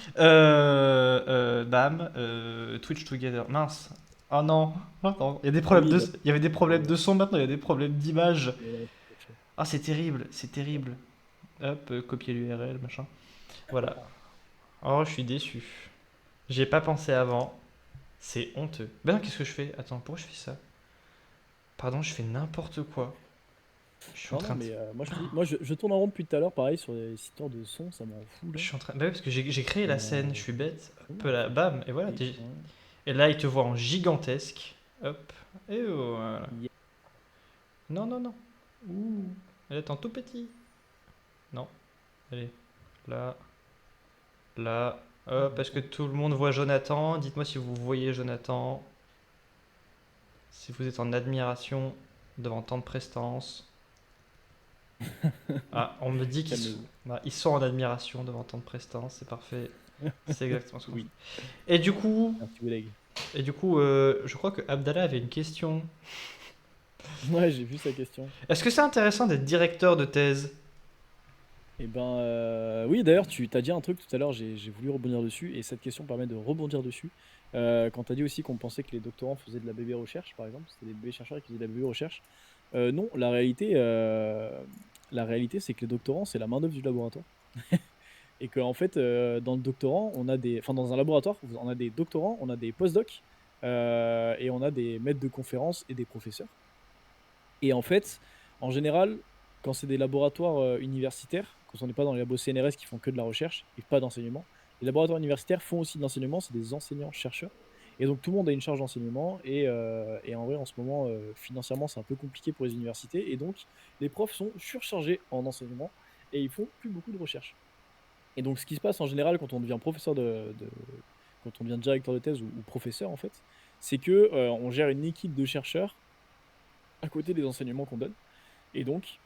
Bam, Twitch Together, mince. Oh non, attends, Ah oui, il y avait des problèmes euh, de son, maintenant il y a des problèmes d'image. ouais, Ah, c'est terrible, c'est terrible. Hop, copier l'URL, machin. Voilà. Oh, je suis déçu. J'y ai pas pensé avant. C'est honteux. Ben non, qu'est-ce que je fais? Attends, pourquoi je fais ça? Pardon, je fais n'importe quoi. Je suis en Non, non, train de... mais moi je te dis, moi je tourne en rond depuis tout à l'heure, pareil, sur les histoires de son, ça m'en fout Je là. suis en train... Bah oui, parce que j'ai créé la scène, je suis bête. Hop Comment on là, fait? bam, et voilà. Twitch, ouais. Et là, il te voit en gigantesque. Hop. Et voilà. Yeah. Non, non, non. Ouh. Elle est en tout petit. Non. Allez. Là. Là. Hop, est-ce que tout le monde voit Jonathan? Dites-moi si vous voyez Jonathan. Si vous êtes en admiration devant tant de prestance. Ah, on me dit Calmez-vous. ils sont en admiration devant tant de prestance, c'est parfait. C'est exactement ce qu'on fait. Oui, Et du coup, merci Oleg. je crois que Abdallah avait une question. Ouais, j'ai vu sa question. Est-ce que c'est intéressant d'être directeur de thèse? Et ben oui, d'ailleurs, tu t'as dit un truc tout à l'heure, j'ai voulu rebondir dessus, et cette question permet de rebondir dessus. Quand tu as dit aussi qu'on pensait que les doctorants faisaient de la bébé recherche, par exemple, c'était des bébés chercheurs qui faisaient de la bébé recherche. Non, la réalité, c'est que les doctorants, c'est la main-d'œuvre du laboratoire. Et qu'en fait, dans le doctorant, enfin, dans un laboratoire, on a des doctorants, on a des postdocs, et on a des maîtres de conférences et des professeurs. Et en fait, en général, quand c'est des laboratoires universitaires, quand on n'est pas dans les labos CNRS qui font que de la recherche et pas d'enseignement, les laboratoires universitaires font aussi de l'enseignement, c'est des enseignants-chercheurs. Et donc tout le monde a une charge d'enseignement. Et en vrai, en ce moment, financièrement, c'est un peu compliqué pour les universités. Et donc, les profs sont surchargés en enseignement et ils font plus beaucoup de recherche. Et donc, ce qui se passe en général quand on devient professeur quand on devient directeur de thèse ou professeur, en fait, c'est que on gère une équipe de chercheurs à côté des enseignements qu'on donne. Et donc,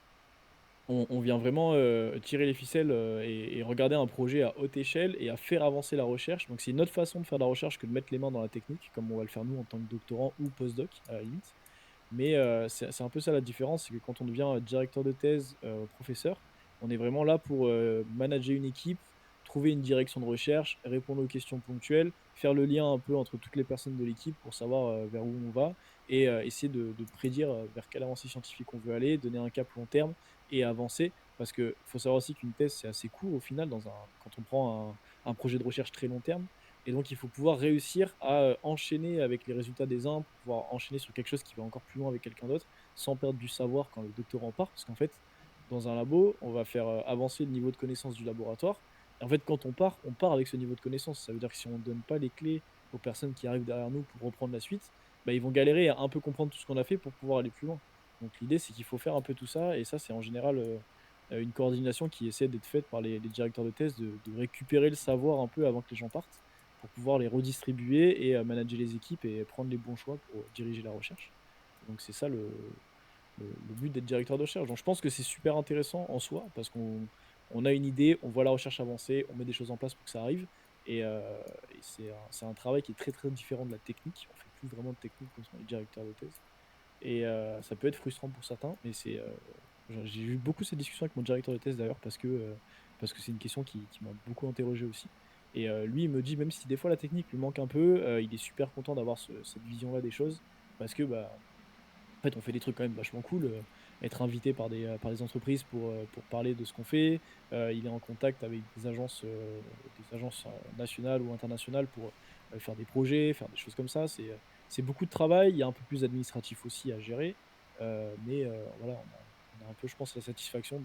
on vient vraiment tirer les ficelles et regarder un projet à haute échelle et à faire avancer la recherche. Donc, c'est une autre façon de faire de la recherche que de mettre les mains dans la technique, comme on va le faire nous en tant que doctorant ou postdoc, à la limite. Mais c'est un peu ça la différence, c'est que quand on devient directeur de thèse, professeur, on est vraiment là pour manager une équipe, trouver une direction de recherche, répondre aux questions ponctuelles, faire le lien un peu entre toutes les personnes de l'équipe pour savoir vers où on va et essayer de prédire vers quelle avancée scientifique on veut aller, donner un cap long terme et avancer. Parce qu'il faut savoir aussi qu'une thèse, c'est assez court au final quand on prend un projet de recherche très long terme. Et donc, il faut pouvoir réussir à enchaîner avec les résultats des uns pour pouvoir enchaîner sur quelque chose qui va encore plus loin avec quelqu'un d'autre sans perdre du savoir quand le doctorant part. Parce qu'en fait, dans un labo, on va faire avancer le niveau de connaissance du laboratoire. En fait, quand on part avec ce niveau de connaissance. Ça veut dire que si on ne donne pas les clés aux personnes qui arrivent derrière nous pour reprendre la suite, bah, ils vont galérer à un peu comprendre tout ce qu'on a fait pour pouvoir aller plus loin. Donc l'idée, c'est qu'il faut faire un peu tout ça, et ça, c'est en général une coordination qui essaie d'être faite par les directeurs de thèse, de récupérer le savoir un peu avant que les gens partent, pour pouvoir les redistribuer et manager les équipes et prendre les bons choix pour diriger la recherche. Donc c'est ça le but d'être directeur de recherche. Donc je pense que c'est super intéressant en soi, parce qu'on a une idée, on voit la recherche avancer, on met des choses en place pour que ça arrive. Et c'est un travail qui est très très différent de la technique. On fait plus vraiment de technique quand on est directeur de thèse. Et ça peut être frustrant pour certains, mais j'ai eu beaucoup cette discussion avec mon directeur de thèse d'ailleurs, parce que c'est une question qui m'a beaucoup interrogé aussi. Et lui, il me dit, même si des fois la technique lui manque un peu, il est super content d'avoir cette vision-là des choses, parce que bah, en fait, on fait des trucs quand même vachement cool. Être invité par des entreprises pour parler de ce qu'on fait. Il est en contact avec des agences nationales ou internationales pour faire des projets, faire des choses comme ça. C'est beaucoup de travail. Il y a un peu plus d'administratif aussi à gérer. Mais voilà, on a un peu, je pense, la satisfaction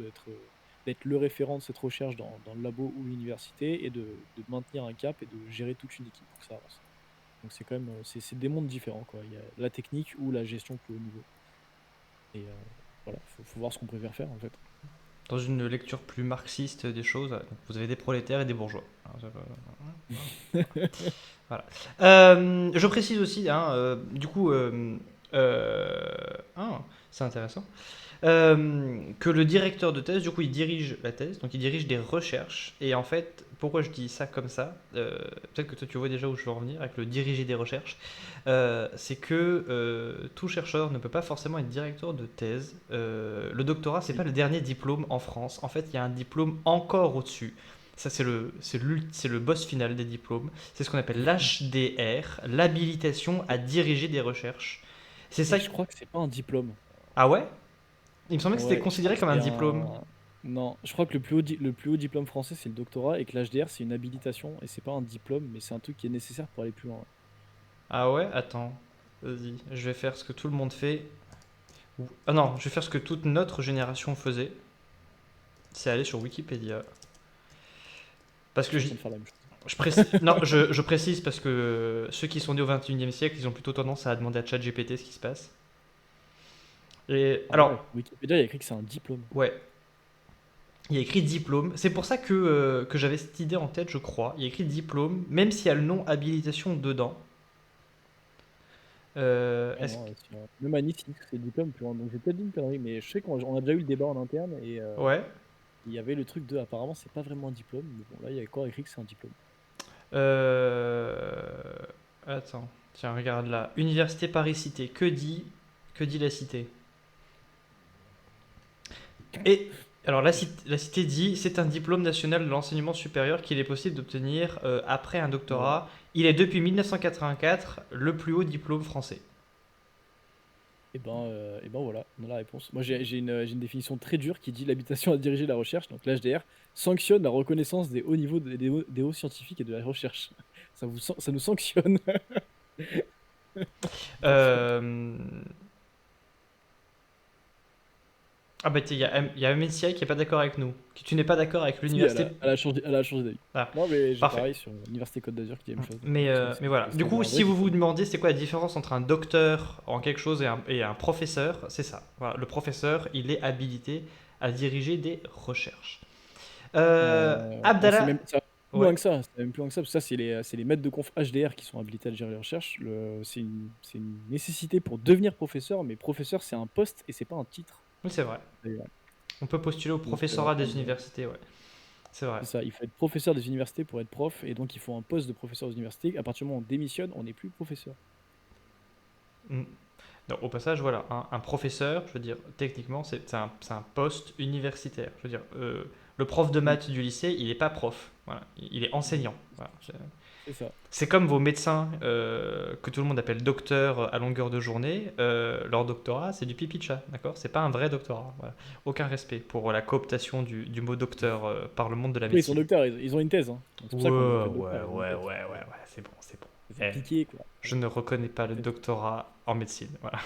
d'être le référent de cette recherche dans le labo ou l'université, et de maintenir un cap et de gérer toute une équipe pour que ça avance. Donc c'est quand même c'est des mondes différents, quoi. Il y a la technique ou la gestion plus haut niveau. Et voilà, faut voir ce qu'on préfère faire en fait. Dans une lecture plus marxiste des choses, donc vous avez des prolétaires et des bourgeois. Voilà. Je précise aussi, hein, du coup, ah, c'est intéressant, que le directeur de thèse, du coup, il dirige la thèse, donc il dirige des recherches. Et en fait, pourquoi je dis ça comme ça, peut-être que toi tu vois déjà où je veux en venir avec le diriger des recherches, c'est que tout chercheur ne peut pas forcément être directeur de thèse. Le doctorat, c'est Oui. pas le dernier diplôme en France. En fait, il y a un diplôme encore au-dessus. Ça, c'est le boss final des diplômes. C'est ce qu'on appelle l'HDR, l'habilitation à diriger des recherches. C'est Et ça. je crois que c'est pas un diplôme. Ah ouais. Il me semblait que c'était Ouais, je crois considéré que comme un c'est diplôme. un. Non, je crois que le plus haut diplôme français, c'est le doctorat, et que l'HDR, c'est une habilitation, et c'est pas un diplôme, mais c'est un truc qui est nécessaire pour aller plus loin. Ah ouais, attends. Vas-y, je vais faire ce que tout le monde fait. Ah non, je vais faire ce que toute notre génération faisait. C'est aller sur Wikipédia. Parce Je que suis en train de faire la même chose. non, je précise parce que ceux qui sont nés au 21e siècle, ils ont plutôt tendance à demander à ChatGPT ce qui se passe. Et Ah ouais, alors, Wikipédia, il y a écrit que c'est un diplôme. ouais, il y a écrit diplôme. C'est pour ça que j'avais cette idée en tête, je crois. Il y a écrit diplôme, même s'il y a le nom habilitation dedans. Non, Est-ce non, même à Nice, ils disent que c'est le diplôme plus loin. Donc j'ai peut-être dit une connerie, mais je sais qu'on a déjà eu le débat en interne, et Ouais. il y avait le truc de apparemment c'est pas vraiment un diplôme, mais bon là il y a encore écrit que c'est un diplôme. Euh... Attends, tiens, regarde là. Université Paris-Cité. Que dit la cité? Et alors la cité dit c'est un diplôme national de l'enseignement supérieur qu'il est possible d'obtenir après un Voilà. doctorat. Il est depuis 1984 le plus haut diplôme français. Et ben voilà, on a la réponse. Moi j'ai une définition très dure qui dit l'habilitation à diriger la recherche, donc l'HDR, sanctionne la reconnaissance des hauts niveaux des hauts scientifiques et de la recherche. Ça nous sanctionne. Pour ça. Euh, Ah bah tiens, il y a MSCI qui est pas d'accord avec nous. Que tu n'es pas d'accord avec Si, l'université. elle a changé d'avis. Ah, Non, mais j'ai parfait. pareil sur l'Université Côte d'Azur qui dit la même chose. Donc Mais voilà. Du c'est coup, un vrai si vous vous diplôme. demandiez c'est quoi la différence entre un docteur en quelque chose et un professeur, c'est ça. Voilà, le professeur, il est habilité à diriger des recherches. C'est Abdallah. même ça va plus Ouais. loin que ça. C'est même plus loin que ça, parce que ça, c'est les maîtres de conf HDR qui sont habilités à gérer les recherches. C'est une nécessité pour devenir professeur, mais professeur, c'est un poste et c'est pas un titre. Oui, c'est vrai. D'ailleurs. On peut postuler au Donc, professorat des universités, ouais. C'est vrai. c'est ça, il faut être professeur des universités pour être prof, et donc il faut un poste de professeur des universités. À partir du moment où on démissionne, on n'est plus professeur. Mm. Donc, au passage, voilà, un professeur, je veux dire, techniquement, c'est un poste universitaire. Je veux dire, le prof de Oui, maths du lycée, il n'est pas prof. Voilà, il est enseignant. Voilà. c'est ça. C'est comme vos médecins que tout le monde appelle docteurs à longueur de journée. Leur doctorat, c'est du pipi de chat, d'accord? C'est pas un vrai doctorat. Voilà. Aucun respect pour la cooptation du mot docteur par le monde de la Après, ils sont médecine. docteurs, ils ont une thèse, hein. Donc c'est pour Ouais, ça qu'on les appelle ouais, docteurs, ils ont une ouais, ouais, thèse. ouais, ouais, c'est bon, c'est bon. Ça fait Eh, piquer, quoi. je ne reconnais pas le Peut-être. doctorat en médecine. Voilà.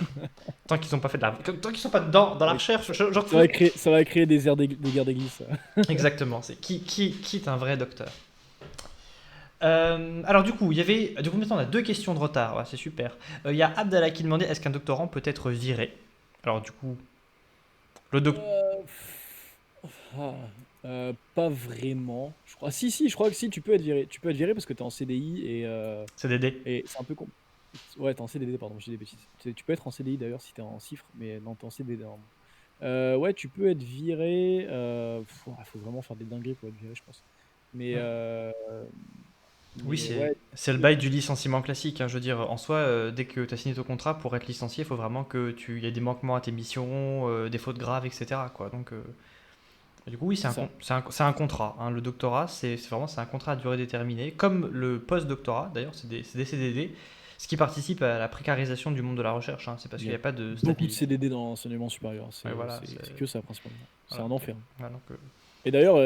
Tant qu'ils sont pas fait de la... Tant qu'ils sont pas dans la Ouais, recherche, Ça, je ça refuse. va créer, ça va créer des guerres d'église, ça. Exactement, c'est qui est un vrai docteur. Alors du coup, il y avait, du coup maintenant on a 2 questions de retard, ouais, c'est super. Il y a Abdallah qui demandait est-ce qu'un doctorant peut être viré. Alors du coup, le doc... Ah, pas vraiment, je crois. Si, si, je crois que si, tu peux être viré. Tu peux être viré parce que tu es en CDI CDD. et c'est un peu ouais, t'es en CDD, pardon, j'ai des bêtises. Tu peux être en CDI d'ailleurs si t'es en cifre, mais non, t'es en CDD normalement. Ouais, tu peux être viré. Faut vraiment faire des dingueries pour être viré, je pense. Mais, Oui, ouais, c'est le bail du licenciement classique, hein. Je veux dire, en soi, dès que tu as signé ton contrat, pour être licencié, il faut vraiment que il y ait des manquements à tes missions, des fautes graves, etc. Quoi. Donc, du coup, oui, c'est ça. c'est un contrat, hein. Le doctorat, c'est un contrat à durée déterminée, comme le post-doctorat, d'ailleurs, c'est des CDD, ce qui participe à la précarisation du monde de la recherche, hein. C'est parce Il qu'il y n'y a a pas de beaucoup de stabilité. CDD dans l'enseignement supérieur. Ouais, C'est voilà, c'est- c'est que ça principalement. C'est voilà, un enfer. voilà, donc, Et d'ailleurs,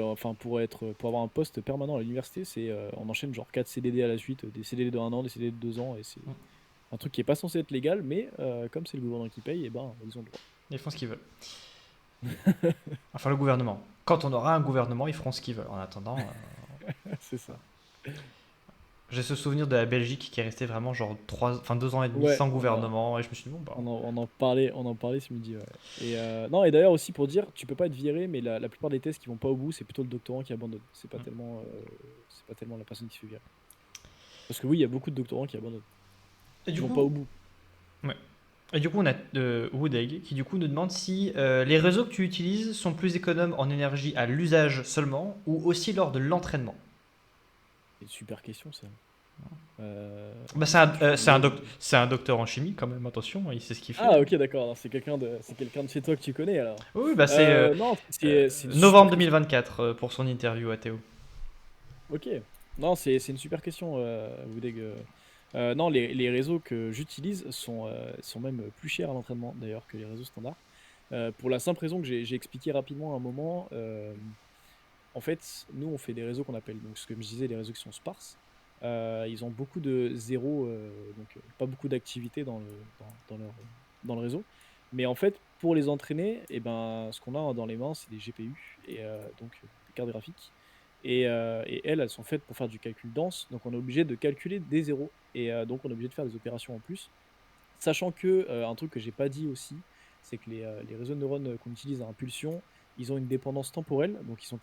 enfin, pour avoir un poste permanent à l'université, on enchaîne genre 4 CDD à la suite, des CDD de 1 an, des CDD de 2 ans, et c'est un truc qui est pas censé être légal, mais comme c'est le gouvernement qui paye, et ben ils ont le droit. ils font ce qu'ils veulent. Enfin, le gouvernement. Quand on aura un gouvernement, ils feront ce qu'ils veulent. En attendant, C'est ça. j'ai ce souvenir de la Belgique qui est restée vraiment genre 2 ans et demi Ouais, sans gouvernement, et je me suis dit, bon, bah, on en parlait ce midi, ouais. Et non, et d'ailleurs aussi pour dire, tu peux pas être viré, mais la plupart des tests qui vont pas au bout, c'est plutôt le doctorant qui abandonne. C'est pas tellement la personne qui se fait virer. Parce que oui, il y a beaucoup de doctorants qui abandonnent, Et qui du vont pas au coup, bout. ouais. Et du coup, on a Woodegg qui du coup nous demande si les réseaux que tu utilises sont plus économes en énergie à l'usage seulement ou aussi lors de l'entraînement. C'est une super question ça. Euh, Bah, Est-ce que tu fais mieux c'est un docteur en chimie quand même, attention, il sait ce qu'il fait. Ah, ok, d'accord. Alors, c'est quelqu'un de chez toi que tu connais alors. Oui, bah c'est Non, c'est une super novembre question. 2024 pour son interview à Théo. Ok. Non, c'est une super question, Woodeg. Non, les réseaux que j'utilise sont même plus chers à l'entraînement d'ailleurs que les réseaux standards. Pour la simple raison que j'ai expliqué rapidement à un moment. En fait, nous, on fait des réseaux qu'on appelle, donc ce que je disais, les réseaux qui sont sparses. Ils ont beaucoup de zéro, donc pas beaucoup d'activité dans le réseau. Mais en fait, pour les entraîner, eh ben, ce qu'on a dans les mains, c'est des GPU, et donc des cartes graphiques. Et elles sont faites pour faire du calcul dense, donc on est obligé de calculer des zéros. Et donc on est obligé de faire des opérations en plus. Sachant que, un truc que j'ai pas dit aussi, c'est que les réseaux de neurones qu'on utilise à impulsion, ils ont une dépendance temporelle, donc ils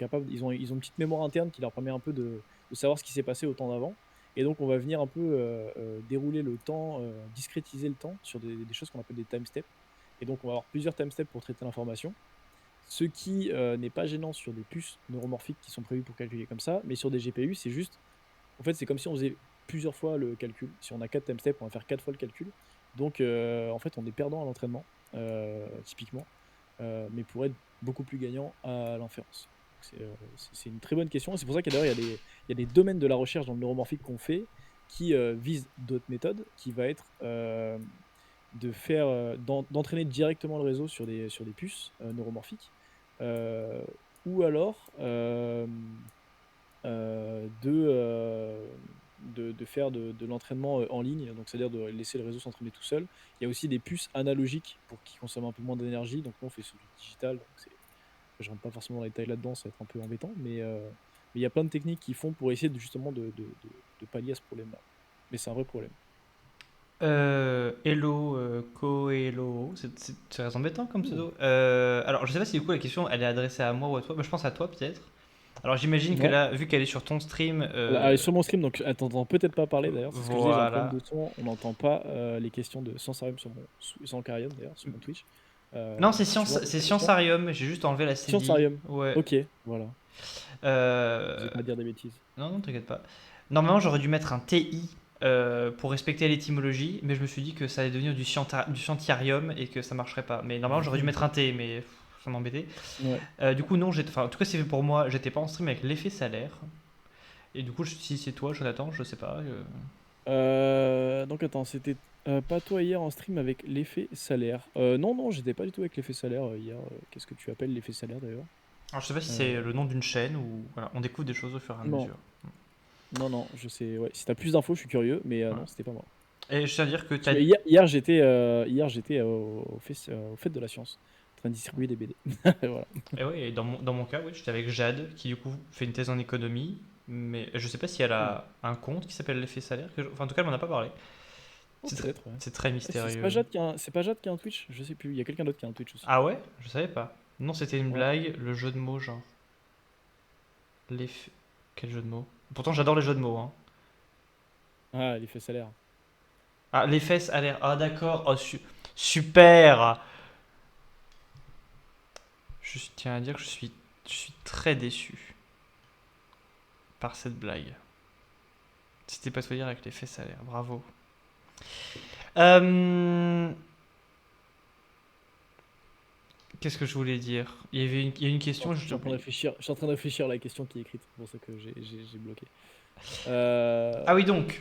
ont une petite mémoire interne qui leur permet un peu de savoir ce qui s'est passé au temps d'avant. Et donc on va venir un peu dérouler le temps, discrétiser le temps sur des choses qu'on appelle des time steps. Et donc on va avoir plusieurs time steps pour traiter l'information. Ce qui n'est pas gênant sur des puces neuromorphiques qui sont prévues pour calculer comme ça, mais sur des GPU, c'est juste en fait, c'est comme si on faisait plusieurs fois le calcul. Si on a 4 time steps, on va faire 4 fois le calcul. Donc, en fait, on est perdant à l'entraînement, typiquement, mais pour être beaucoup plus gagnant à l'inférence. C'est une très bonne question. Et c'est pour ça qu'il y a d'ailleurs il y a des domaines de la recherche dans le neuromorphique qu'on fait qui visent d'autres méthodes, qui va être d'entraîner directement le réseau sur des puces neuromorphiques, euh, ou alors de faire de l'entraînement en ligne, donc c'est-à-dire de laisser le réseau s'entraîner tout seul. Il y a aussi des puces analogiques pour qui consomment un peu moins d'énergie, donc nous on fait sur du digital. Donc je rentre pas forcément dans les détails là-dedans, ça va être un peu embêtant, mais il y a plein de techniques qui font pour essayer justement de pallier à ce problème-là. Mais c'est un vrai problème. Hello, Coelho, c'est très embêtant comme Ouh. pseudo. Alors, je sais pas si du coup la question elle est adressée à moi ou à toi, mais je pense à toi peut-être. Alors, j'imagine que Ouais. là, vu qu'elle est sur ton stream, Elle est sur mon stream, donc elle t'entend peut-être pas parler d'ailleurs. C'est ce que je disais, j'ai un problème de voilà. son. On n'entend pas les questions de Sensarium sans Carium d'ailleurs, sur mon Twitch. Non, Si tu veux C'est entendre les questions. Sciensarium, j'ai juste enlevé la CDI. Sciensarium. Ouais. Ok, voilà. Je Euh, vais pas dire des bêtises. Non, non, t'inquiète pas. Normalement, j'aurais dû mettre un TI pour respecter l'étymologie, mais je me suis dit que ça allait devenir du Scientiarium et que ça marcherait pas. Mais normalement, j'aurais dû mettre un T, mais ça m'embêtait. Ouais. Du coup, non, enfin, en tout cas, c'est fait pour moi. J'étais pas en stream avec l'effet salaire. Et du coup, si c'est toi, Jonathan, je sais pas. Donc attends, c'était pas toi hier en stream avec l'effet salaire. Non, non, j'étais pas du tout avec l'effet salaire hier. Qu'est-ce que tu appelles l'effet salaire d'ailleurs? Alors, je sais pas si c'est Euh, le nom d'une chaîne ou voilà, on découvre des choses au fur et à non, mesure. Non, non, je sais. Ouais. Si t'as plus d'infos, je suis curieux, mais Ouais. non, c'était pas moi. Et je tiens à dire que Parce t'as. que hier j'étais au Fest de la Science, en train de distribuer des BD. Voilà. Et oui, et dans mon cas, oui, j'étais avec Jade, qui du coup fait une thèse en économie, mais je sais pas si elle Hmm. a un compte qui s'appelle l'effet salaire. Enfin, en tout cas, elle m'en a pas parlé. Oh, C'est très, peut-être, ouais. c'est très C'est pas mystérieux. Jade c'est pas Jade qui a un Twitch? Je sais plus. Il y a quelqu'un d'autre qui a un Twitch aussi. Ah ouais? Je savais pas. Non, c'était une Ouais. blague, le jeu de mots, genre. L'effet. Quel jeu de mots? Pourtant, j'adore les jeux de mots, hein. Ah, l'effet salaire. Ah, les fesses à l'air. Ah, d'accord. Oh, super! Je tiens à dire que je suis très déçu par cette blague. C'était pas trop dire avec les fesses à l'air. Bravo. Euh, Qu'est-ce que je voulais dire? Il y a une question, Je je suis en train de l'oublie. réfléchir. Je suis en train de réfléchir à la question qui est écrite. C'est pour ça que j'ai bloqué. Ah oui, Euh... donc,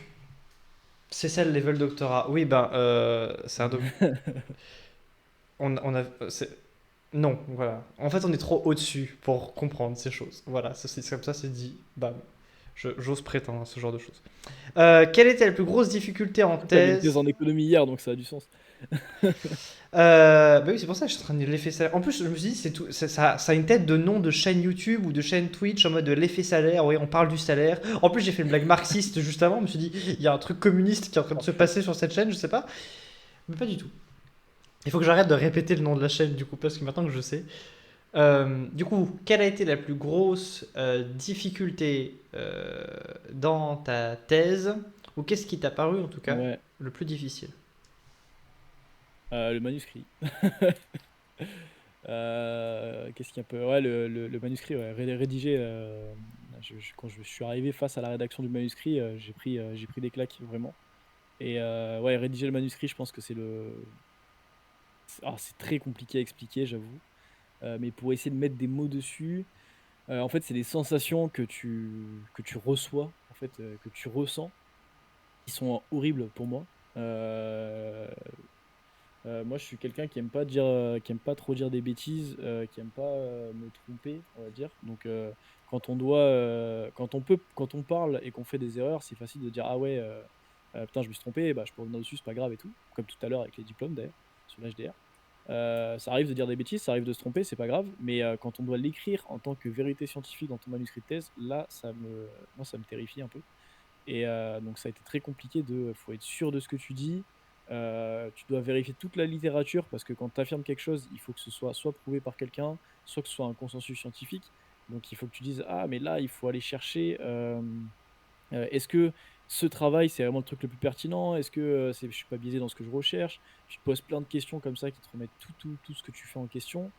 c'est ça le level doctorat. Oui, ben, c'est un doc. On a. Non, voilà. En fait, on est trop au-dessus pour comprendre ces choses. Voilà, c'est comme ça, c'est dit. Bam. J'ose prétendre à ce genre de choses. Quelle était la plus grosse difficulté en T'avais une thèse thèse? en économie hier, donc ça a du sens. Bah oui, c'est pour ça que je suis en train de dire l'effet salaire. En plus, je me suis dit, c'est tout, ça a une tête de nom de chaîne YouTube ou de chaîne Twitch en mode de l'effet salaire. Oui, on parle du salaire. En plus, j'ai fait une blague marxiste juste avant. Je me suis dit, il y a un truc communiste qui est en train de Oh, se putain. passer sur cette chaîne, je sais pas. Mais pas du tout. Il faut que j'arrête de répéter le nom de la chaîne, du coup, parce que maintenant que je sais. Du coup, quelle a été la plus grosse difficulté dans ta thèse? Ou qu'est-ce qui t'a paru, en tout cas, Ouais. le plus difficile? Le manuscrit. Qu'est-ce qu'il y a un peu. Ouais, le manuscrit, ouais, rédigé. Quand je suis arrivé face à la rédaction du manuscrit, j'ai pris des claques, vraiment. Et ouais, rédiger le manuscrit, je pense que c'est très compliqué à expliquer, j'avoue. Mais pour essayer de mettre des mots dessus, en fait, c'est des sensations que tu reçois, en fait, que tu ressens, qui sont horribles pour moi. Euh, Moi, je suis quelqu'un qui aime pas trop dire des bêtises, qui aime pas me tromper, on va dire. Donc, quand on parle et qu'on fait des erreurs, c'est facile de dire ah ouais, putain, je me suis trompé, bah, je peux revenir dessus, c'est pas grave et tout. Comme tout à l'heure avec les diplômes d'ailleurs, sur l'HDR. Ça arrive de dire des bêtises, ça arrive de se tromper, c'est pas grave. Mais quand on doit l'écrire en tant que vérité scientifique dans ton manuscrit de thèse, là, moi, ça me terrifie un peu. Et donc ça a été très compliqué faut être sûr de ce que tu dis. Tu dois vérifier toute la littérature parce que quand tu affirmes quelque chose, il faut que ce soit prouvé par quelqu'un, soit que ce soit un consensus scientifique. Donc il faut que tu dises, ah mais là il faut aller chercher, est-ce que ce travail c'est vraiment le truc le plus pertinent? Est-ce que je suis pas biaisé dans ce que je recherche? Tu te poses plein de questions comme ça qui te remettent tout ce que tu fais en question.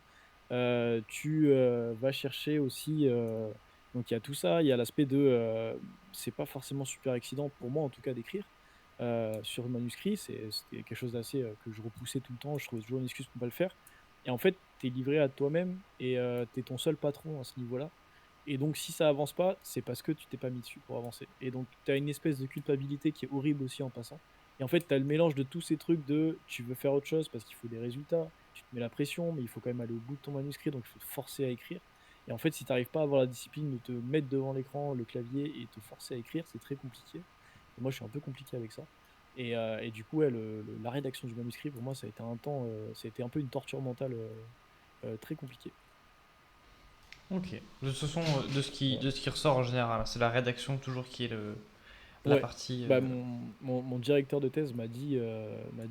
Tu vas chercher aussi, donc il y a tout ça, il y a l'aspect c'est pas forcément super excitant pour moi en tout cas d'écrire sur le manuscrit, c'était quelque chose d'assez que je repoussais tout le temps, je trouvais toujours une excuse pour pas le faire. Et en fait, tu es livré à toi-même et tu es ton seul patron à ce niveau-là. Et donc si ça avance pas, c'est parce que tu t'es pas mis dessus pour avancer. Et donc tu as une espèce de culpabilité qui est horrible aussi en passant. Et en fait, tu as le mélange de tous ces trucs de tu veux faire autre chose parce qu'il faut des résultats, tu te mets la pression, mais il faut quand même aller au bout de ton manuscrit, donc il faut te forcer à écrire. Et en fait, si tu n'arrives pas à avoir la discipline de te mettre devant l'écran, le clavier et te forcer à écrire, c'est très compliqué. Et moi, je suis un peu compliqué avec ça. Et du coup, ouais, la rédaction du manuscrit, pour moi, ça a été ça a été un peu une torture mentale très compliquée. Ok. De toute façon, de ce qui, Voilà. de ce qui ressort en général, c'est la rédaction toujours qui est la Ouais. partie. Bah, mon directeur de thèse m'a dit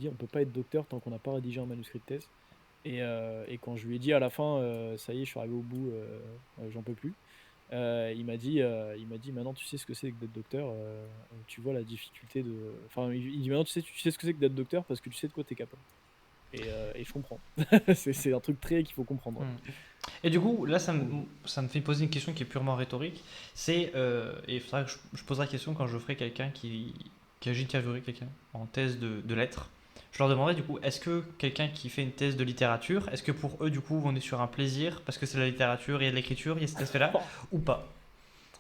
on peut pas être docteur tant qu'on n'a pas rédigé un manuscrit de thèse. Et quand je lui ai dit à la fin, ça y est, je suis arrivé au bout, j'en peux plus. Il m'a dit maintenant tu sais ce que c'est que d'être docteur, tu vois la difficulté de. Enfin, il dit maintenant tu sais ce que c'est que d'être docteur parce que tu sais de quoi tu es capable. Et je comprends. C'est un truc très qu'il faut comprendre. Ouais. Hmm. Et du coup, là, ça me, Donc, ça me fait poser une question qui est purement rhétorique. Et il faudra que je poserai la question quand je ferai quelqu'un qui a interviewé quelqu'un en thèse de lettres. Je leur demanderai du coup, est-ce que quelqu'un qui fait une thèse de littérature, est-ce que pour eux, du coup, on est sur un plaisir parce que c'est la littérature, il y a de l'écriture, il y a cet aspect-là, oh, ou pas?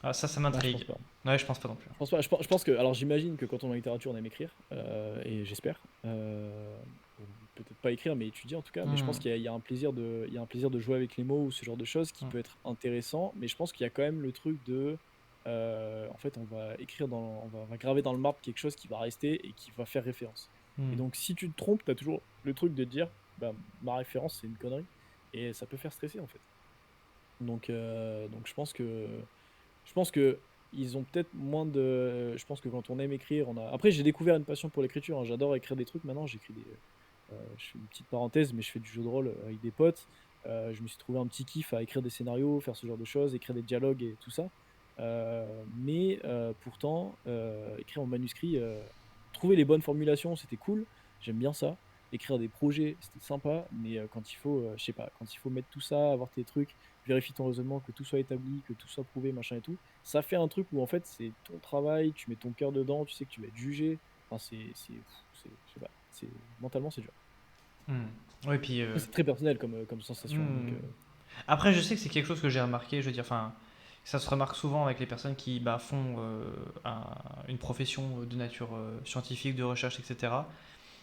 Ah, ça non, je pense m'intrigue. pas. Ouais, je pense pas non plus. Je pense pas. Je pense que. Alors, j'imagine que quand on est en littérature, on aime écrire, et j'espère. Ou peut-être pas écrire, mais étudier en tout cas. Mais je pense Hmm. qu'il y a un plaisir il y a un plaisir de jouer avec les mots ou ce genre de choses qui Hmm. peut être intéressant. Mais je pense qu'il y a quand même le truc de. en fait, on va graver dans le marbre quelque chose qui va rester et qui va faire référence. Et Hmm. donc, si tu te trompes, tu as toujours le truc de te dire, bah, ma référence, c'est une connerie. Et ça peut faire stresser, en fait. Donc je pense que ils ont peut-être moins de. Je pense que quand on aime écrire, on a. Après, j'ai découvert une passion pour l'écriture, hein. J'adore écrire des trucs maintenant. J'écris des. Je fais une petite parenthèse, mais je fais du jeu de rôle avec des potes. Je me suis trouvé un petit kiff à écrire des scénarios, faire ce genre de choses, écrire des dialogues et tout ça. Mais pourtant, écrire en manuscrit, trouver les bonnes formulations, c'était cool. J'aime bien ça. Écrire des projets, c'était sympa. Mais quand il faut, je sais pas, quand il faut mettre tout ça, avoir tes trucs, vérifier ton raisonnement, que tout soit établi, que tout soit prouvé, machin et tout, ça fait un truc où en fait c'est ton travail, tu mets ton cœur dedans, tu sais que tu vas être jugé. Enfin, je sais pas, mentalement c'est dur. Hmm. Oui, puis. Après, c'est très personnel comme sensation, hein, donc Hmm. Après, je sais que c'est quelque chose que j'ai remarqué, je veux dire, enfin, ça se remarque souvent avec les personnes qui bah, font une profession de nature scientifique, de recherche, etc.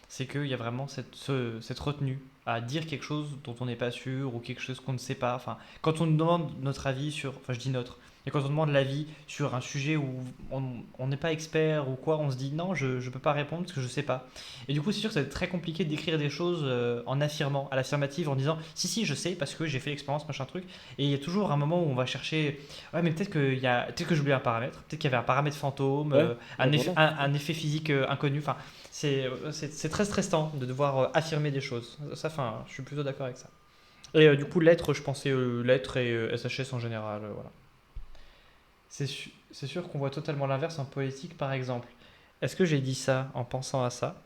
C'est qu'il y a vraiment cette retenue à dire quelque chose dont on n'est pas sûr ou quelque chose qu'on ne sait pas. Enfin, quand on nous demande notre avis sur, enfin je dis notre, et quand on demande l'avis sur un sujet où on n'est pas expert ou quoi, on se dit non, je ne peux pas répondre parce que je ne sais pas. Et du coup, c'est sûr que c'est très compliqué d'écrire des choses en affirmant, à l'affirmative, en disant si, si, je sais parce que j'ai fait l'expérience, machin truc. Et il y a toujours un moment où on va chercher, ouais, mais peut-être que j'ai oublié un paramètre, peut-être qu'il y avait un paramètre fantôme, ouais, ouais, voilà, c'est ça. un effet physique inconnu. Enfin, c'est très stressant de devoir affirmer des choses. Ça, enfin, je suis plutôt d'accord avec ça. Et du coup, lettres, je pensais lettres et SHS en général. Voilà. C'est sûr qu'on voit totalement l'inverse en politique, par exemple. Est-ce que j'ai dit ça en pensant à ça?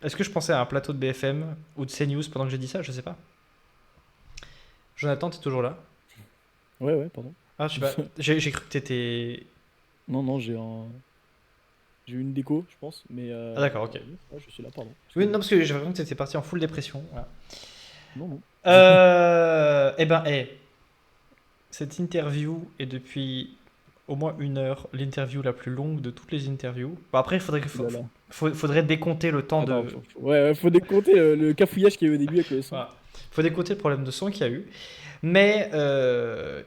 Est-ce que je pensais à un plateau de BFM ou de CNews pendant que j'ai dit ça? Je sais pas. Jonathan, t'es toujours là? Ouais, ouais, pardon. Ah, je sais pas. J'ai cru que t'étais. Non, non, j'ai eu une déco, je pense, mais Ah, d'accord, ok. oui, ouais, je suis là, pardon, Oui, non, excuse-moi. parce que j'ai l'impression que t'étais parti en full dépression. Voilà. Non, non. Eh ben, cette interview est depuis au moins 1 heure l'interview la plus longue de toutes les interviews. Bon, après, Ouh là là. faudrait décompter le temps Attends, de. ouais, ouais, faut décompter le cafouillage qu'il y a eu au début avec le son. Voilà. Faut décompter le problème de son qu'il y a eu. Mais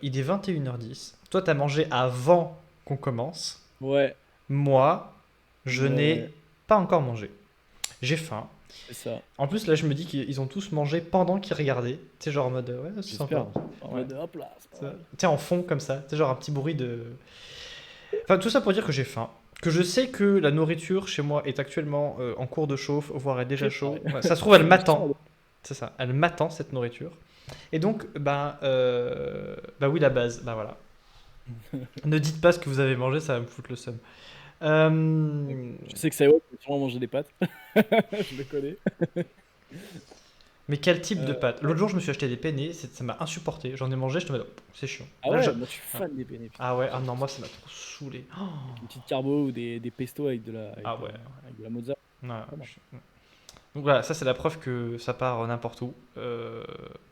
il est 21h10. Toi, t'as mangé avant qu'on commence. Ouais, Moi, je ouais, ouais, n'ai pas encore mangé. J'ai faim. c'est ça. En plus, là, je me dis qu'ils ont tous mangé pendant qu'ils regardaient. Tu sais, genre en mode, ouais, c'est sympa. J'espère. En Ouais. mode, hop là, c'est pas Tu mal. sais, en fond comme ça. Tu sais, genre un petit bruit de. Enfin, tout ça pour dire que j'ai faim. Que je sais que la nourriture chez moi est actuellement en cours de chauffe, voire est déjà chaud. Préparé. Ouais, ça se trouve, elle Je sens m'attend. le- C'est ça, elle m'attend cette nourriture. Et donc, bah oui, la base, bah voilà. Ne dites pas ce que vous avez mangé, ça va me foutre le seum. Euh, Je sais que ça va sûrement manger des pâtes. Je le connais. Mais quel type de pâte? Ouais. L'autre jour, je me suis acheté des penne, ça m'a insupporté. J'en ai mangé, je te mets, c'est chiant. Ah Là, ouais, moi je suis ah fan des penne, putain. ah ouais, ah non, moi ça m'a trop saoulé. Oh, Avec une petite carbo ou des pestos ah ouais, avec de la mozza. ouais. Pas mal. Donc voilà, ça c'est la preuve que ça part n'importe où.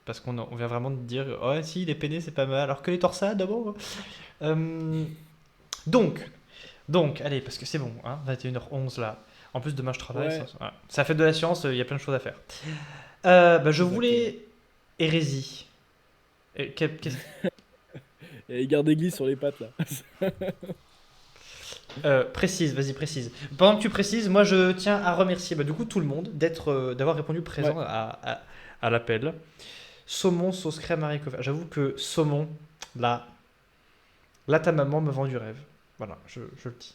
Parce on vient vraiment de dire, ouais, si, les penne c'est pas mal, alors que les torsades, bon. Euh, donc, allez, parce que c'est bon, hein, 21h11 là. En plus, demain je travaille, Ouais, voilà. Ça fait de la science, il y a plein de choses à faire. Bah, je exactement. voulais hérésie. Il y a les gardes d'église sur les pattes là. Précise, vas-y, précise. Pendant que tu précises, moi je tiens à remercier bah, du coup tout le monde d'avoir répondu Ouais, présent à l'appel. Saumon, sauce crème haricot vert. J'avoue que saumon, là, ta maman me vend du rêve. Voilà, je le dis.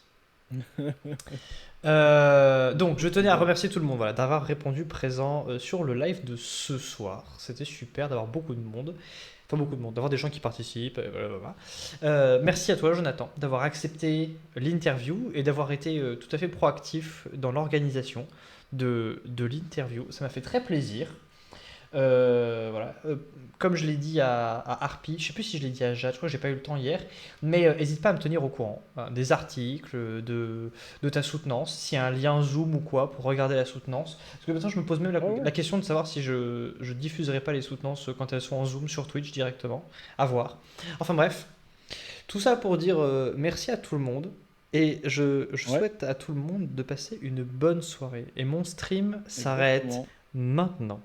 Donc, je tenais à j'adore. remercier tout le monde voilà, d'avoir répondu présent sur le live de ce soir. C'était super d'avoir beaucoup de monde. Enfin, beaucoup de monde, d'avoir des gens qui participent. Voilà. Merci à toi, Jonathan, d'avoir accepté l'interview et d'avoir été tout à fait proactif dans l'organisation de l'interview. Ça m'a fait très plaisir. Voilà. Comme je l'ai dit à Harpy, je sais plus si je l'ai dit à Jade, je crois que j'ai pas eu le temps hier, mais n'hésite pas à me tenir au courant hein, des articles, de ta soutenance, s'il y a un lien Zoom ou quoi pour regarder la soutenance. Parce que maintenant je me pose même Ouais, la ouais. question de savoir si je diffuserai pas les soutenances quand elles sont en Zoom sur Twitch directement. À voir. Enfin bref, tout ça pour dire merci à tout le monde. Et je Ouais, souhaite à tout le monde de passer une bonne soirée. Et mon stream s'arrête exactement. maintenant.